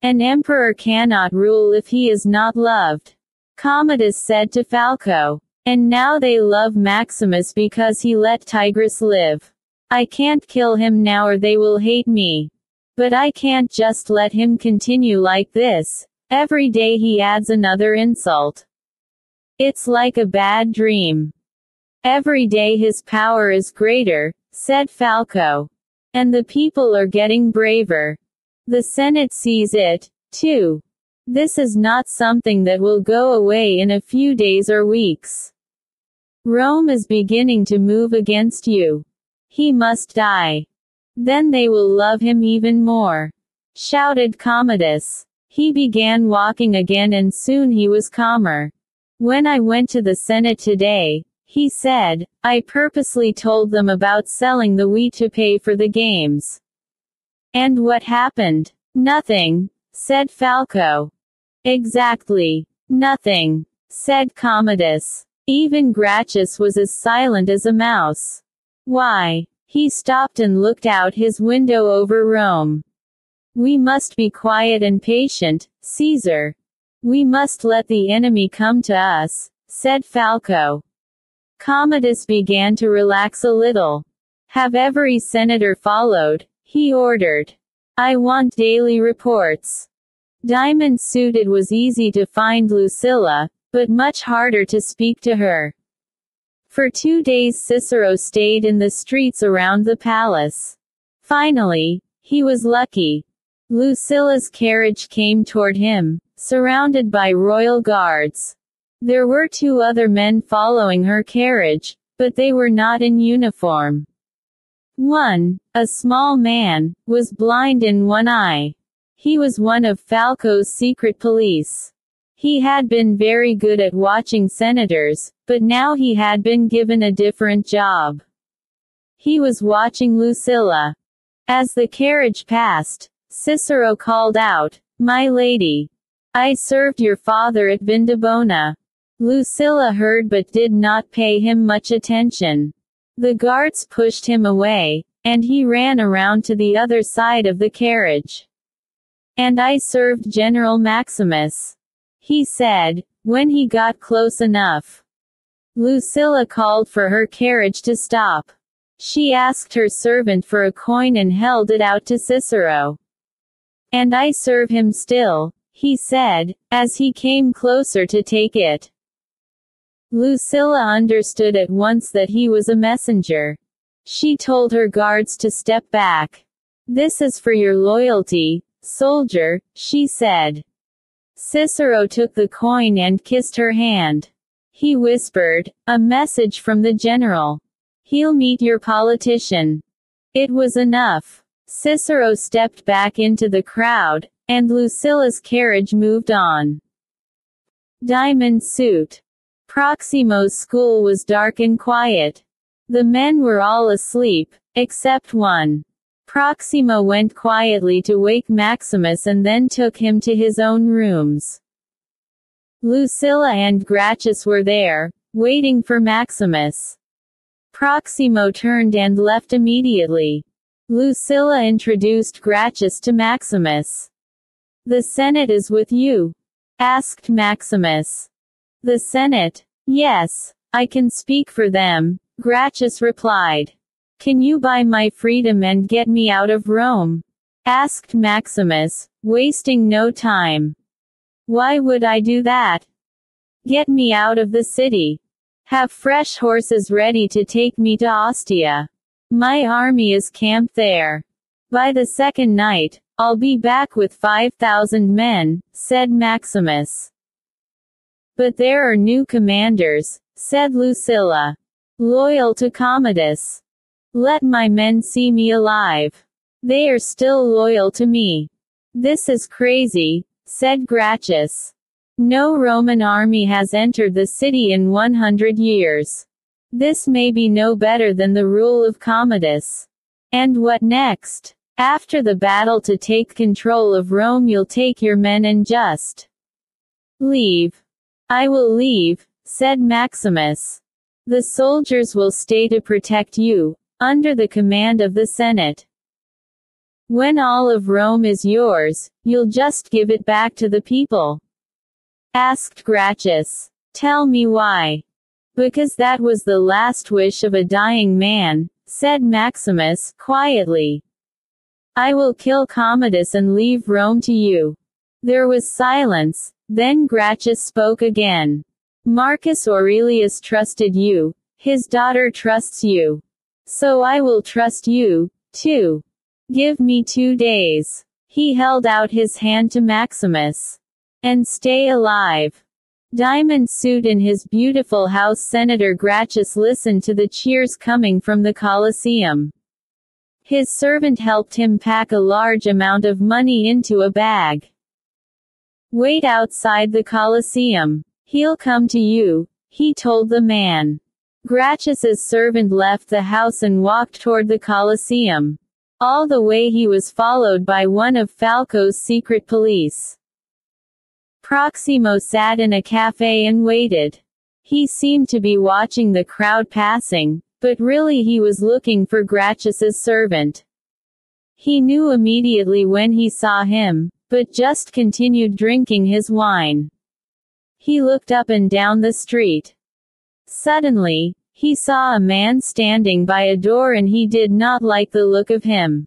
An emperor cannot rule if he is not loved. Commodus said to Falco. And now they love Maximus because he let Tigris live. I can't kill him now or they will hate me. But I can't just let him continue like this. Every day he adds another insult. It's like a bad dream. Every day his power is greater, said Falco. And the people are getting braver. The Senate sees it, too. This is not something that will go away in a few days or weeks. Rome is beginning to move against you. He must die. Then they will love him even more, shouted Commodus. He began walking again and soon he was calmer. When I went to the Senate today, he said, I purposely told them about selling the wheat to pay for the games. And what happened? Nothing, said Falco. Exactly. Nothing, said Commodus. Even Gracchus was as silent as a mouse. Why? He stopped and looked out his window over Rome. We must be quiet and patient, Caesar. We must let the enemy come to us, said Falco. Commodus began to relax a little. Have every senator followed, he ordered. I want daily reports. Diamond suit. It was easy to find Lucilla, but much harder to speak to her. For 2 days Cicero stayed in the streets around the palace. Finally, he was lucky. Lucilla's carriage came toward him, surrounded by royal guards. There were 2 other men following her carriage, but they were not in uniform. One, a small man, was blind in one eye. He was one of Falco's secret police. He had been very good at watching senators, but now he had been given a different job. He was watching Lucilla. As the carriage passed, Cicero called out, My lady. I served your father at Vindobona. Lucilla heard but did not pay him much attention. The guards pushed him away, and he ran around to the other side of the carriage. And I served General Maximus, he said, when he got close enough. Lucilla called for her carriage to stop. She asked her servant for a coin and held it out to Cicero. And I serve him still, he said, as he came closer to take it. Lucilla understood at once that he was a messenger. She told her guards to step back. This is for your loyalty, soldier, she said. Cicero took the coin and kissed her hand. He whispered, a message from the general. He'll meet your politician. It was enough. Cicero stepped back into the crowd, and Lucilla's carriage moved on. Diamond suit. Proximo's school was dark and quiet. The men were all asleep, except one. Proximo went quietly to wake Maximus and then took him to his own rooms. Lucilla and Gracchus were there, waiting for Maximus. Proximo turned and left immediately. Lucilla introduced Gracchus to Maximus. The Senate is with you? Asked Maximus. The Senate? Yes, I can speak for them, Gracchus replied. Can you buy my freedom and get me out of Rome? Asked Maximus, wasting no time. Why would I do that? Get me out of the city. Have fresh horses ready to take me to Ostia. My army is camped there. By the second night, I'll be back with 5,000 men, said Maximus. But there are new commanders, said Lucilla. Loyal to Commodus. Let my men see me alive. They are still loyal to me. This is crazy, said Gracchus. No Roman army has entered the city in 100 years. This may be no better than the rule of Commodus. And what next? After the battle to take control of Rome, you'll take your men and just leave. I will leave, said Maximus. The soldiers will stay to protect you, under the command of the Senate. When all of Rome is yours, you'll just give it back to the people? Asked Gracchus. Tell me why. Because that was the last wish of a dying man, said Maximus, quietly. I will kill Commodus and leave Rome to you. There was silence, then Gracchus spoke again. Marcus Aurelius trusted you, his daughter trusts you. So I will trust you, too. Give me 2 days. He held out his hand to Maximus. And stay alive. Diamond suit in his beautiful house. Senator Gracchus listened to the cheers coming from the Colosseum. His servant helped him pack a large amount of money into a bag. Wait outside the Colosseum. He'll come to you, he told the man. Gracchus's servant left the house and walked toward the Colosseum. All the way he was followed by one of Falco's secret police. Proximo sat in a cafe and waited. He seemed to be watching the crowd passing, but really he was looking for Gracchus's servant. He knew immediately when he saw him, but just continued drinking his wine. He looked up and down the street. Suddenly, he saw a man standing by a door and he did not like the look of him.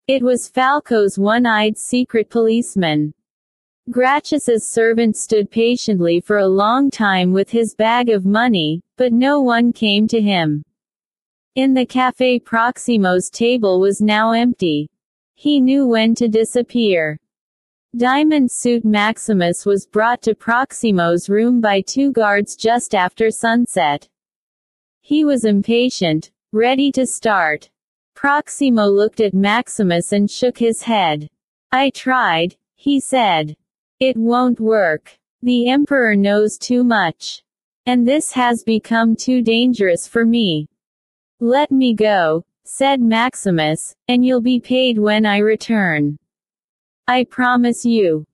It was Falco's one-eyed secret policeman. Gracchus's servant stood patiently for a long time with his bag of money, but no one came to him. In the cafe, Proximo's table was now empty. He knew when to disappear. Diamond suit Maximus was brought to Proximo's room by 2 guards just after sunset. He was impatient, ready to start. Proximo looked at Maximus and shook his head. I tried, he said. It won't work. The emperor knows too much. And this has become too dangerous for me. Let me go, said Maximus, and you'll be paid when I return. I promise you.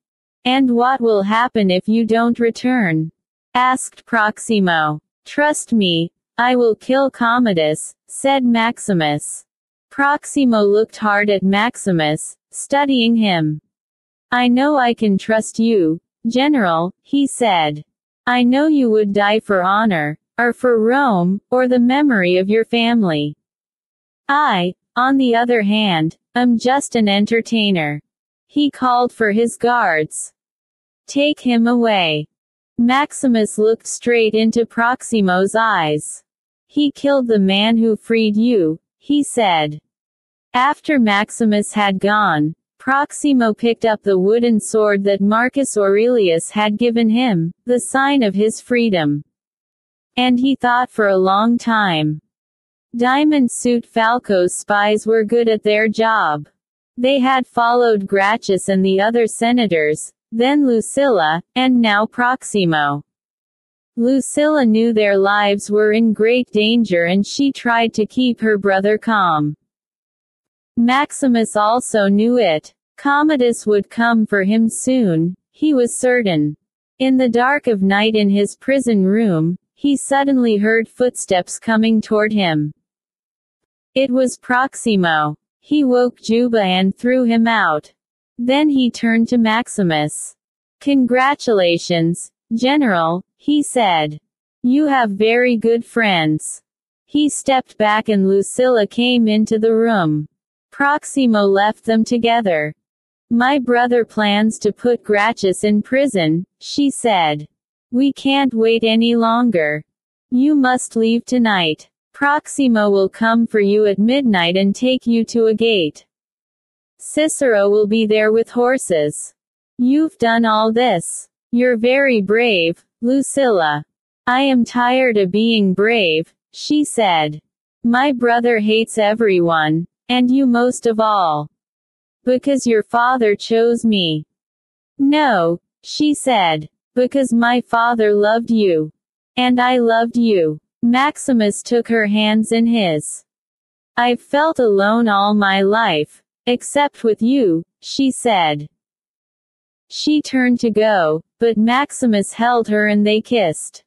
And what will happen if you don't return? Asked Proximo. Trust me, I will kill Commodus, said Maximus. Proximo looked hard at Maximus, studying him. I know I can trust you, General, he said. I know you would die for honor, or for Rome, or the memory of your family. I, on the other hand, am just an entertainer. He called for his guards. Take him away. Maximus looked straight into Proximo's eyes. He killed the man who freed you, he said. After Maximus had gone, Proximo picked up the wooden sword that Marcus Aurelius had given him, the sign of his freedom. And he thought for a long time. Diamond suit Falco's spies were good at their job. They had followed Gracchus and the other senators, then Lucilla, and now Proximo. Lucilla knew their lives were in great danger and she tried to keep her brother calm. Maximus also knew it. Commodus would come for him soon, he was certain. In the dark of night in his prison room, he suddenly heard footsteps coming toward him. It was Proximo. He woke Juba and threw him out. Then he turned to Maximus. Congratulations, General, he said. You have very good friends. He stepped back and Lucilla came into the room. Proximo left them together. My brother plans to put Gracchus in prison, she said. We can't wait any longer. You must leave tonight. Proximo will come for you at midnight and take you to a gate. Cicero will be there with horses. You've done all this. You're very brave, Lucilla. I am tired of being brave, she said. My brother hates everyone, and you most of all. Because your father chose me. No, she said. Because my father loved you. And I loved you. Maximus took her hands in his. I've felt alone all my life, except with you, she said. She turned to go, but Maximus held her and they kissed.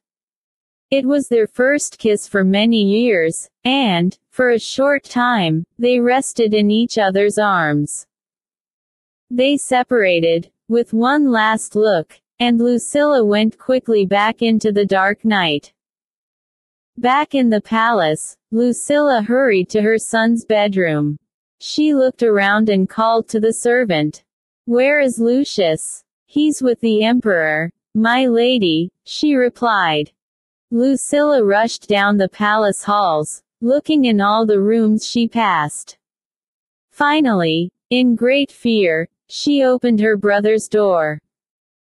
It was their first kiss for many years, and, for a short time, they rested in each other's arms. They separated, with one last look, and Lucilla went quickly back into the dark night. Back in the palace, Lucilla hurried to her son's bedroom. She looked around and called to the servant. Where is Lucius? He's with the emperor, my lady, she replied. Lucilla rushed down the palace halls, looking in all the rooms she passed. Finally, in great fear, she opened her brother's door.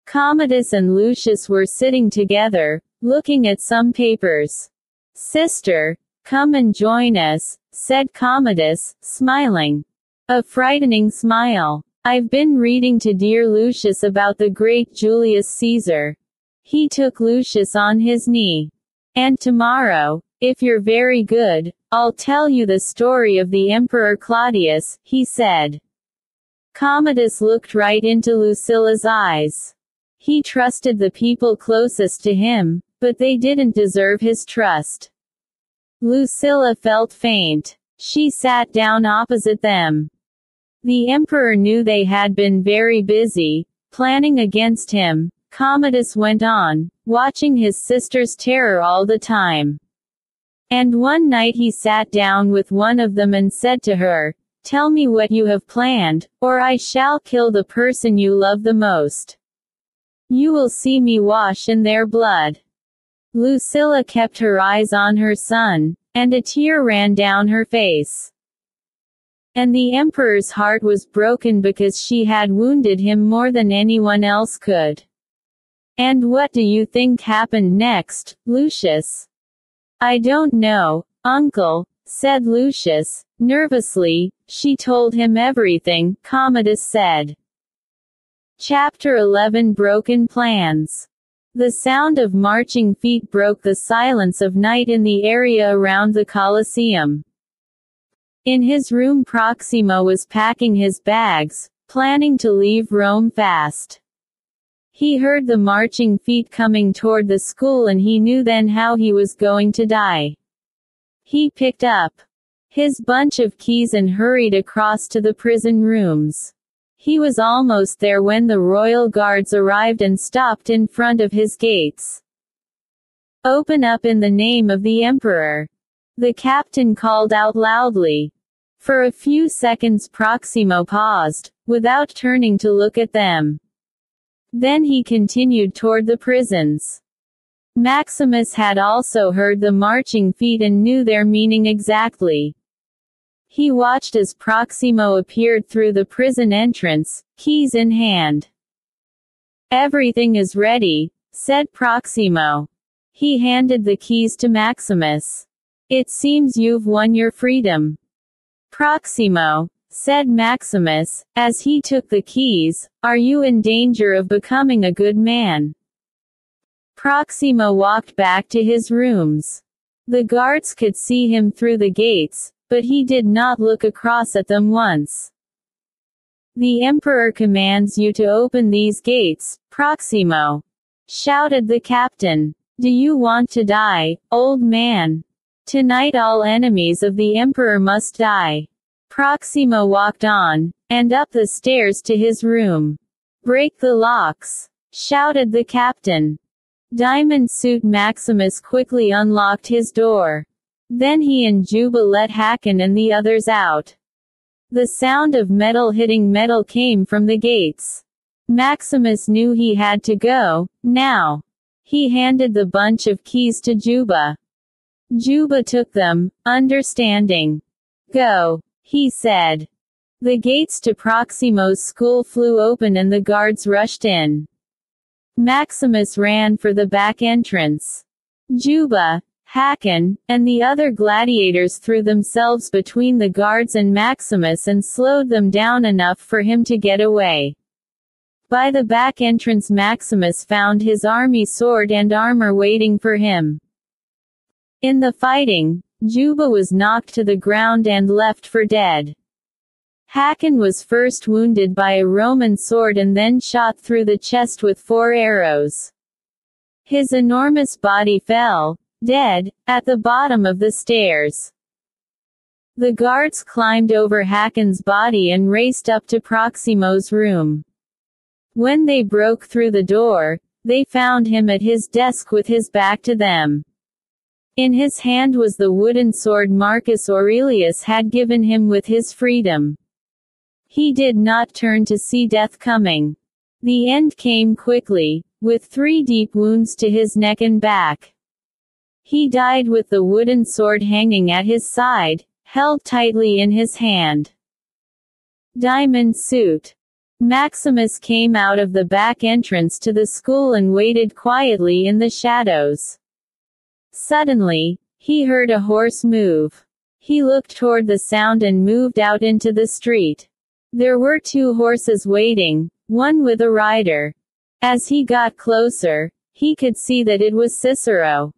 Commodus and Lucius were sitting together, looking at some papers. Sister, come and join us, said Commodus, smiling. A frightening smile. I've been reading to dear Lucius about the great Julius Caesar. He took Lucius on his knee. And tomorrow, if you're very good, I'll tell you the story of the Emperor Claudius, he said. Commodus looked right into Lucilla's eyes. He trusted the people closest to him, but they didn't deserve his trust. Lucilla felt faint. She sat down opposite them. The emperor knew they had been very busy, planning against him. Commodus went on, watching his sister's terror all the time. And one night he sat down with one of them and said to her, "Tell me what you have planned, or I shall kill the person you love the most. You will see me wash in their blood." Lucilla kept her eyes on her son, and a tear ran down her face. And the emperor's heart was broken because she had wounded him more than anyone else could. And what do you think happened next, Lucius? I don't know, uncle, said Lucius, nervously. She told him everything, Commodus said. Chapter 11 Broken Plans. The sound of marching feet broke the silence of night in the area around the Colosseum. In his room Proximo was packing his bags, planning to leave Rome fast. He heard the marching feet coming toward the school and he knew then how he was going to die. He picked up his bunch of keys and hurried across to the prison rooms. He was almost there when the royal guards arrived and stopped in front of his gates. "Open up in the name of the emperor," the captain called out loudly. For a few seconds Proximo paused, without turning to look at them. Then he continued toward the prisons. Maximus had also heard the marching feet and knew their meaning exactly. He watched as Proximo appeared through the prison entrance, keys in hand. "Everything is ready," said Proximo. He handed the keys to Maximus. "It seems you've won your freedom." "Proximo," said Maximus, as he took the keys, "are you in danger of becoming a good man?" Proximo walked back to his rooms. The guards could see him through the gates, but he did not look across at them once. "The emperor commands you to open these gates, Proximo," shouted the captain. "Do you want to die, old man? Tonight all enemies of the emperor must die." Proximo walked on, and up the stairs to his room. "Break the locks," shouted the captain. Diamond Suit Maximus quickly unlocked his door. Then he and Juba let Hakon and the others out. The sound of metal hitting metal came from the gates. Maximus knew he had to go, now. He handed the bunch of keys to Juba. Juba took them, understanding. "Go," he said. The gates to Proximo's school flew open and the guards rushed in. Maximus ran for the back entrance. Juba, Hakon, and the other gladiators threw themselves between the guards and Maximus and slowed them down enough for him to get away. By the back entrance Maximus found his army sword and armor waiting for him. In the fighting, Juba was knocked to the ground and left for dead. Hakon was first wounded by a Roman sword and then shot through the chest with 4 arrows. His enormous body fell, dead, at the bottom of the stairs. The guards climbed over Hakon's body and raced up to Proximo's room. When they broke through the door, they found him at his desk with his back to them. In his hand was the wooden sword Marcus Aurelius had given him with his freedom. He did not turn to see death coming. The end came quickly, with 3 deep wounds to his neck and back. He died with the wooden sword hanging at his side, held tightly in his hand. Diamond suit. Maximus came out of the back entrance to the school and waited quietly in the shadows. Suddenly, he heard a horse move. He looked toward the sound and moved out into the street. There were 2 horses waiting, one with a rider. As he got closer, he could see that it was Cicero.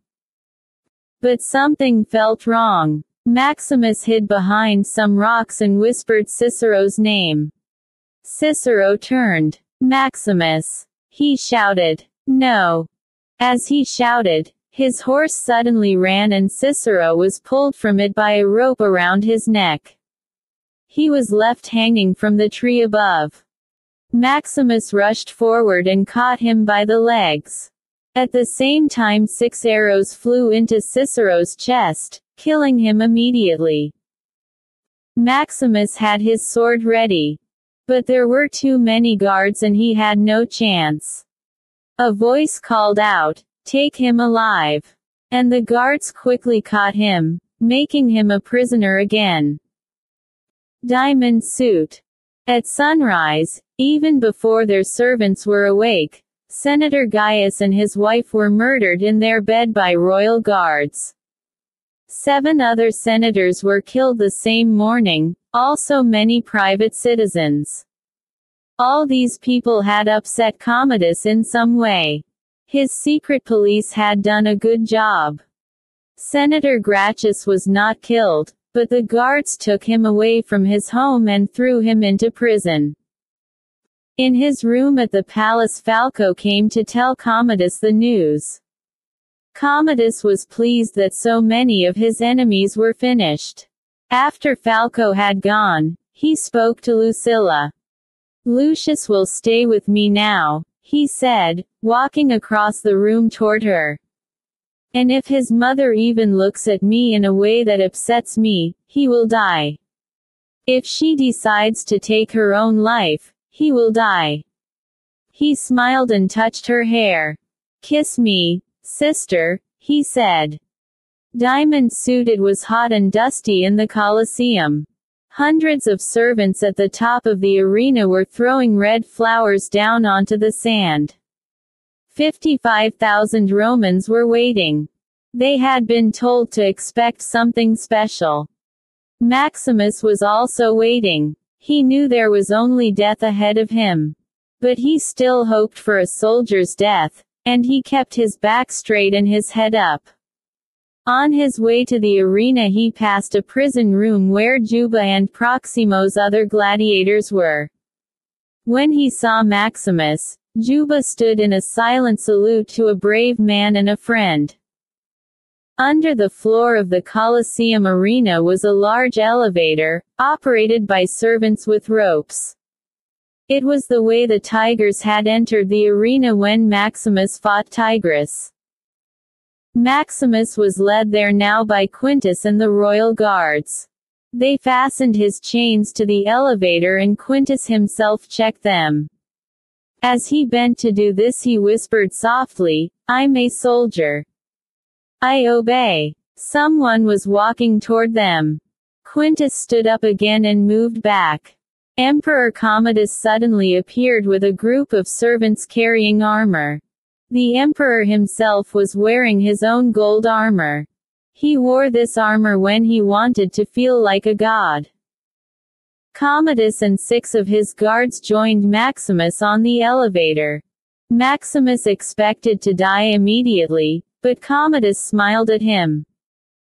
But something felt wrong. Maximus hid behind some rocks and whispered Cicero's name. Cicero turned. "Maximus!" he shouted. "No!" As he shouted, his horse suddenly ran and Cicero was pulled from it by a rope around his neck. He was left hanging from the tree above. Maximus rushed forward and caught him by the legs. At the same time 6 arrows flew into Cicero's chest, killing him immediately. Maximus had his sword ready. But there were too many guards and he had no chance. A voice called out, "Take him alive!" And the guards quickly caught him, making him a prisoner again. Diamond suit. At sunrise, even before their servants were awake, Senator Gaius and his wife were murdered in their bed by royal guards. 7 other senators were killed the same morning, also many private citizens. All these people had upset Commodus in some way. His secret police had done a good job. Senator Gracchus was not killed, but the guards took him away from his home and threw him into prison. In his room at the palace Falco came to tell Commodus the news. Commodus was pleased that so many of his enemies were finished. After Falco had gone, he spoke to Lucilla. "Lucius will stay with me now," he said, walking across the room toward her. "And if his mother even looks at me in a way that upsets me, he will die. If she decides to take her own life, he will die." He smiled and touched her hair. "Kiss me, sister," he said. Diamond suit. It was hot and dusty in the Colosseum. Hundreds of servants at the top of the arena were throwing red flowers down onto the sand. 55,000 Romans were waiting. They had been told to expect something special. Maximus was also waiting. He knew there was only death ahead of him. But he still hoped for a soldier's death, and he kept his back straight and his head up. On his way to the arena he passed a prison room where Juba and Proximo's other gladiators were. When he saw Maximus, Juba stood in a silent salute to a brave man and a friend. Under the floor of the Colosseum arena was a large elevator, operated by servants with ropes. It was the way the tigers had entered the arena when Maximus fought Tigress. Maximus was led there now by Quintus and the royal guards. They fastened his chains to the elevator and Quintus himself checked them. As he bent to do this he whispered softly, "I'm a soldier. I obey." Someone was walking toward them. Quintus stood up again and moved back. Emperor Commodus suddenly appeared with a group of servants carrying armor. The emperor himself was wearing his own gold armor. He wore this armor when he wanted to feel like a god. Commodus and 6 of his guards joined Maximus on the elevator. Maximus expected to die immediately, but Commodus smiled at him.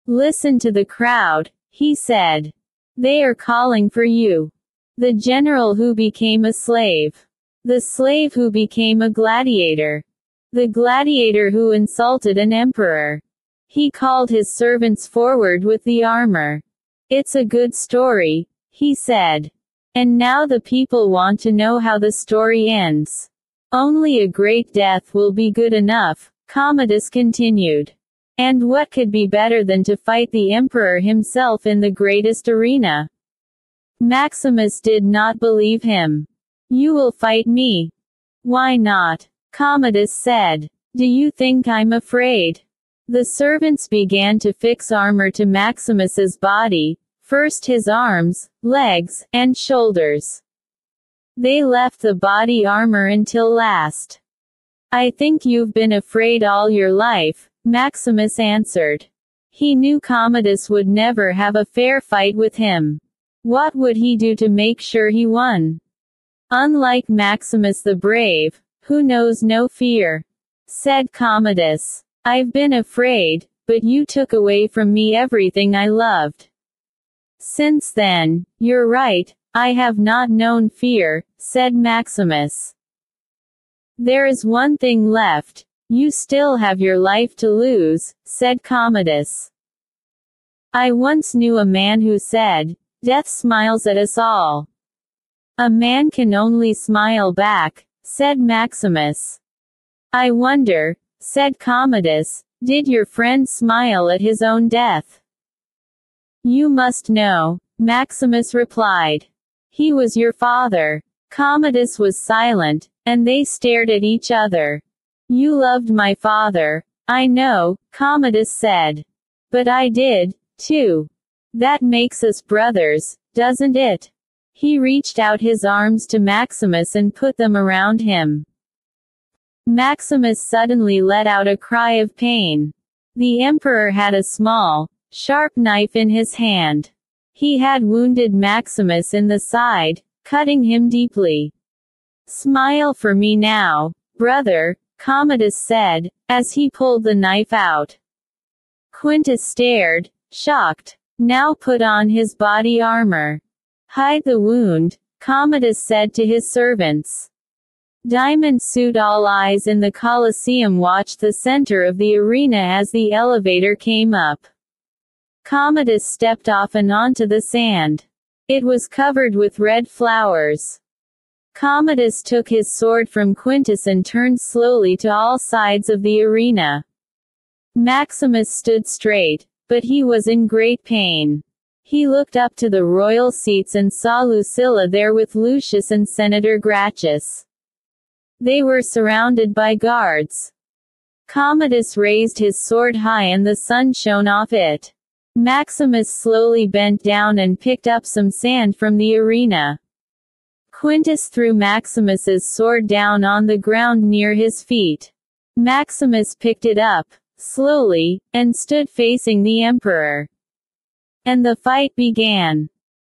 "Listen to the crowd," he said. "They are calling for you. The general who became a slave. The slave who became a gladiator. The gladiator who insulted an emperor." He called his servants forward with the armor. "It's a good story," he said. "And now the people want to know how the story ends. Only a great death will be good enough," Commodus continued. "And what could be better than to fight the emperor himself in the greatest arena?" Maximus did not believe him. "You will fight me?" "Why not?" Commodus said. "Do you think I'm afraid?" The servants began to fix armor to Maximus's body, first his arms, legs, and shoulders. They left the body armor until last. "I think you've been afraid all your life," Maximus answered. He knew Commodus would never have a fair fight with him. What would he do to make sure he won? "Unlike Maximus the Brave, who knows no fear," said Commodus. "I've been afraid, but you took away from me everything I loved. Since then, you're right, I have not known fear," said Maximus. "There is one thing left. You still have your life to lose," said Commodus. "I once knew a man who said, 'Death smiles at us all.'" "A man can only smile back," said Maximus. "I wonder," said Commodus, "did your friend smile at his own death?" "You must know," Maximus replied. "He was your father." Commodus was silent, and they stared at each other. "You loved my father, I know," Commodus said. "But I did, too. That makes us brothers, doesn't it?" He reached out his arms to Maximus and put them around him. Maximus suddenly let out a cry of pain. The emperor had a small, sharp knife in his hand. He had wounded Maximus in the side, cutting him deeply. "Smile for me now, brother," Commodus said, as he pulled the knife out. Quintus stared, shocked. "Now put on his body armor. Hide the wound," Commodus said to his servants. Diamond suit. All eyes in the Colosseum watched the center of the arena as the elevator came up. Commodus stepped off and onto the sand. It was covered with red flowers. Commodus took his sword from Quintus and turned slowly to all sides of the arena. Maximus stood straight, but he was in great pain. He looked up to the royal seats and saw Lucilla there with Lucius and Senator Gracchus. They were surrounded by guards. Commodus raised his sword high and the sun shone off it. Maximus slowly bent down and picked up some sand from the arena. Quintus threw Maximus's sword down on the ground near his feet. Maximus picked it up, slowly, and stood facing the emperor. And the fight began.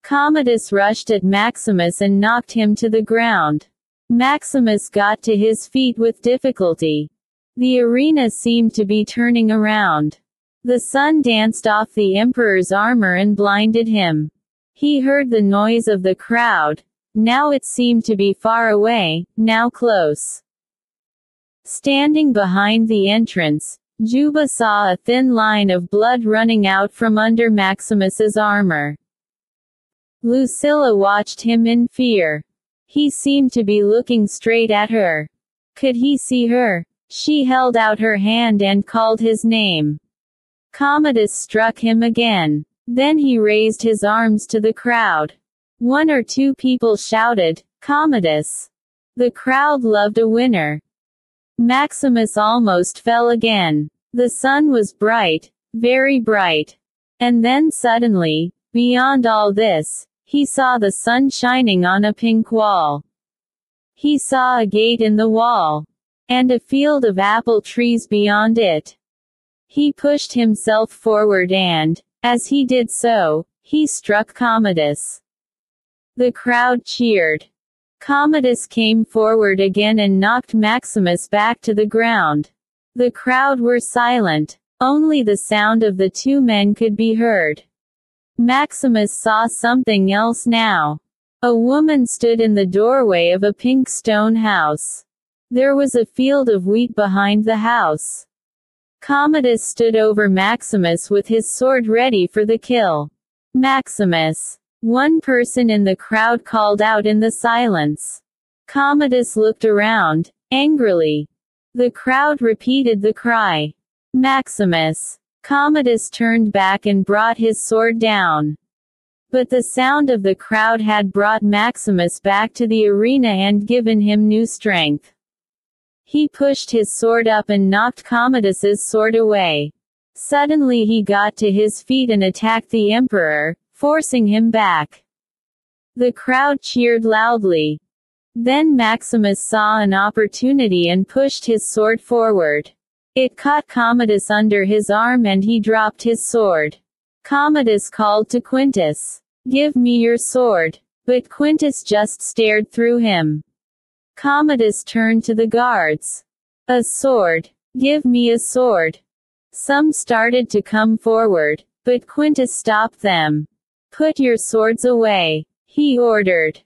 Commodus rushed at Maximus and knocked him to the ground. Maximus got to his feet with difficulty. The arena seemed to be turning around. The sun danced off the emperor's armor and blinded him. He heard the noise of the crowd. Now it seemed to be far away, now close. Standing behind the entrance, Juba saw a thin line of blood running out from under Maximus's armor. Lucilla watched him in fear. He seemed to be looking straight at her. Could he see her? She held out her hand and called his name. Commodus struck him again. Then he raised his arms to the crowd. 1 or 2 people shouted, "Commodus!" The crowd loved a winner. Maximus almost fell again. The sun was bright, very bright. And then suddenly, beyond all this, he saw the sun shining on a pink wall. He saw a gate in the wall, and a field of apple trees beyond it. He pushed himself forward and, as he did so, he struck Commodus. The crowd cheered. Commodus came forward again and knocked Maximus back to the ground. The crowd were silent. Only the sound of the two men could be heard. Maximus saw something else now. A woman stood in the doorway of a pink stone house. There was a field of wheat behind the house. Commodus stood over Maximus with his sword ready for the kill. Maximus! One person in the crowd called out in the silence. Commodus looked around, angrily. The crowd repeated the cry. Maximus! Commodus turned back and brought his sword down. But the sound of the crowd had brought Maximus back to the arena and given him new strength. He pushed his sword up and knocked Commodus's sword away. Suddenly he got to his feet and attacked the emperor, forcing him back. The crowd cheered loudly. Then Maximus saw an opportunity and pushed his sword forward. It caught Commodus under his arm and he dropped his sword. Commodus called to Quintus, "Give me your sword." But Quintus just stared through him. Commodus turned to the guards. "A sword. Give me a sword." Some started to come forward, but Quintus stopped them. "Put your swords away," he ordered.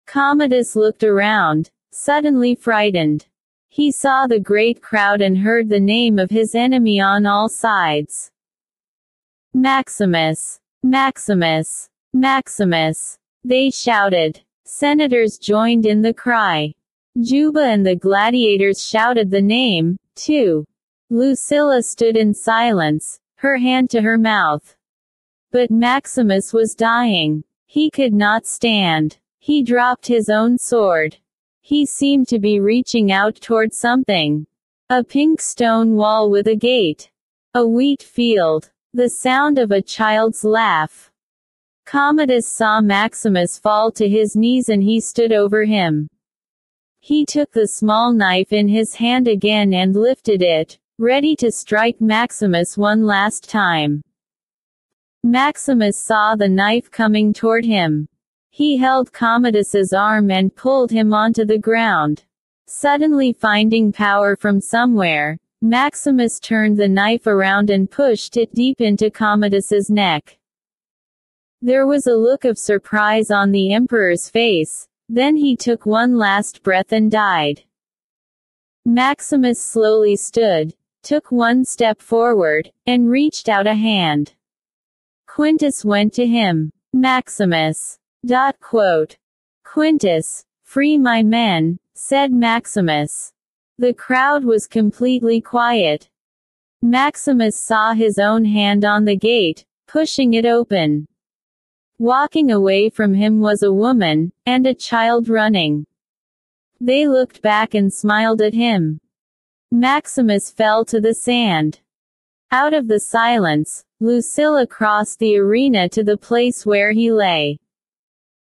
Commodus looked around, suddenly frightened. He saw the great crowd and heard the name of his enemy on all sides. "Maximus! Maximus! Maximus!" they shouted. Senators joined in the cry. Juba and the gladiators shouted the name, too. Lucilla stood in silence, her hand to her mouth. But Maximus was dying. He could not stand. He dropped his own sword. He seemed to be reaching out toward something. A pink stone wall with a gate. A wheat field. The sound of a child's laugh. Commodus saw Maximus fall to his knees and he stood over him. He took the small knife in his hand again and lifted it, ready to strike Maximus one last time. Maximus saw the knife coming toward him. He held Commodus's arm and pulled him onto the ground. Suddenly finding power from somewhere, Maximus turned the knife around and pushed it deep into Commodus's neck. There was a look of surprise on the emperor's face, then he took one last breath and died. Maximus slowly stood, took one step forward, and reached out a hand. Quintus went to him. Maximus. Quintus, free my men, said Maximus. The crowd was completely quiet. Maximus saw his own hand on the gate, pushing it open. Walking away from him was a woman, and a child running. They looked back and smiled at him. Maximus fell to the sand. Out of the silence, Lucilla crossed the arena to the place where he lay.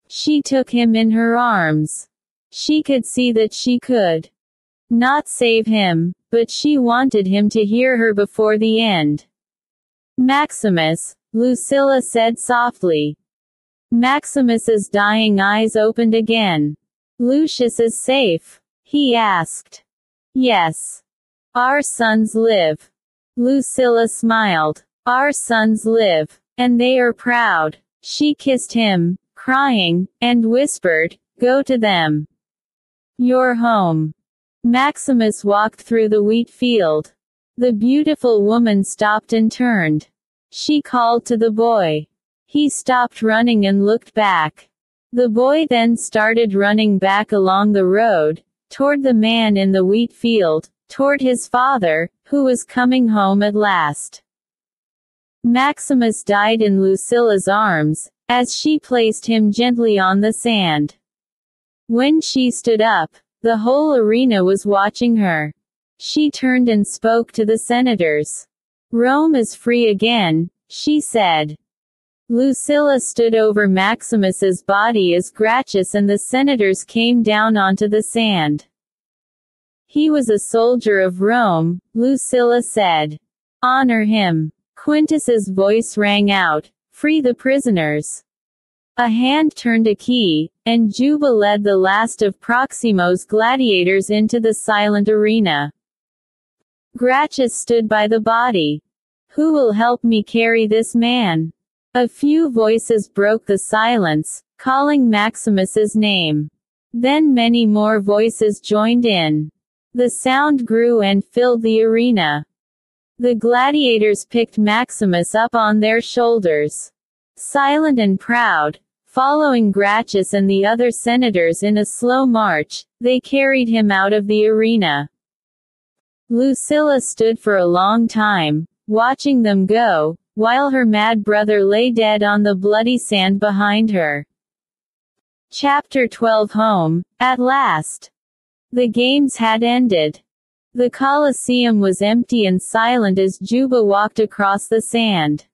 She took him in her arms. She could see that she could not save him, but she wanted him to hear her before the end. Maximus, Lucilla said softly. Maximus's dying eyes opened again. Lucius is safe? He asked. Yes. Our sons live. Lucilla smiled. Our sons live. And they are proud. She kissed him, crying, and whispered, "Go to them. You're home." Maximus walked through the wheat field. The beautiful woman stopped and turned. She called to the boy. He stopped running and looked back. The boy then started running back along the road, toward the man in the wheat field, toward his father, who was coming home at last. Maximus died in Lucilla's arms, as she placed him gently on the sand. When she stood up, the whole arena was watching her. She turned and spoke to the senators. Rome is free again, she said. Lucilla stood over Maximus's body as Gracchus and the senators came down onto the sand. He was a soldier of Rome, Lucilla said. Honor him. Quintus's voice rang out, free the prisoners. A hand turned a key, and Juba led the last of Proximo's gladiators into the silent arena. Gracchus stood by the body. Who will help me carry this man? A few voices broke the silence, calling Maximus's name. Then many more voices joined in. The sound grew and filled the arena. The gladiators picked Maximus up on their shoulders. Silent and proud, following Gracchus and the other senators in a slow march, they carried him out of the arena. Lucilla stood for a long time, watching them go, while her mad brother lay dead on the bloody sand behind her. Chapter 12. Home, at last. The games had ended. The Colosseum was empty and silent as Juba walked across the sand.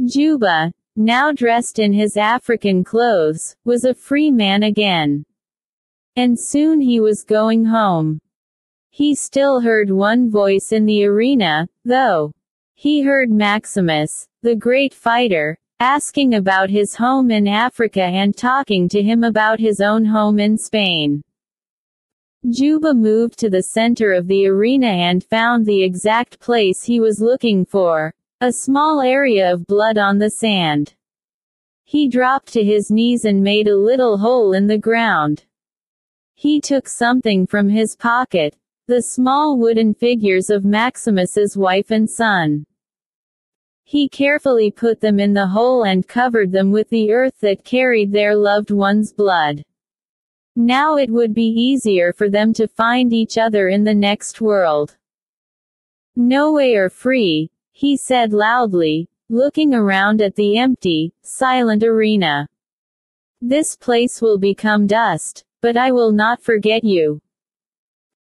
Juba, now dressed in his African clothes, was a free man again. And soon he was going home. He still heard one voice in the arena, though. He heard Maximus, the great fighter, asking about his home in Africa and talking to him about his own home in Spain. Juba moved to the center of the arena and found the exact place he was looking for, a small area of blood on the sand. He dropped to his knees and made a little hole in the ground. He took something from his pocket, the small wooden figures of Maximus's wife and son. He carefully put them in the hole and covered them with the earth that carried their loved one's blood. Now it would be easier for them to find each other in the next world. No way are free, he said loudly, looking around at the empty, silent arena. This place will become dust, but I will not forget you.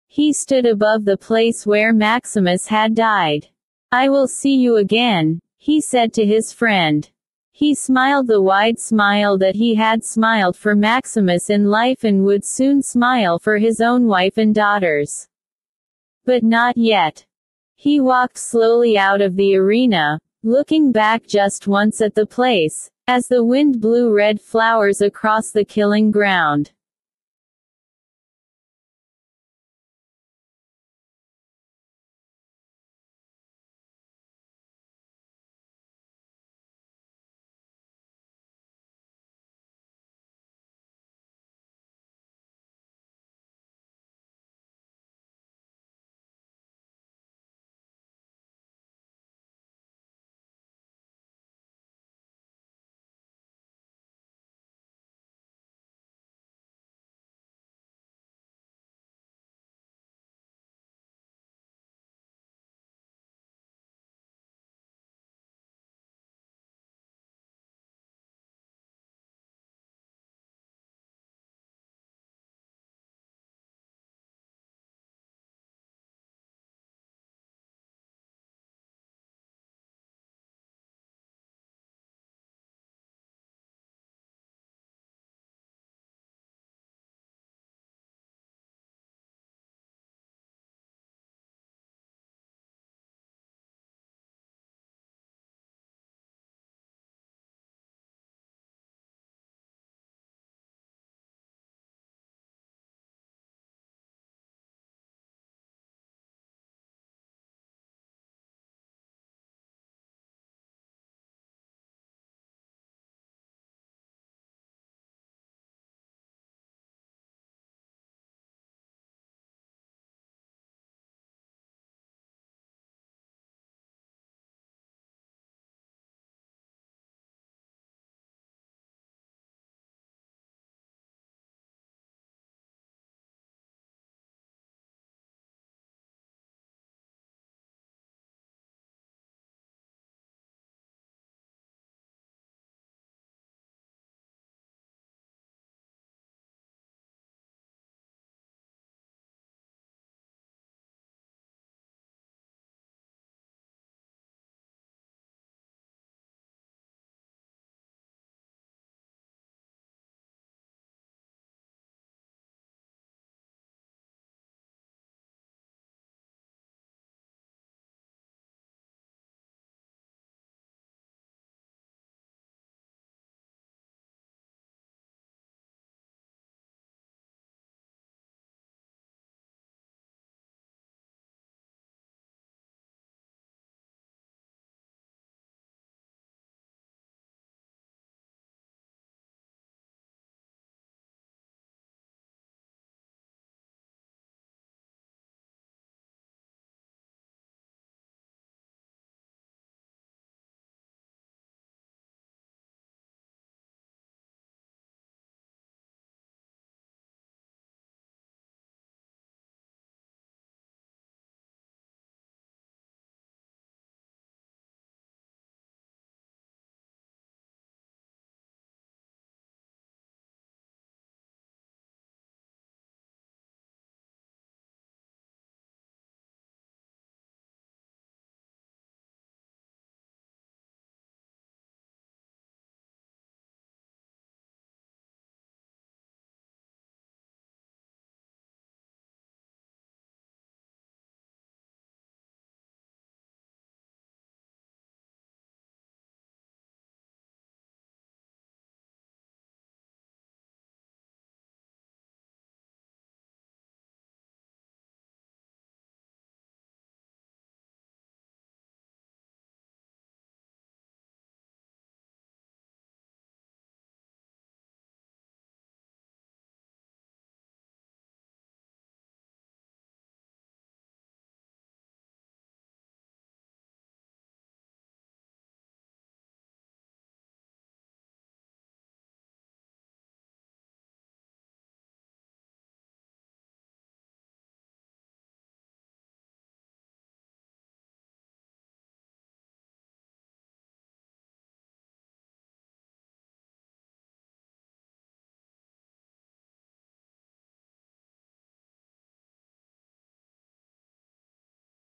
He stood above the place where Maximus had died. I will see you again, he said to his friend. He smiled the wide smile that he had smiled for Maximus in life and would soon smile for his own wife and daughters. But not yet. He walked slowly out of the arena, looking back just once at the place, as the wind blew red flowers across the killing ground.